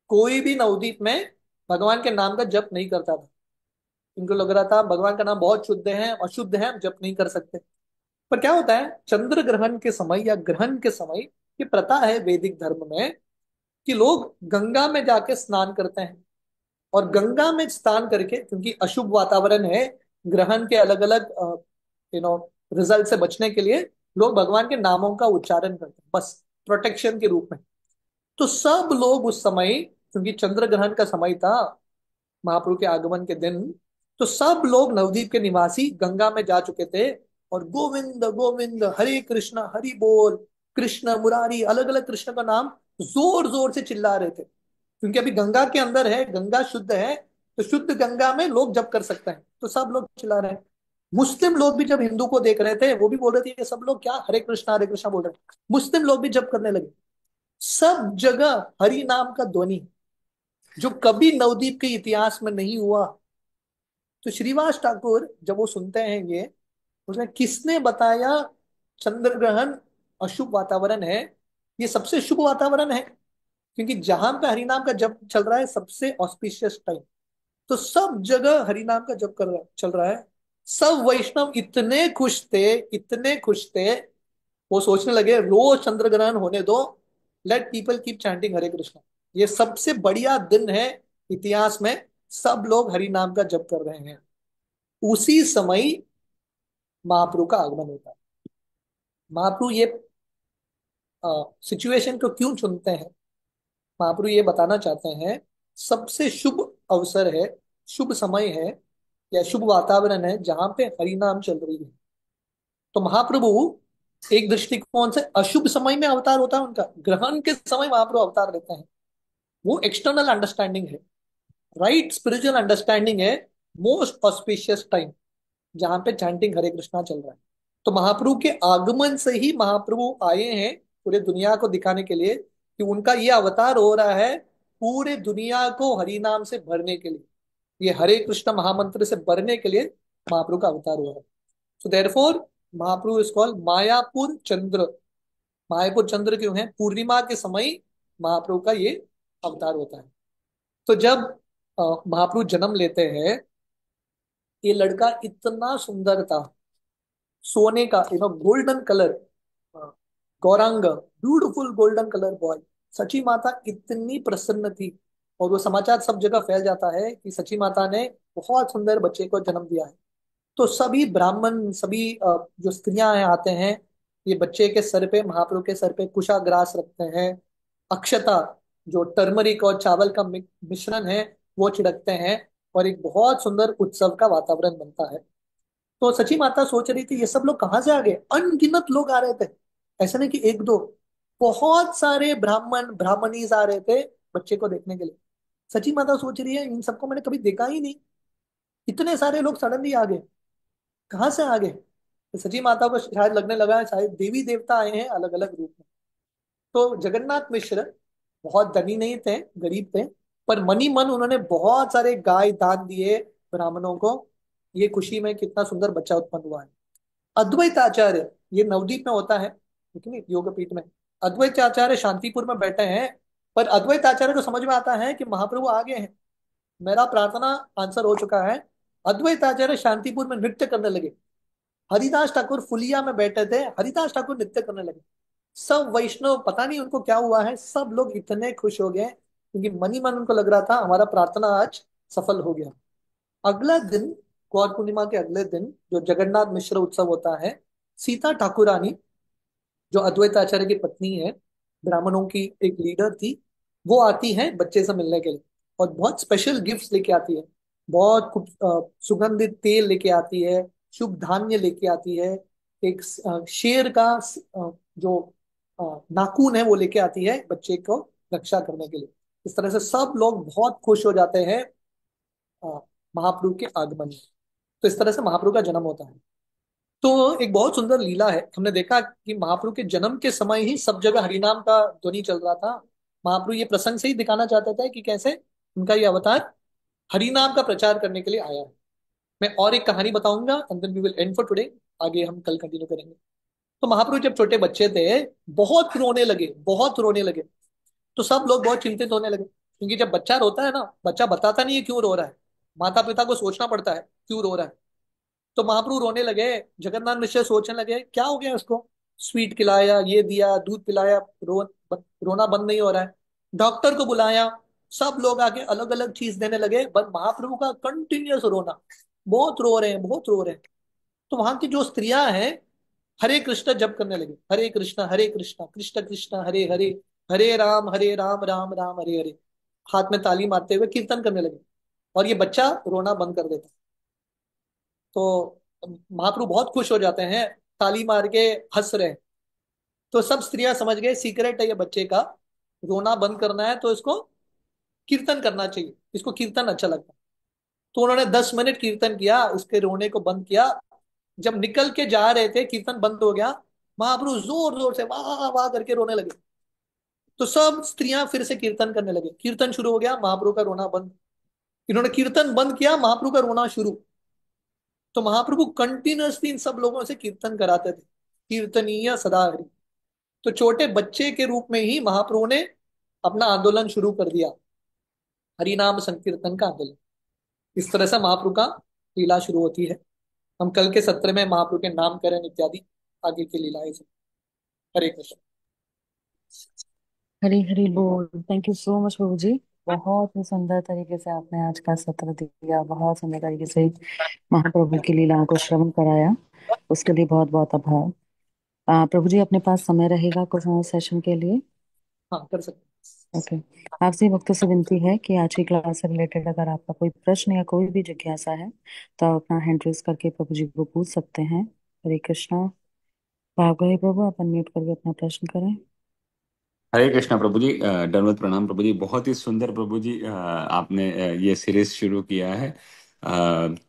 कोई भी नवदीप में भगवान के नाम का जप नहीं करता था। इनको लग रहा था भगवान का नाम बहुत शुद्ध है, अशुद्ध है, हम जप नहीं कर सकते। पर क्या होता है, चंद्र ग्रहण के समय या ग्रहण के समय, ये प्रथा है वैदिक धर्म में कि लोग गंगा में जाके स्नान करते हैं। और गंगा में स्नान करके, क्योंकि अशुभ वातावरण है, ग्रहण के अलग अलग यू नो रिजल्ट से बचने के लिए लोग भगवान के नामों का उच्चारण करते हैं, बस प्रोटेक्शन के रूप में। तो सब लोग उस समय, क्योंकि चंद्र ग्रहण का समय था महाप्रभु के आगमन के दिन, तो सब लोग नवदीप के निवासी गंगा में जा चुके थे और गोविंद गोविंद, हरे कृष्ण, हरि बोल, कृष्ण मुरारी, अलग अलग कृष्ण का नाम जोर जोर से चिल्ला रहे थे। क्योंकि अभी गंगा के अंदर है, गंगा शुद्ध है, तो शुद्ध गंगा में लोग जप कर सकते हैं, तो सब लोग चिल्ला रहे हैं। मुस्लिम लोग भी जब हिंदू को देख रहे थे, वो भी बोल रहे थे कि सब लोग क्या हरे कृष्णा बोल रहे हैं। मुस्लिम लोग भी जप करने लगे। सब जगह हरि नाम का ध्वनि, जो कभी नवदीप के इतिहास में नहीं हुआ। तो श्रीवास ठाकुर जब वो सुनते हैं ये, उसने किसने बताया चंद्र ग्रहण अशुभ वातावरण है, ये सबसे शुभ वातावरण है, क्योंकि जहां पे हरिनाम का जप चल रहा है सबसे ऑस्पिशियस टाइम। तो सब जगह हरिनाम का जप कर रहा चल रहा है। सब वैष्णव इतने खुश थे, इतने खुश थे, वो सोचने लगे रोज चंद्र ग्रहण होने दो, लेट पीपल कीप चैंटिंग हरे कृष्णा, ये सबसे बढ़िया दिन है इतिहास में, सब लोग हरि नाम का जप कर रहे हैं। उसी समय महाप्रभु का आगमन होता है। महाप्रभु ये सिचुएशन को क्यों चुनते हैं? महाप्रभु ये बताना चाहते हैं, सबसे शुभ अवसर है, शुभ समय है, या शुभ वातावरण है जहां पे हरि नाम चल रही है। तो महाप्रभु एक दृष्टिकोण से अशुभ समय में अवतार होता है उनका, ग्रहण के समय महाप्रभु अवतार लेते हैं। वो एक्सटर्नल अंडरस्टैंडिंग है। राइट स्पिरिचुअल अंडरस्टैंडिंग है मोस्ट ऑस्पिशियस टाइम, जहां पे चैंटिंग हरे कृष्णा चल रहा है। तो महाप्रभु के आगमन से ही महाप्रभु आए हैं पूरे दुनिया को दिखाने के लिए कि उनका ये अवतार हो रहा है पूरे दुनिया को हरि नाम से भरने के लिए, ये हरे कृष्ण महामंत्र से भरने के लिए महाप्रभु का अवतार हुआ है। So therefore Mahaprabhu is called Mayapur Chandra. Mayapur Chandra क्यों है? पूर्णिमा के समय महाप्रभु का ये अवतार होता है। तो जब महाप्रभु जन्म लेते हैं, ये लड़का इतना सुंदर था, सोने का golden colour, Gaurang, beautiful golden colour boy. Sachi Mata इतनी प्रसन्न थी, और वो समाचार सब जगह फैल जाता है कि सची माता ने बहुत सुंदर बच्चे को जन्म दिया है। तो सभी ब्राह्मण, सभी जो स्त्रियां हैं आते हैं, ये बच्चे के सर पे, महाप्रभु के सर पे कुशाग्रास रखते हैं, अक्षता जो टर्मरिक और चावल का मिश्रण है वो छिड़कते हैं, और एक बहुत सुंदर उत्सव का वातावरण बनता है। तो सची माता सोच रही थी ये सब लोग कहाँ से आ गए, अनगिनत लोग आ रहे थे, ऐसा नहीं कि एक दो, बहुत सारे ब्राह्मण ब्राह्मणीज आ रहे थे बच्चे को देखने के लिए। सची माता सोच रही है इन सबको मैंने कभी देखा ही नहीं, इतने सारे लोग सडनली आ गए, कहाँ से आ गए? तो सची माता को शायद लगने लगा है शायद देवी देवता आए हैं अलग अलग रूप में। तो जगन्नाथ मिश्र बहुत धनी नहीं थे, गरीब थे, पर मनी मन उन्होंने बहुत सारे गाय दान दिए ब्राह्मणों को, ये खुशी में कितना सुंदर बच्चा उत्पन्न हुआ है। अद्वैत आचार्य, ये नवदीप में होता है, ठीक है, योगपीठ में। अद्वैत आचार्य शांतिपुर में बैठे हैं, पर अद्वैत आचार्य को समझ में आता है कि महाप्रभु आ गए हैं, मेरा प्रार्थना आंसर हो चुका है। अद्वैत आचार्य शांतिपुर में नृत्य करने लगे। हरिदास ठाकुर फुलिया में बैठे थे, हरिदास ठाकुर नृत्य करने लगे। सब वैष्णव पता नहीं उनको क्या हुआ है, सब लोग इतने खुश हो गए क्योंकि मनी मन उनको लग रहा था हमारा प्रार्थना आज सफल हो गया। अगला दिन, गौर पूर्णिमा के अगले दिन, जो जगन्नाथ मिश्र उत्सव होता है, सीता ठाकुरानी जो अद्वैत आचार्य की पत्नी है, ब्राह्मणों की एक लीडर थी, वो आती है बच्चे से मिलने के लिए, और बहुत स्पेशल गिफ्ट्स लेके आती है। बहुत सुगंधित तेल लेके आती है, शुभ धान्य लेके आती है, एक शेर का जो नाखून है वो लेके आती है बच्चे को रक्षा करने के लिए। इस तरह से सब लोग बहुत खुश हो जाते हैं अ, महाप्रभु के आगमन में। तो इस तरह से महाप्रभु का जन्म होता है। तो एक बहुत सुंदर लीला है, हमने देखा कि महाप्रभु के जन्म के समय ही सब जगह हरिनाम का ध्वनि चल रहा था। महाप्रभु ये प्रसंग से ही दिखाना चाहते थे कि कैसे उनका ये अवतार हरिनाम का प्रचार करने के लिए आया है। मैं और एक कहानी बताऊंगा and then we will end for today. आगे हम कल कंटिन्यू करेंगे। तो महाप्रभु जब छोटे बच्चे थे, बहुत रोने लगे, बहुत रोने लगे। तो सब लोग बहुत चिंतित होने लगे, क्योंकि जब बच्चा रोता है ना, बच्चा बताता नहीं है क्यों रो रहा है, माता पिता को सोचना पड़ता है क्यों रो रहा है। तो महाप्रभु रोने लगे। जगन्नाथ मिश्र सोचने लगे क्या हो गया उसको, स्वीट खिलाया, ये दिया, दूध पिलाया, रोना बंद नहीं हो रहा है। डॉक्टर को बुलाया, सब लोग आके अलग अलग चीज देने लगे, पर महाप्रभु का कंटिन्यूअस रोना, बहुत रो रहे हैं, बहुत रो रहे हैं। तो वहां की जो स्त्रियां हैं हरे कृष्ण जप करने लगे, हरे कृष्ण कृष्ण कृष्ण हरे हरे, हरे राम राम राम हरे हरे, हाथ में ताली मारते हुए कीर्तन करने लगे, और ये बच्चा रोना बंद कर देता। तो महाप्रभु बहुत खुश हो जाते हैं, ताली मार के हंस रहे हैं। तो सब स्त्रियां समझ गए सीक्रेट है ये बच्चे का, रोना बंद करना है तो इसको कीर्तन करना चाहिए, इसको कीर्तन अच्छा लगता है। तो उन्होंने 10 मिनट कीर्तन किया, उसके रोने को बंद किया। जब निकल के जा रहे थे, कीर्तन बंद हो गया, महाप्रभु जोर जोर से वाह वाह करके रोने लगे। तो सब स्त्रियां फिर से कीर्तन करने लगे, कीर्तन शुरू हो गया, महाप्रभु का रोना बंद। इन्होंने कीर्तन बंद किया, महाप्रभु का रोना शुरू। तो महाप्रभु कंटिन्यूअसली इन सब लोगों से कीर्तन कराते थे, कीर्तनीय सदा हरि। तो छोटे बच्चे के रूप में ही महाप्रभु ने अपना आंदोलन शुरू कर दिया, हरिनाम संकीर्तन का आंदोलन। इस तरह से महाप्रभु का लीला शुरू होती है। हम कल के सत्र में महाप्रभु के नामकरण इत्यादि आगे की लीलाएं से। हरे कृष्ण। हरी हरी बोल। Thank you so much Prabhu ji. बहुत ही सुंदर तरीके से आपने आज का सत्र दिया, बहुत सुंदर तरीके से महाप्रभु की लीलाओं को श्रवण कराया, उसके लिए बहुत बहुत आभार। प्रभु जी अपने पास समय रहेगा कुछ और सेशन के लिए? हाँ कर सकते ओके। आपसे भक्तों से विनती है कि आज की क्लास से रिलेटेड अगर आपका कोई प्रश्न या कोई भी जिज्ञासा है तो आप अपना हैंड रेज करके प्रभु जी को पूछ सकते हैं। हरे कृष्णा। भाव गए प्रभु, आप अनम्यूट करके अपना प्रश्न करें। हरे कृष्णा प्रभु जी, दंडवत प्रणाम प्रभु जी। बहुत ही सुंदर प्रभु जी, आपने ये सीरीज शुरू किया है।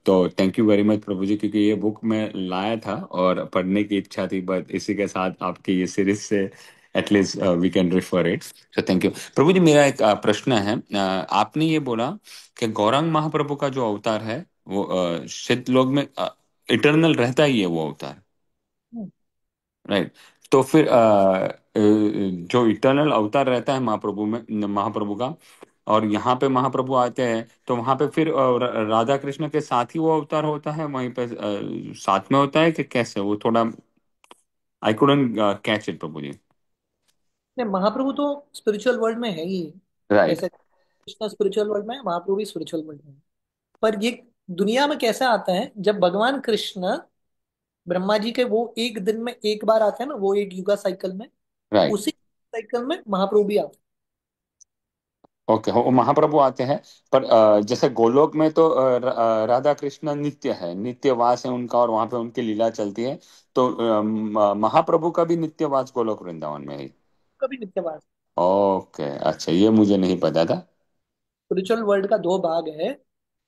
तो thank you very much Prabhu जी, क्योंकि ये बुक मैं लाया था और पढ़ने की इच्छा थी, बट इसी के साथ आपकी ये सीरीज से at least we can refer it. So thank you Prabhu ji. मेरा एक प्रश्न है। आपने ये बोला कि गौरांग महाप्रभु का जो अवतार है वो सिद्ध लोक में इटर्नल रहता ही है वो अवतार, राइट? तो फिर जो इटर्नल अवतार रहता है महाप्रभु में, महाप्रभु का, और यहाँ पे महाप्रभु आते हैं, तो वहां पे फिर राधा कृष्ण के साथ ही वो अवतार होता है, वहीं पे साथ में होता है कि कैसे? वो थोड़ा आई कुडंट कैच इट प्रभु जी। नहीं, महाप्रभु तो स्पिरिचुअल वर्ल्ड में है ही। राइट। जैसे कृष्ण स्पिरिचुअल वर्ल्ड में है, महाप्रभु भी स्पिरिचुअल वर्ल्ड में है। पर ये दुनिया में कैसे आता है, जब भगवान कृष्ण ब्रह्मा जी के वो एक दिन में एक बार आते हैं ना, वो एक युगा साइकिल में, राइट। उसी साइकिल में महाप्रभु भी आते ओके, वो महाप्रभु आते हैं। पर जैसे गोलोक में तो राधा कृष्ण नित्य है, नित्य वास है उनका, और वहां पे उनकी लीला चलती है। तो महाप्रभु का भी नित्य वास गोलोक वृंदावन में है। हैं, कभी नित्यवास। ओके, अच्छा, ये मुझे नहीं पता था। स्पिरिचुअल वर्ल्ड का दो भाग है,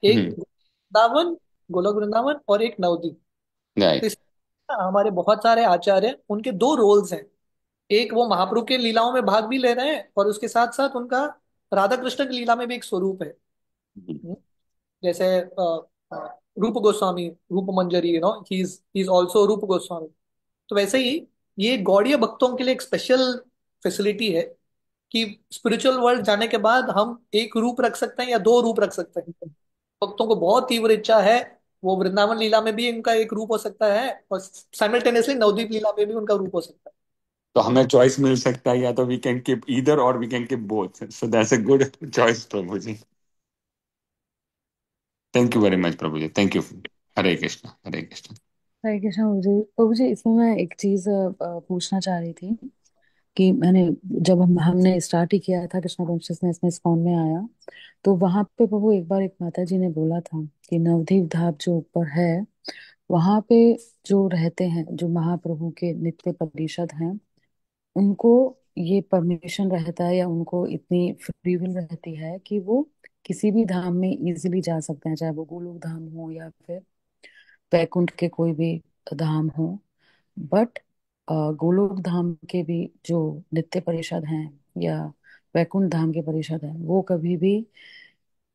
एक हम्म। वृंदावन, गोलोक वृंदावन, और एक नवद्वीप। तो राइट। इसमें हमारे बहुत सारे आचार्य, उनके दो रोल्स हैं। एक, वो महाप्रभु के लीलाओं में भाग भी ले रहे हैं, और उसके साथ साथ उनका राधा कृष्ण की लीला में भी एक स्वरूप है। हम्म, जैसे रूप गोस्वामी, रूप मंजरी, ही इज ऑल्सो रूप गोस्वामी। तो वैसे ही ये गौड़ीय भक्तों के लिए एक स्पेशल फैसिलिटी है कि स्पिरिचुअल वर्ल्ड जाने के बाद हम एक रूप रख सकते हैं या दो रूप रख सकते हैं। भक्तों को बहुत तीव्र इच्छा है, वो वृंदावन लीला में भी उनका एक रूप हो सकता है, और साइमल्टेनियसली नवदीप लीला में भी उनका रूप हो सकता है। तो हमें चॉइस मिल सकता है, या तो we can keep either or we can keep both, so that's a good choice Prabhu ji. Thank you very much Prabhu ji, thank you. Hare Krishna, Hare Krishna. Hare Krishna Prabhu ji, इसमें मैं एक चीज पूछना चाह रही थी कि मैंने, जब हमने स्टार्ट ही किया था कृष्णा कॉन्शियसनेस में, इस्कॉन में आया, तो वहां पे प्रभु एक बार एक माता जी ने बोला था कि नवदीप धाम जो ऊपर है, वहां पे जो रहते हैं, जो महाप्रभु के नित्य परिषद हैं, उनको ये परमिशन रहता है, या उनको इतनी फ्री विल रहती है कि वो किसी भी धाम में इजीली जा सकते हैं, चाहे वो गोलोक धाम हो या फिर वैकुंठ के कोई भी धाम हो। बट गोलोक धाम के भी जो नित्य परिषद हैं, या वैकुंठ धाम के परिषद हैं, वो कभी भी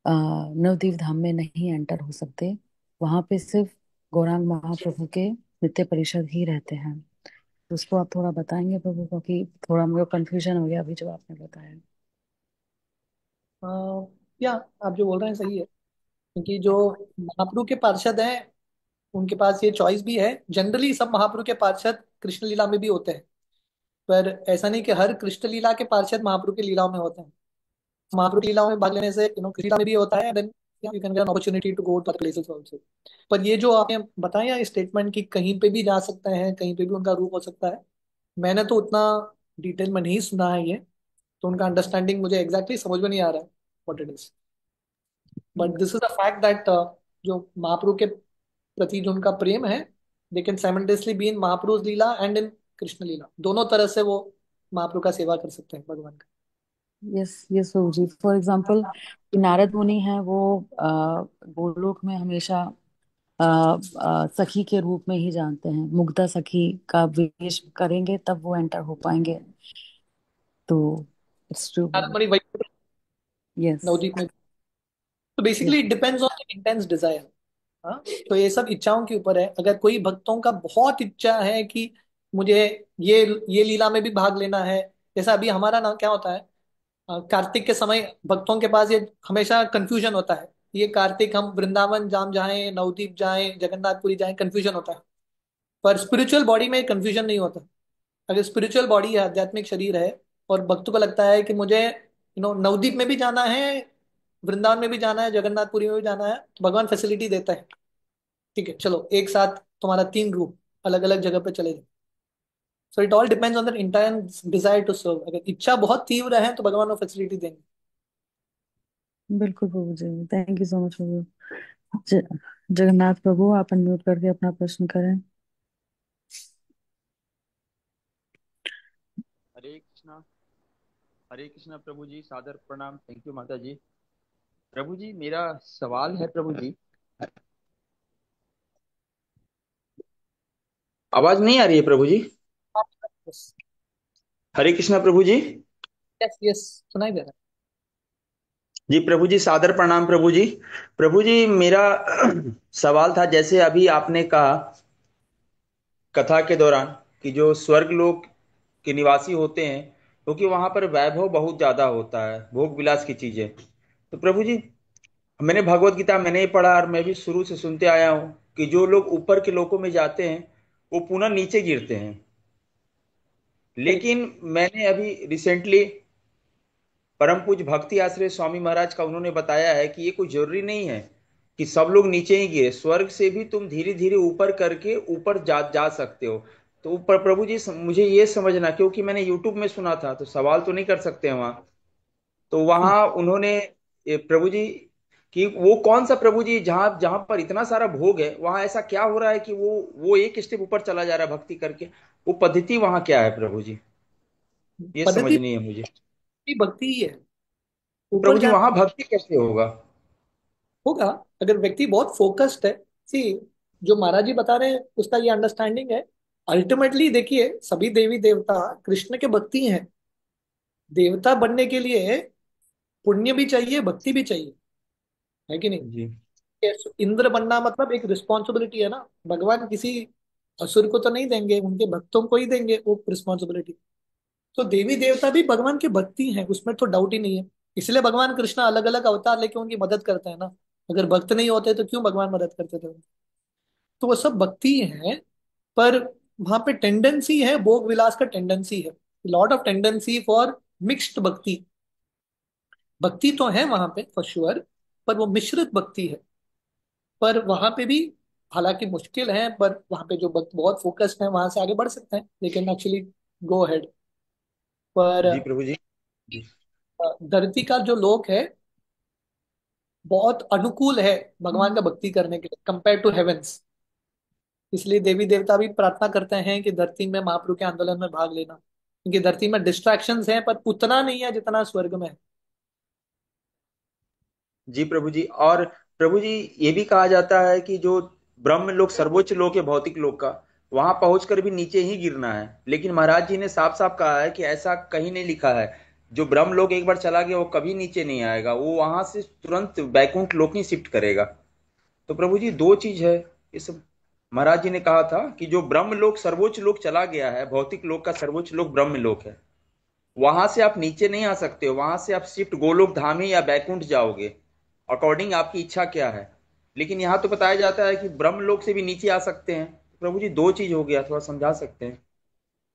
नवदीप धाम में नहीं एंटर हो सकते। वहां पे सिर्फ गौरांग महाप्रभु के नित्य परिषद ही रहते हैं। तो उसको आप थोड़ा बताएंगे प्रभु, क्योंकि थोड़ा मुझे कंफ्यूजन हो गया अभी जो आपने बताया। अ, या आप जो बोल रहे हैं सही है, क्योंकि जो महाप्रभु के पार्षद हैं, उनके पास ये चॉइस भी है। जनरली सब महाप्रभु के पार्षद कृष्ण लीला में भी होते हैं, पर ऐसा नहीं कि हर कृष्ण लीला के पार्षद महाप्रभु की लीलाओं में होते हैं। महाप्रभु की लीलाओं में भाग लेने से कृष्ण लीला में भी होता है, then you can get an opportunity to go to other places also. पर ये जो आपने बताया स्टेटमेंट कि कहीं पे भी जा सकते हैं, कहीं पे भी उनका रूप हो सकता है, मैंने तो उतना डिटेल में नहीं सुना है ये। तो उनका अंडरस्टैंडिंग मुझे एग्जैक्टली समझ में नहीं आ रहा है what it is. But this is a fact that जो महाप्रभु के प्रति जो उनका प्रेम है, they can simultaneously be in महाप्रभु's लीला एंड इन कृष्ण लीला, दोनों तरह से वो महाप्रभु का सेवा कर सकते हैं, भगवान का। Yes yes Prabhu ji, for example Narad Muni हैं, वो गोलोक में हमेशा सखी के रूप में ही जानते हैं, मुग्धा सखी का वेश करेंगे तब वो एंटर हो पाएंगे। तो इट्स ट्रू। नारद मुनि वही यस नवदीप में। तो basically yes. It depends on intense desire. हाँ, तो ये सब इच्छाओं के ऊपर है। अगर कोई भक्तों का बहुत इच्छा है कि मुझे ये ये लीला में भी भाग लेना है, जैसा अभी हमारा ना क्या होता है, कार्तिक के समय भक्तों के पास ये हमेशा कंफ्यूजन होता है, ये कार्तिक हम वृंदावन जाम जाएं, नवदीप जाएं, जगन्नाथपुरी जाएं, कंफ्यूजन होता है। पर स्पिरिचुअल बॉडी में कंफ्यूजन नहीं होता। अगर स्पिरिचुअल बॉडी है, आध्यात्मिक शरीर है, और भक्त को लगता है कि मुझे नवदीप में भी जाना है, वृंदावन में भी जाना है, जगन्नाथपुरी में भी जाना है, तो भगवान फैसिलिटी देता है। ठीक है, चलो एक साथ तुम्हारा तीन रूप अलग अलग जगह पे चले जाओ। So it all depends on the intense desire to serve. अगर इच्छा बहुत तीव्र है तो भगवान वो फैसिलिटी देंगे। बिल्कुल प्रभु ji, thank you so much प्रभु। ज, जगन्नाथ प्रभु, आप अनम्यूट करके अपना प्रश्न करें। हरे कृष्णा। हरे कृष्णा प्रभु जी, सादर प्रणाम। थैंक यू माता जी। प्रभु जी, मेरा सवाल है प्रभु जी। आवाज नहीं आ रही है प्रभु जी? यस हरे कृष्णा प्रभु जी। यस यस, सुनाई दे रहा जी प्रभु जी, सादर प्रणाम प्रभु जी। प्रभु जी, मेरा सवाल था, जैसे अभी आपने कहा कथा के दौरान कि जो स्वर्ग लोक के निवासी होते हैं, क्योंकि वहां पर वैभव बहुत ज्यादा होता है, भोग विलास की चीजें। तो प्रभु जी, मैंने भगवत गीता मैंने ही पढ़ा और मैं भी शुरू से सुनते आया हूँ कि जो लोग ऊपर के लोकों में जाते हैं वो पुनः नीचे गिरते हैं। है। लेकिन मैंने अभी रिसेंटली परम पूज्य भक्ति आश्रय स्वामी महाराज का उन्होंने बताया है कि ये कोई जरूरी नहीं है कि सब लोग नीचे ही गिरे, स्वर्ग से भी तुम धीरे धीरे ऊपर करके ऊपर जा जा सकते हो। तो ऊपर प्रभु जी, मुझे ये समझना, क्योंकि मैंने यूट्यूब में सुना था, तो सवाल तो नहीं कर सकते हैं वहां। तो वहां उन्होंने प्रभु जी कि वो कौन सा प्रभु जी, जहां जहां पर इतना सारा भोग है, वहां ऐसा क्या हो रहा है कि वो एक स्टेप ऊपर चला जा रहा है भक्ति करके? वो पद्धति वहां क्या है प्रभु जी? ये पद्धति समझनी है मुझे। की भक्ति ही है। तो ऊपर प्रभु जी, जाना वहां भक्ति कैसे होगा? होगा अगर व्यक्ति बहुत फोकस्ड है। सी, जो महाराज जी बता रहे हैं उसका ये अंडरस्टैंडिंग है। अल्टीमेटली देखिए, सभी देवी देवता कृष्ण के भक्ति हैं। देवता बनने के लिए पुण्य भी चाहिए, भक्ति भी चाहिए, है कि नहीं? जी Yes, इंद्र बनना मतलब एक रिस्पॉन्सिबिलिटी है ना। भगवान किसी असुर को तो नहीं देंगे, उनके भक्तों को ही देंगे वो रिस्पॉन्सिबिलिटी। तो देवी देवता भी भगवान के भक्ति हैं, उसमें तो डाउट ही नहीं है। इसलिए भगवान कृष्ण अलग अलग अवतार लेके उनकी मदद करते हैं ना। अगर भक्त नहीं होते तो क्यों भगवान मदद करते थे उनकी? तो वो सब भक्ति है। पर वहां पे टेंडेंसी है, भोग विलास का टेंडेंसी है। Lot of tendency for mixed भक्ति। भक्ति तो है वहां पे फॉर श्योर, पर वो मिश्रित भक्ति है। पर वहां पे भी हालांकि मुश्किल है, पर वहां पे जो भक्त बहुत फोकस्ड है वहां से आगे बढ़ सकते हैं, लेकिन एक्चुअली गो अहेड। पर जी प्रभु जी। जी धरती का जो लोक है बहुत अनुकूल है भगवान का भक्ति करने के लिए कंपेयर टू हेवेंस। इसलिए देवी देवता भी प्रार्थना करते हैं कि धरती में महाप्रभु के आंदोलन में भाग लेना, क्योंकि धरती में डिस्ट्रैक्शंस हैं पर उतना नहीं है जितना स्वर्ग में है। जी प्रभु जी। और प्रभु जी, ये भी कहा जाता है कि जो ब्रह्म लोक सर्वोच्च लोक है भौतिक लोक का, वहां पहुंचकर भी नीचे ही गिरना है। लेकिन महाराज जी ने साफ साफ कहा है कि ऐसा कहीं नहीं लिखा है। जो ब्रह्म लोक एक बार चला गया वो कभी नीचे नहीं आएगा, वो वहां से तुरंत बैकुंठ लोक ही शिफ्ट करेगा। तो प्रभु जी, दो चीज है ये सब। महाराज जी ने कहा था कि जो ब्रह्म लोक सर्वोच्च लोक चला गया है, भौतिक लोक का सर्वोच्च लोक ब्रह्म लोक है, वहां से आप नीचे नहीं आ सकते हो, वहां से आप शिफ्ट गोलोक धाम ही या बैकुंठ जाओगे, अकॉर्डिंग आपकी इच्छा क्या है। लेकिन यहाँ तो बताया जाता है कि ब्रह्म लोक से भी नीचे आ सकते हैं। प्रभु जी, दो चीज हो गया, थोड़ा समझा सकते हैं?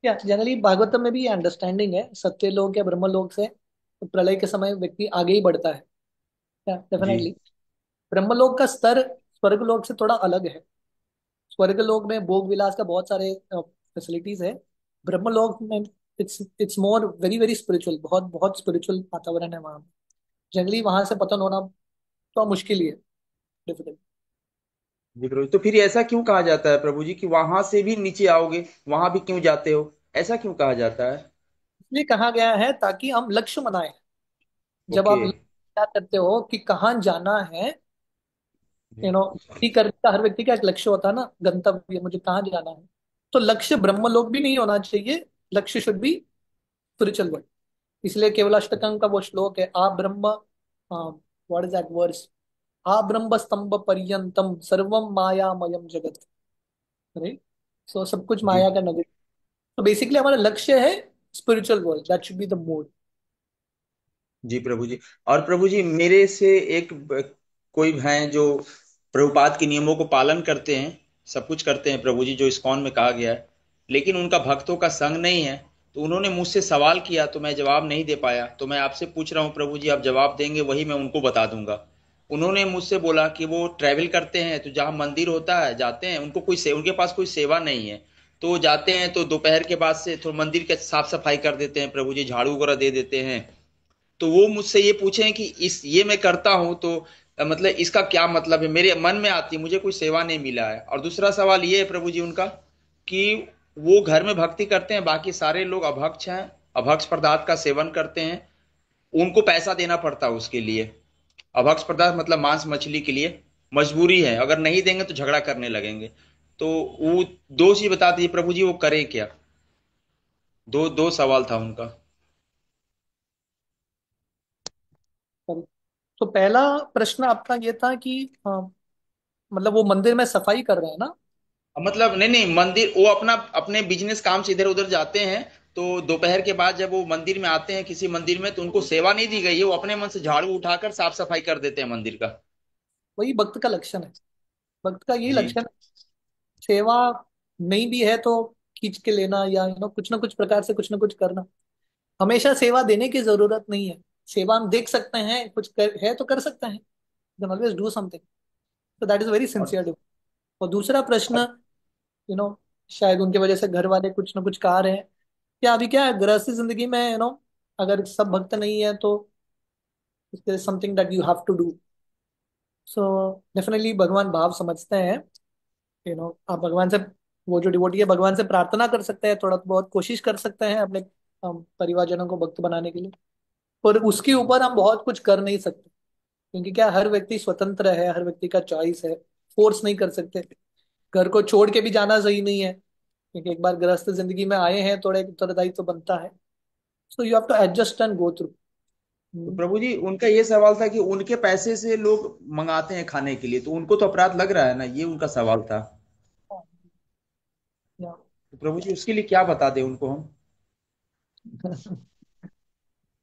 या जनरली भागवतम में भी अंडरस्टैंडिंग है, सत्य लोक या ब्रह्म लोक से तो प्रलय के समय व्यक्ति आगे ही बढ़ता है। जी डेफिनेटली ब्रह्मलोक का स्तर स्वर्ग लोक से थोड़ा अलग है। स्वर्ग लोक में भोग विलास का बहुत सारे फैसिलिटीज है। ब्रह्मलोक में it's it's more very very spiritual, बहुत बहुत स्पिरिचुअल वातावरण है वहाँ। जनरली वहां से पतन होना तो मुश्किल ही है, डिफिकल्ट। जी प्रभु जी। तो फिर ऐसा क्यों कहा जाता है प्रभु जी कि वहां से भी नीचे आओगे, वहां भी क्यों जाते हो? ऐसा क्यों कहा जाता है? इसलिए कहा गया है ताकि हम लक्ष्य बनाए। जब ओके। आप क्या करते हो कि कहाँ जाना है, करने का हर व्यक्ति का एक लक्ष्य होता है ना, गंतव्य, मुझे कहाँ जाना है। तो लक्ष्य ब्रह्मलोक भी नहीं होना चाहिए, लक्ष्य शुड बी स्पिरिचुअल वर्ल्ड। इसलिए केवलाष्टकम का वो श्लोक है, आ ब्रह्म, व्हाट इज दैट वर्स, आ ब्रह्म स्तंभ पर्यंतम सर्वम मायामयम जगत। राइट? सो सब कुछ जी माया का नगरी। तो बेसिकली हमारा लक्ष्य है spiritual world, that should be the mode. जी प्रभु जी। और प्रभु जी, मेरे से कोई हैं जो प्रभुपाद के नियमों को पालन करते हैं, सब कुछ करते हैं प्रभु जी जो इस्कॉन में कहा गया है, लेकिन उनका भक्तों का संग नहीं है। तो उन्होंने मुझसे सवाल किया तो मैं जवाब नहीं दे पाया, तो मैं आपसे पूछ रहा हूँ प्रभु जी, आप जवाब देंगे वही मैं उनको बता दूंगा। उन्होंने मुझसे बोला कि वो ट्रैवल करते हैं तो जहाँ मंदिर होता है जाते हैं, उनको उनके पास कोई सेवा नहीं है। तो वो जाते हैं तो दोपहर के बाद से थोड़ा मंदिर के साफ सफाई कर देते हैं प्रभु जी, झाड़ू वगैरह दे देते हैं। तो वो मुझसे ये पूछे कि इस ये मैं करता हूं तो मतलब इसका क्या मतलब है, मेरे मन में आती, मुझे कोई सेवा नहीं मिला है। और दूसरा सवाल ये है प्रभु जी उनका कि वो घर में भक्ति करते हैं, बाकी सारे लोग अभक्त हैं, अभक्ष पदार्थ का सेवन करते हैं, उनको पैसा देना पड़ता है उसके लिए। अभक्ष पदार्थ मतलब मांस मछली के लिए मजबूरी है, अगर नहीं देंगे तो झगड़ा करने लगेंगे। तो वो दो चीज बता दीजिए प्रभु जी, वो करें क्या? दो दो सवाल था उनका। तो पहला प्रश्न आपका ये था कि मतलब वो मंदिर में सफाई कर रहे हैं ना? मतलब नहीं नहीं, मंदिर वो अपना अपने बिजनेस काम से इधर उधर जाते हैं, तो दोपहर के बाद जब वो मंदिर में आते हैं किसी मंदिर में, तो उनको सेवा नहीं दी गई है, वो अपने मन से झाड़ू उठाकर साफ सफाई कर देते हैं मंदिर का। वही भक्त का लक्षण है। भक्त का यही जी। लक्षण है। सेवा नहीं भी है तो खींच के लेना, या कुछ ना कुछ प्रकार से कुछ ना कुछ करना। हमेशा सेवा देने की जरूरत नहीं है। सेवा हम देख सकते हैं, है तो कर सकते हैं। Can always do something. तो दैट इज वेरी और, सिंसियर। और दूसरा प्रश्न, और यू नो शायद उनके वजह से घर वाले कुछ ना कुछ कहा रहे हैं। क्या अभी क्या है गृहस्थी जिंदगी में, अगर सब भक्त नहीं है तो something that you have to do. So definitely भगवान भाव समझते हैं। आप भगवान से, वो जो डिवोटी है भगवान से प्रार्थना कर सकते हैं, थोड़ा बहुत कोशिश कर सकते हैं अपने परिवारजनों को भक्त बनाने के लिए। पर उसके ऊपर हम बहुत कुछ कर नहीं सकते, क्योंकि क्या हर व्यक्ति स्वतंत्र है, हर व्यक्ति का चॉइस है। फोर्स नहीं कर सकते। घर को छोड़ के भी जाना सही नहीं है, क्योंकि एक बार गृहस्थ जिंदगी में आए हैं, थोड़ा एक उत्तरदायित्व तो बनता है। So you have to adjust and go through. तो प्रभु जी उनका ये सवाल था कि उनके पैसे से लोग मंगाते हैं खाने के लिए, तो उनको तो अपराध लग रहा है ना, ये उनका सवाल था। तो प्रभु जी उसके लिए क्या बता दें उनको हम?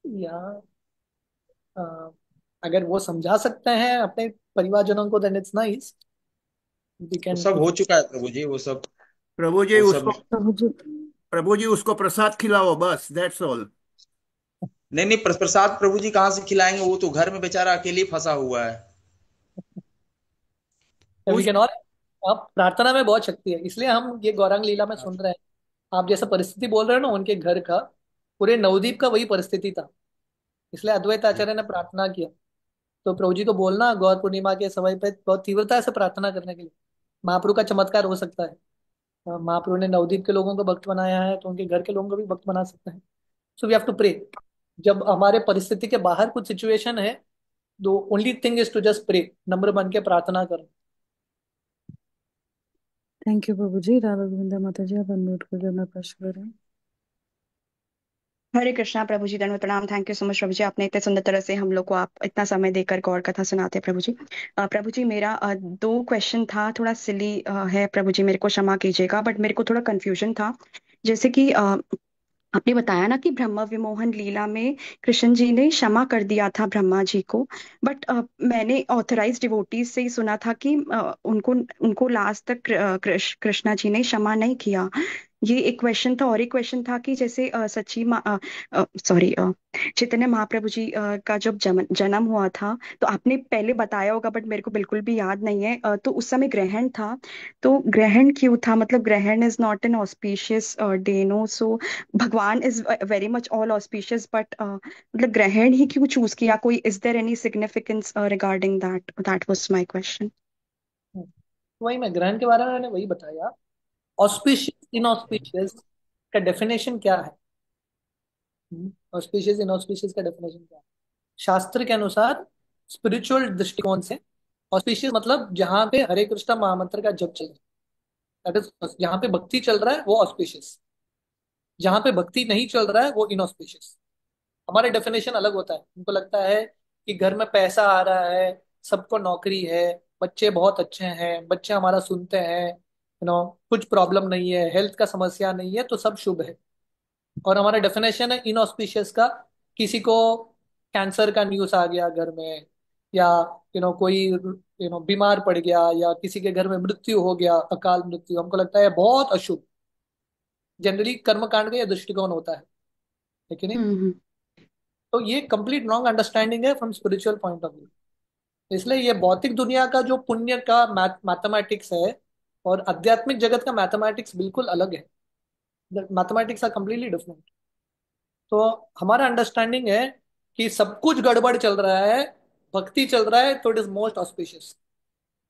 या अगर वो समझा सकते हैं अपने परिवारजनों को, देन इट्स नाइस। वी वो कैन। सब हो चुका है प्रभु जी, वो सब, प्रभु जी वो सब। उसको प्रभु जी। प्रभु जी उसको प्रसाद खिलाओ, बस दैट्स ऑल। नहीं नहीं, प्रसाद प्रभु जी कहाँ से खिलाएंगे, वो तो घर में बेचारा अकेले ही फंसा हुआ है। वी उस कैन। और आप प्रार्थना में बहुत शक्ति है, इसलिए हम ये गौरांग लीला में सुन रहे हैं। आप जैसा परिस्थिति बोल रहे हो ना उनके घर का, पूरे नवदीप का वही परिस्थिति था। इसलिए अद्वैत आचार्य ने प्रार्थना किया। तो प्रभु जी को बोलना गौर पूर्णिमा के समय पे बहुत तीव्रता से प्रार्थना करने के लिए। महाप्रभु का चमत्कार हो सकता है। महाप्रभु ने नवदीप के लोगों को भक्त बनाया है, तो उनके घर के लोगों को भी भक्त बना सकते हैं। So we have to pray. जब हमारे परिस्थिति के बाहर कुछ सिचुएशन है, the only thing is to just pray, नम्र बन के प्रार्थना करो। Thank you Prabhu ji. राधा गोविंदा माता जी, आप अनम्यूट करके अपना प्रश्न करें। हरे कृष्णा प्रभु जी, दंडवत प्रणाम। Thank you so much Prabhu जी, आपने इतने सुंदर तरह से हम लोग को आप इतना समय देकर गौर कथा सुनाते हैं प्रभु जी। प्रभु जी मेरा दो क्वेश्चन था, थोड़ा सिली है प्रभु जी, मेरे को क्षमा कीजिएगा, बट मेरे को थोड़ा कंफ्यूजन था। जैसे कि आपने बताया ना कि ब्रह्म विमोहन लीला में कृष्ण जी ने क्षमा कर दिया था ब्रह्मा जी को, बट मैंने ऑथराइज डिवोटीज से ही सुना था कि उनको उनको लास्ट तक कृष्णा जी ने क्षमा नहीं किया। ये एक क्वेश्चन था। और एक क्वेश्चन था कि जैसे सॉरी चैतन्य महाप्रभु जी का जब जन्म हुआ था, तो आपने पहले बताया होगा बट मेरे को बिल्कुल भी याद नहीं है। तो उस समय ग्रहण था, तो ग्रहण क्यों था? मतलब ग्रहण is not an auspicious day, no, so भगवान is very much all auspicious, but मतलब ग्रहण ही क्यों चूज किया? कोई is there any significance regarding that? That was my question. वही मैं ग्रहण के बारे में मैंने वही बताया। ऑस्पिशियस इनऑस्पिशियस का डेफिनेशन क्या है? ऑस्पिशियस इनऑस्पिशियस का डेफिनेशन क्या है? शास्त्र के अनुसार, स्पिरिचुअल दृष्टिकोण से, ऑस्पिशियस मतलब जहां पे हरे कृष्ण महामंत्र का जप चल रहा है, दैट इज जहां पे भक्ति चल रहा है वो ऑस्पिशियस। जहां पे भक्ति नहीं चल रहा है वो इनऑस्पिशियस। हमारे डेफिनेशन अलग होता है। उनको लगता है कि घर में पैसा आ रहा है, सबको नौकरी है, बच्चे बहुत अच्छे हैं, बच्चे हमारा सुनते हैं, कुछ प्रॉब्लम नहीं है, हेल्थ का समस्या नहीं है, तो सब शुभ है। और हमारा डेफिनेशन है इनऑस्पिशियस का, किसी को कैंसर का न्यूज आ गया घर में, या कोई बीमार पड़ गया, या किसी के घर में मृत्यु हो गया, अकाल मृत्यु, हमको लगता है बहुत अशुभ। जनरली कर्मकांड का यह दृष्टिकोण होता है। लेकिन हम्म। तो ये कंप्लीट रॉन्ग अंडरस्टैंडिंग है from spiritual point of view. इसलिए ये भौतिक दुनिया का जो पुण्य का मैथमेटिक्स है, और आध्यात्मिक जगत का मैथमेटिक्स बिल्कुल अलग है। Mathematics are completely different. तो हमारा अंडरस्टैंडिंग है कि सब कुछ गड़बड़ चल रहा है, भक्ति चल रहा है, तो इट इज मोस्ट ऑस्पिशियस।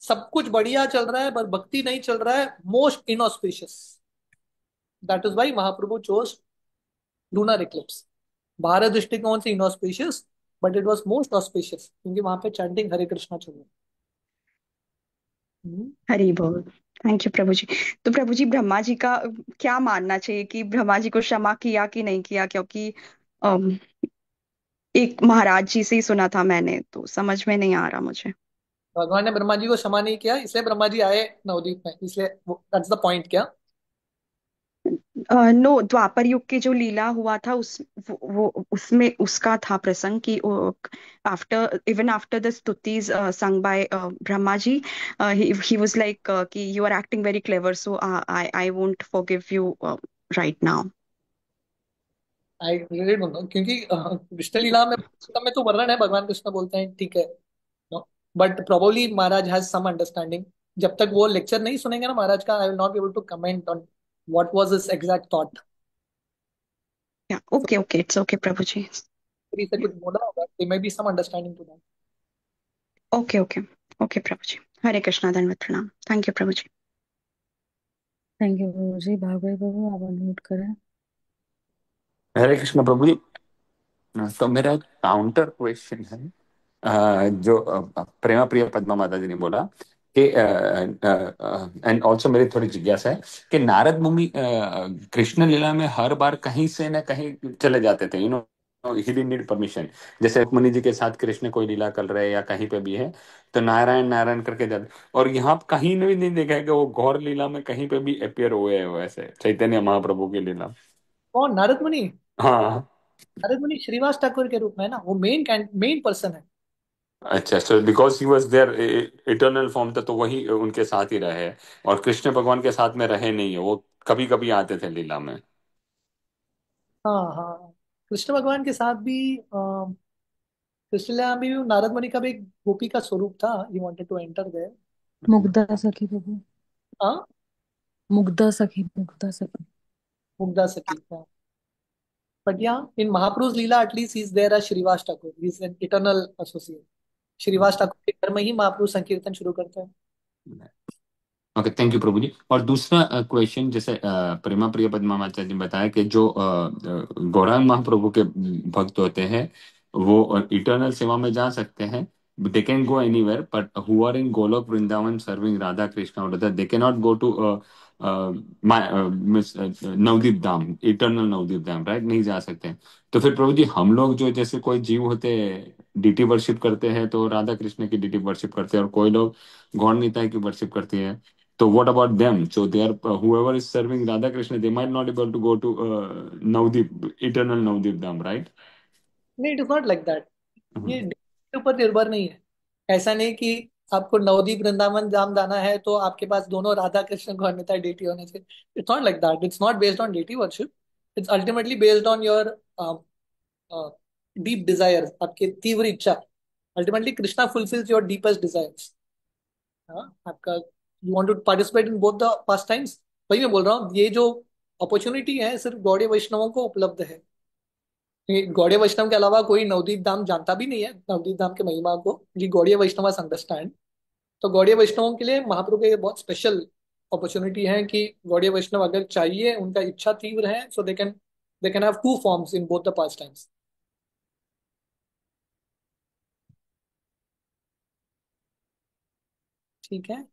सब कुछ बढ़िया चल रहा है पर भक्ति नहीं चल रहा है, most inauspicious. That is why Mahaprabhu chose lunar eclipse. Bharat दृष्टिकोण से inauspicious, but it was most auspicious क्योंकि वहां पे चैंटिंग हरे कृष्णा चल रहा है। हरि बोल। थैंक यू प्रभु जी। तो प्रभु जी ब्रह्मा जी का क्या मानना चाहिए कि ब्रह्मा जी को क्षमा किया कि नहीं किया, क्योंकि अम, एक महाराज जी से ही सुना था मैंने, तो समझ में नहीं आ रहा मुझे। भगवान ने ब्रह्मा जी को क्षमा नहीं किया, इसलिए ब्रह्मा जी आए नवदीप में, इसलिए दैट्स द पॉइंट क्या? नो, द्वापर युग की जो लीला हुआ था वो उसमें उसका था प्रसंग कि आफ्टर, इवन आफ्टर द स्तुतिज sung by Brahma ji, he was like कि you are acting very clever, so I I won't forgive you right now. I relate बोलता हूँ क्योंकि कृष्ण लीला में तब में तो वर्णन है, भगवान कृष्ण बोलते हैं ठीक है, but probably Maharaj has some understanding. जब तक वो लेक्चर नहीं सुनेंगे ना महाराज का, I will not be able to comment on what was his exact thought. Yeah okay okay, it's okay Prabhu ji. से कुछ बोला होगा, they may be some understanding to that. Okay okay okay Prabhu ji. Hare Krishna, धन्यवाद, प्रणाम। Thank you Prabhu ji. Thank you Prabhu ji. Bhagavat Prabhu आप अनम्यूट करें। हरे कृष्ण प्रभु जी। तो मेरा एक काउंटर क्वेश्चन है। जो प्रेमा प्रिय पद्मा माता जी ने बोला कि एंड ऑल्सो मेरी थोड़ी जिज्ञासा है कि नारद मुनि कृष्ण लीला में हर बार कहीं से न कहीं चले जाते थे, ही डिडंट नीड परमिशन। जैसे रुक्मिणी जी के साथ कृष्ण कोई लीला कर रहे हैं या कहीं पे भी है तो नारायण नारायण करके जाते, और यहाँ कहीं भी नहीं देखा है कि वो घोर लीला में कहीं पे भी अपियर हुए हैं वैसे चैतन्य महाप्रभु की लीला। कौन? नारद मुनि? हाँ। नारद मुनि श्रीवास ठाकुर के रूप में है ना, वो मेन पर्सन है। अच्छा, so because he was there eternal form था तो वही उनके साथ ही रहे, और कृष्ण भगवान के साथ में रहे नहीं है, वो कभी कभी आते थे लीला में। हाँ हाँ, कृष्ण भगवान के साथ भी कृष्ण लीला में भी नारद मुनि का भी एक गोपी का स्वरूप था, he wanted to enter there. Mugdha Sakhi Prabhu. हाँ, मुग्धा सखी, मुग्धा सखी। मुग्धा सखी था। But yeah in mahapurush lila at least is there as Srivas Thakur, is an eternal associate. Srivas Thakur के घर में ही महापुरुष संकीर्तन शुरू करते हैं। Okay, thank you Prabhu ji. और दूसरा क्वेश्चन, जैसे प्रेमा प्रिय पद्मा माता जी ने बताया कि जो गौरांग महाप्रभु के भक्त होते हैं वो इटर्नल सेवा में जा सकते हैं, they can go anywhere, but who are in Goloka Vrindavan serving Radha Krishna और they can not go to miss Navadvip dham, eternal Navadvip dham, right, नहीं जा सकते हैं। तो फिर प्रभु जी हम लोग जो जैसे कोई जीव होते हैं डीटी वर्शिप करते हैं तो राधा कृष्ण की डीटी वर्शिप करते हैं, और कोई लोग गौर निताई की वर्शिप करती है, so what about them? So they are whoever is serving Radha Krishna, they might not able to go to Navdeep, eternal Navdeep Dham, right? नहीं, it is not like that. ये Mhm. के ऊपर निर्भर नहीं है। ऐसा नहीं कि आपको नवदीप वृंदावन धाम जाना है तो आपके पास दोनों राधा कृष्ण को अन्यथा डेटी होने चाहिए। It's not like that, it's not based on deity worship. It's ultimately based on your deep desire, आपकी तीव्र इच्छा। Ultimately Krishna fulfils your deepest desires. हाँ, आपका you want to participate in both the pastimes. वही मैं बोल रहा हूँ, ये जो अपॉर्चुनिटी है सिर्फ गौड़ीय वैष्णवों को उपलब्ध है। ये गौड़ीय वैष्णव के अलावा कोई नवदीप धाम जानता भी नहीं है, नवदीप धाम के महिमा को। ये गौड़ीय वैष्णव अंडरस्टैंड। तो गौड़ीय वैष्णवों के लिए महाप्रभु के ये बहुत स्पेशल अपॉर्चुनिटी है कि गौड़ीय वैष्णव अगर चाहिए, उनका इच्छा तीव्र है, so they can have two forms in both the pastimes. ठीक है।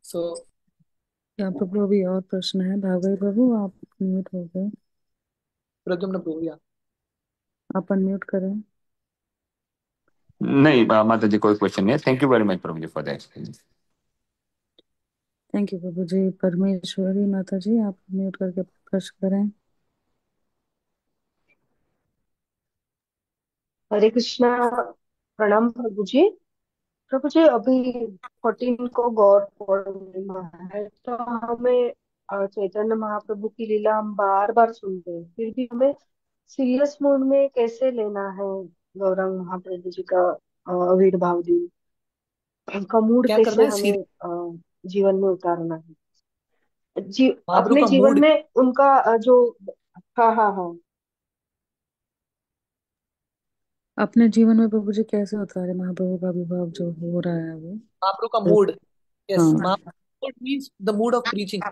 सो यहाँ प्रभु अभी और प्रश्न है। भागवत प्रभु आप म्यूट हो गए। प्रद्युम्न प्रभु या आप अनम्यूट करें। नहीं माता जी कोई क्वेश्चन नहीं है, thank you very much Prabhu ji for that. Thank you Prabhu ji. Parameshwari Mata जी आप म्यूट करके प्रश्न करें। हरे कृष्णा। प्रणाम प्रभु जी। प्रभु जी अभी 14 को गौर पूर्णिमा है, तो हमें चैतन्य महाप्रभु की लीला हम बार बार सुनते हैं, फिर भी हमें सीरियस मूड में कैसे लेना है गौरांग महाप्रभु जी का आविर्भाव दिन, उनका मूड क्या करना कैसे है? हमें जीवन में उतारना है, महाप्रभु अपने का जीवन मूड। में उनका जो। हाँ हाँ हाँ। अपने जीवन में प्रभु जी कैसे उतारे महाप्रभु का विभाव जो हो रहा है वो। महाप्रभु का मूड। यस, हाँ। Mahaprabhu means the mood of preaching.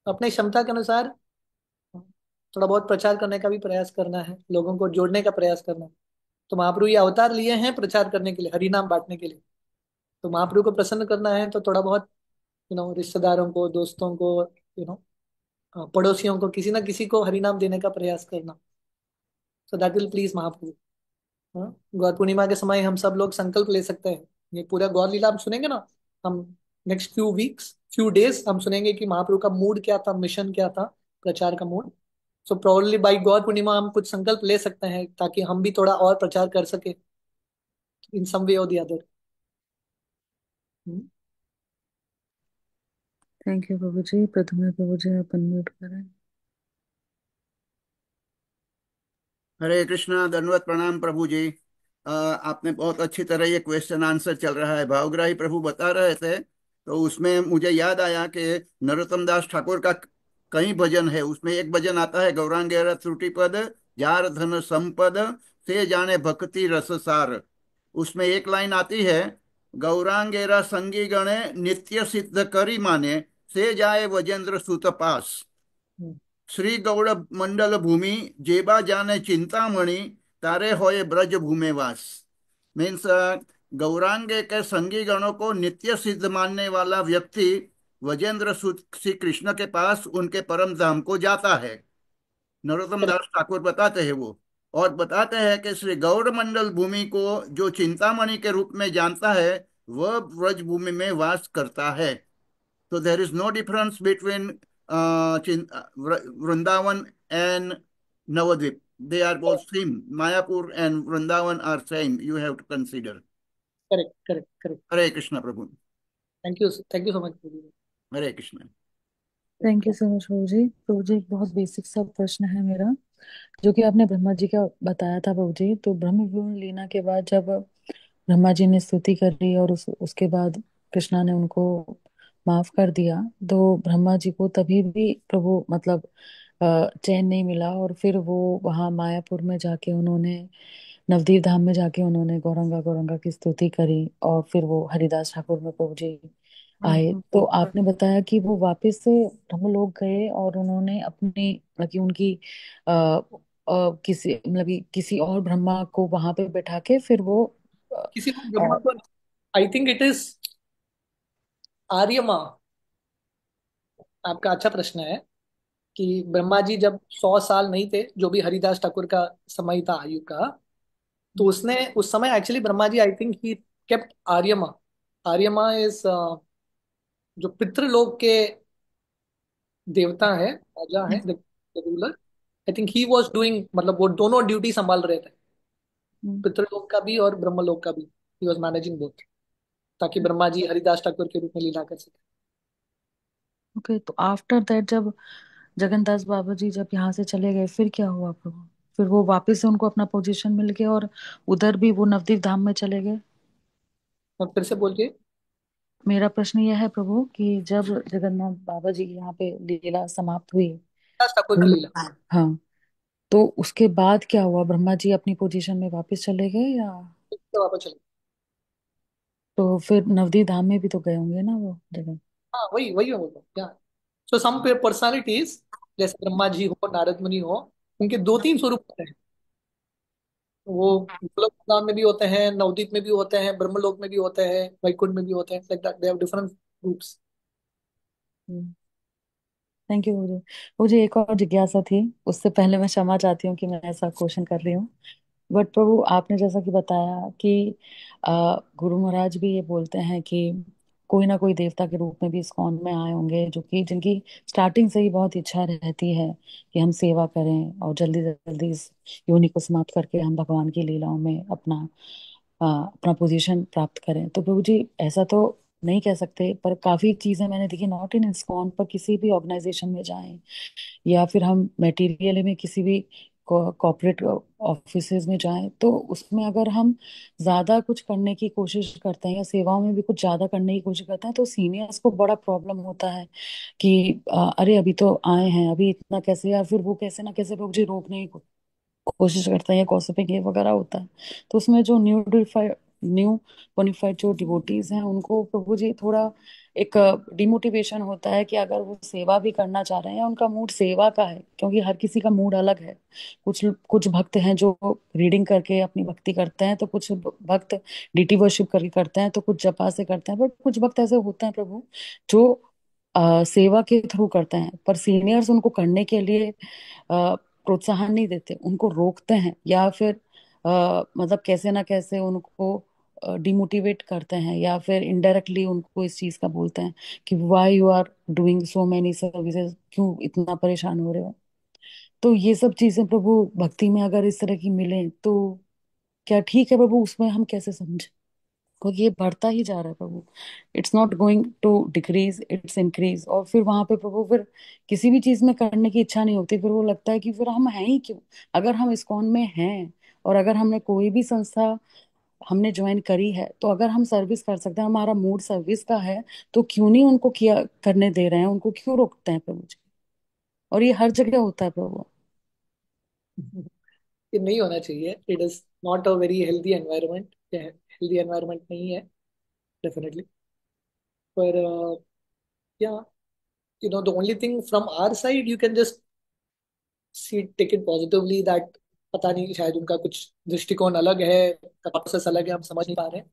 अपने क्षमता के अनुसार थोड़ा बहुत प्रचार करने का भी प्रयास करना है, लोगों को जोड़ने का प्रयास करना है। तो महाप्रभु ये अवतार लिए हैं प्रचार करने के लिए, हरि नाम बांटने के लिए। तो महाप्रभु को प्रसन्न करना है तो थोड़ा बहुत रिश्तेदारों को, दोस्तों को, यू नो पड़ोसियों को, किसी ना किसी को हरि नाम देने का प्रयास करना। सो दैट विल प्लीज महाप्रभु। हाँ, गौर पूर्णिमा के समय हम सब लोग संकल्प ले सकते हैं। ये पूरा गौर लीला हम सुनेंगे ना, हम next few weeks, few days हम सुनेंगे कि महाप्रभु का मूड क्या था, मिशन क्या था, प्रचार का मूड। सो प्रोबेबली बाई गौर पूर्णिमा हम कुछ संकल्प ले सकते हैं ताकि हम भी थोड़ा और प्रचार कर सके इन सम वे और the other. Thank you Prabhu जी। प्रथम प्रभु जी आप अनम्यूट करें। हरे कृष्णा, दंडवत प्रणाम प्रभु जी। आपने बहुत अच्छी तरह ये क्वेश्चन आंसर चल रहा है, भावग्राही प्रभु बता रहे थे, तो उसमें मुझे याद आया कि नरोत्तम दास ठाकुर का कई भजन है। उसमें एक भजन आता है, गौरांगेर त्रुटि पद जार धन संपद से जाने भक्ति रससार। उसमें एक लाइन आती है, गौरांगेरा संगी गणे नित्य सिद्ध करी माने से जाए वजेंद्र सुत पास। श्री गौड़ मंडल भूमि जेबा जाने चिंतामणि तारे होए ब्रज भूमेवास। मीन्स गौरांगे के संगी गणों को नित्य सिद्ध मानने वाला व्यक्ति वजेंद्र सुत श्री कृष्ण के पास उनके परम धाम को जाता है। नरोत्तम दास ठाकुर बताते हैं वो, और बताते हैं कि श्री गौड़ मंडल भूमि को जो चिंतामणि के रूप में जानता है वह ब्रज भूमि में वास करता है। So there is no difference between Vrindavan and Navadvip. They are both same. Mayapur and Vrindavan are same. You have to consider. Correct correct correct. Hare Krishna Prabhu. Thank you so much. Hare Krishna. Thank you so much Prabhu ji. Prabhu ji एक बहुत बेसिक सा प्रश्न है मेरा, जो कि आपने ब्रह्मा जी का बताया था प्रभु जी। तो ब्रह्म विवरण लीला के बाद जब ब्रह्मा जी ने स्तुति करी और उसके बाद कृष्णा ने उनको माफ कर दिया, तो ब्रह्मा जी को तभी भी प्रभु मतलब चैन नहीं मिला, और फिर वो वहां मायापुर में जाके उन्होंने नवदीप धाम में जाके उन्होंने गौरंगा गौरंगा की स्तुति करी, और फिर वो हरिदास ठाकुर में प्रभु जी आए। तो आपने बताया कि वो वापस से ब्रह्मलोक गए और उन्होंने अपनी मतलब कि उनकी किसी मतलब कि किसी और ब्रह्मा को वहां पे बैठा के फिर वो किसी को ब्रह्मा को, I think it is Aryama. आपका अच्छा प्रश्न है कि ब्रह्मा जी जब 100 साल नहीं थे, जो भी हरिदास ठाकुर का समय था आयु का, तो उसने उस समय actually Brahma ji, I think he kept Aryama. Aryama is जो पितृलोक के देवता है, राजा है, the ruler. I think he was doing, मतलब वो दोनों ड्यूटी संभाल रहे थे, पितृलोक का भी और ब्रह्मलोक का भी। ही वॉज मैनेजिंग बोथ, ताकि ब्रह्मा जी हरिदास ठाकुर के रूप में लीला कर सके। ओके। तो आफ्टर दैट जब जगन्नाथ बाबा जी जब यहाँ से चले गए, फिर क्या हुआ प्रभु? फिर वो वापस से उनको अपना पोजीशन मिल गया और उधर भी वो नवदीप धाम में चले गए? और फिर से बोलिए। मेरा प्रश्न यह है प्रभु कि जब जगन्नाथ बाबा जी की यहाँ पे लीला समाप्त हुई, हरिदास ठाकुर की लीला। हाँ, तो उसके बाद क्या हुआ? ब्रह्मा जी अपनी पोजीशन में वापस चले गए या? तो वापस चले। तो फिर नवदीप धाम में भी तो गए होंगे ना वो जगह? हाँ, वही वही मैं बोल रहा हूँ। सो सम पर्सनालिटीज, जैसे ब्रह्मा जी हो, नारद मुनि हो, उनके दो तीन स्वरूप होते हैं। वो गोलोक धाम में भी होते हैं, नवदीप में भी होते हैं, ब्रह्मलोक में भी होते हैं, वैकुंठ में भी होते हैं। Like that they have different रूप्स। थैंक यू मुझे। मुझे एक और जिज्ञासा थी, उससे पहले मैं क्षमा चाहती हूँ कि मैं ऐसा क्वेश्चन कर रही हूँ। बट प्रभु आपने जैसा कि बताया कि गुरु महाराज भी ये बोलते हैं कि कोई ना कोई देवता के रूप में भी इस्कॉन में आए होंगे, जो कि जिनकी स्टार्टिंग से ही बहुत इच्छा रहती है कि हम सेवा करें और जल्दी से जल्दी इस योनि को समाप्त करके हम भगवान की लीलाओं में अपना पोजीशन प्राप्त करें। तो प्रभु जी ऐसा तो नहीं कह सकते, पर काफी चीजें मैंने देखी, नॉट इन इस्कॉन पर किसी भी ऑर्गेनाइजेशन में जाएं या फिर हम मटेरियल में किसी भी कॉर्पोरेट ऑफिसेज में जाएं, तो उसमें अगर हम ज्यादा कुछ करने की कोशिश करते हैं या सेवाओं में भी कुछ ज्यादा करने की कोशिश करते हैं, तो सीनियर्स को बड़ा प्रॉब्लम होता है कि अरे अभी तो आए हैं, अभी इतना कैसे, या फिर वो कैसे ना कैसे रोकने की कोशिश करते हैं या गॉसिपिंग ये वगैरह होता है। तो उसमें जो न्यू न्यू बोनाफाइड जो डिवोटीज हैं उनको प्रभु जी थोड़ा एक डिमोटिवेशन होता है कि अगर वो सेवा भी करना चाह रहे हैं, उनका मूड सेवा का है, क्योंकि हर किसी का मूड अलग है। कुछ कुछ भक्त हैं जो रीडिंग करके अपनी भक्ति करते हैं, तो कुछ भक्त डीटी वर्शिप करके करते हैं, तो कुछ जपा से करते हैं, बट कुछ भक्त ऐसे होते हैं प्रभु जो सेवा के थ्रू करते हैं, पर सीनियर्स उनको करने के लिए प्रोत्साहन नहीं देते, उनको रोकते हैं, या फिर मतलब कैसे ना कैसे उनको डिमोटिवेट करते हैं, या फिर इनडायरेक्टली उनको इस चीज का बोलते हैं कि why you are doing so many services, क्यों इतना परेशान हो रहे हो। तो ये सब चीजें प्रभु भक्ति में अगर इस तरह की मिले तो क्या ठीक है प्रभु, उसमें हम कैसे समझे, क्योंकि ये बढ़ता ही जा रहा है Prabhu. It's not going to decrease, it's increase. और फिर वहां पे प्रभु फिर किसी भी चीज में करने की इच्छा नहीं होती, फिर वो लगता है कि फिर हम हैं ही क्यों। अगर हम इस्कॉन में हैं और अगर हमने कोई भी संस्था हमने ज्वाइन करी है, तो अगर हम सर्विस कर सकते हैं, हमारा मूड सर्विस का है, तो क्यों नहीं उनको किया करने दे रहे हैं, उनको क्यों रोकते हैं प्रभु जी। और ये हर जगह होता है प्रभु। ये नहीं होना चाहिए। It is not a very healthy environment, healthy environment नहीं है डेफिनेटली। पर या the only thing from our side you can just see take it positively that पता नहीं शायद उनका कुछ दृष्टिकोण अलग है, प्रोसेस अलग है, हम समझ नहीं पा रहे हैं।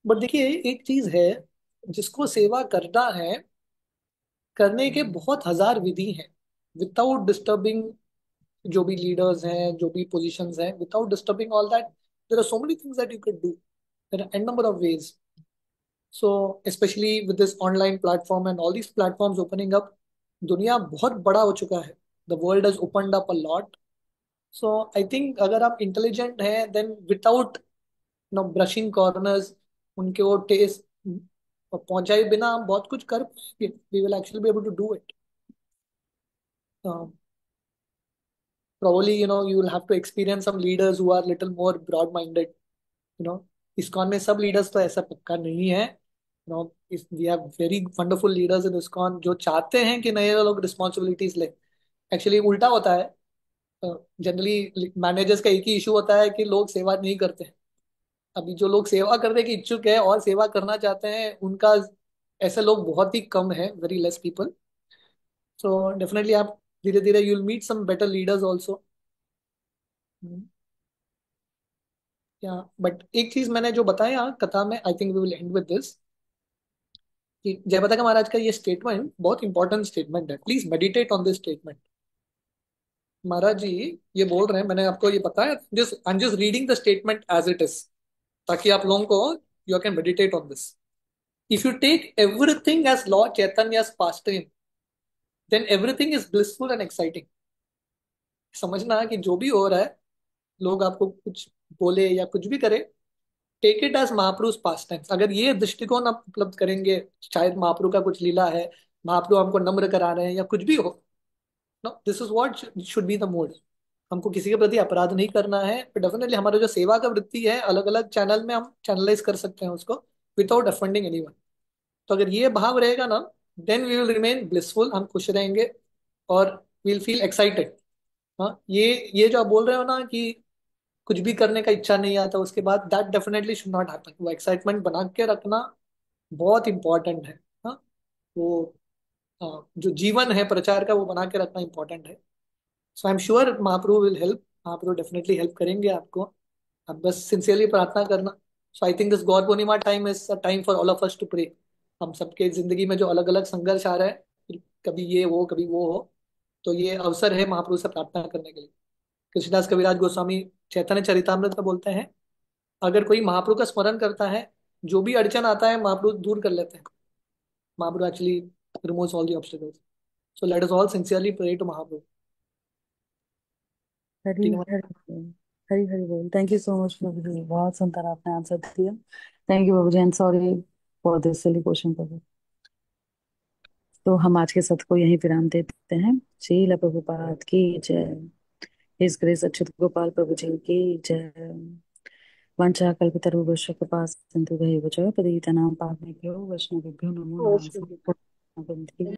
बट देखिए एक चीज है, जिसको सेवा करना है, करने के बहुत हजार विधि हैं विदाउट डिस्टर्बिंग जो भी लीडर्स हैं, जो भी पोजीशंस हैं, without disturbing all that there are so many things that you can do. There are an number of ways. So specially with this online platform and all these platforms opening up, दुनिया बहुत बड़ा हो चुका है। The world has opened up a lot. So I think अगर आप इंटेलिजेंट हैं, देन विदाउट ब्रशिंग कॉर्नर्स, उनके वो टेस्ट पहुंचाए बिना हम बहुत कुछ कर पाएंगे। We will actually be able to do it. Probably you will have to experience some leaders who are little more broad minded. ISKCON में सब लीडर्स तो ऐसा पक्का नहीं है। We have very wonderful leaders in ISKCON जो चाहते हैं कि नए लोग रिस्पॉन्सिबिलिटीज ले। एक्चुअली उल्टा होता है। जनरली मैनेजर्स का एक ही इशू होता है कि लोग सेवा नहीं करते हैं। अभी जो लोग सेवा करने के इच्छुक है और सेवा करना चाहते हैं, उनका ऐसे लोग बहुत ही कम है, very less people. So definitely आप धीरे धीरे you will meet some better leaders also. Yeah but एक चीज मैंने जो बताया कथा में, I think we will end with this, कि जयप्रदा का महाराज का ये स्टेटमेंट बहुत इंपॉर्टेंट स्टेटमेंट है। Please meditate on this statement. Maharaj ji ये बोल रहे हैं, मैंने आपको ये बताया, just I am just reading the statement as it is, ताकि आप लोगों को you can meditate on this. If you take everything as lord Chaitanya's pastime, then everything is blissful and exciting. समझना कि जो भी हो रहा है, लोग आपको कुछ बोले या कुछ भी करे, take it as Mahaprabhu's pastimes. अगर ये दृष्टिकोण आप उपलब्ध करेंगे, शायद महाप्रभु का कुछ लीला है, महाप्रभु हमको नम्र करा रहे हैं या कुछ भी हो, no this is what should be the mode. हमको किसी के प्रति अपराध नहीं करना है, but डेफिनेटली हमारा जो सेवा का वृत्ति है, अलग अलग चैनल में हम चैनलाइज कर सकते हैं उसको विदाउट अफेंडिंग एनीवन। तो अगर ये भाव रहेगा ना, then we will remain blissful, हम खुश रहेंगे और वील फील एक्साइटेड। हाँ, ये जो आप बोल रहे हो ना कि कुछ भी करने का इच्छा नहीं आता उसके बाद, that definitely should not happen. वो एक्साइटमेंट बना के रखना बहुत इंपॉर्टेंट है। हाँ, वो जो जीवन है प्रचार का, वो बना के रखना इंपॉर्टेंट है। So I am sure Mahaprabhu will help. Mahaprabhu definitely help करेंगे आपको। आप बस सिंसियरली प्रार्थना करना। So I think this Gaura Purnima time is a time for all of us to pray. हम सबके जिंदगी में जो अलग अलग संघर्ष आ रहा है, कभी ये हो कभी वो हो, तो ये अवसर है महाप्रभु से प्रार्थना करने के लिए। कृष्णदास कविराज गोस्वामी चैतन्य चरितामृत में बोलते हैं, अगर कोई महाप्रभु का स्मरण करता है, जो भी अड़चन आता है महाप्रभु दूर कर लेते हैं। Mahaprabhu actually removes all the obstacles. So let us all sincerely pray to Mahaprabhu. Hari ठीक है। हरी बोल, हरी हरी बोल। Thank you so much Prabhu ji, बहुत सुंदर आपने आंसर दिया। Thank you Prabhu ji, and sorry for this silly question Prabhu. तो हम आज के सत्र को यहीं विराम देते हैं। श्रील प्रभुपाद की जय। हिज ग्रेस अच्युत गोपाल प्रभु जी की जय। वंशा कल्पतरुभ्यश्च कृपा सिन्धुभ्यैव च पतितानां पावनेभ्यो वैष्णवेभ्यो नमो ओ नमः। श्री संपूर्ण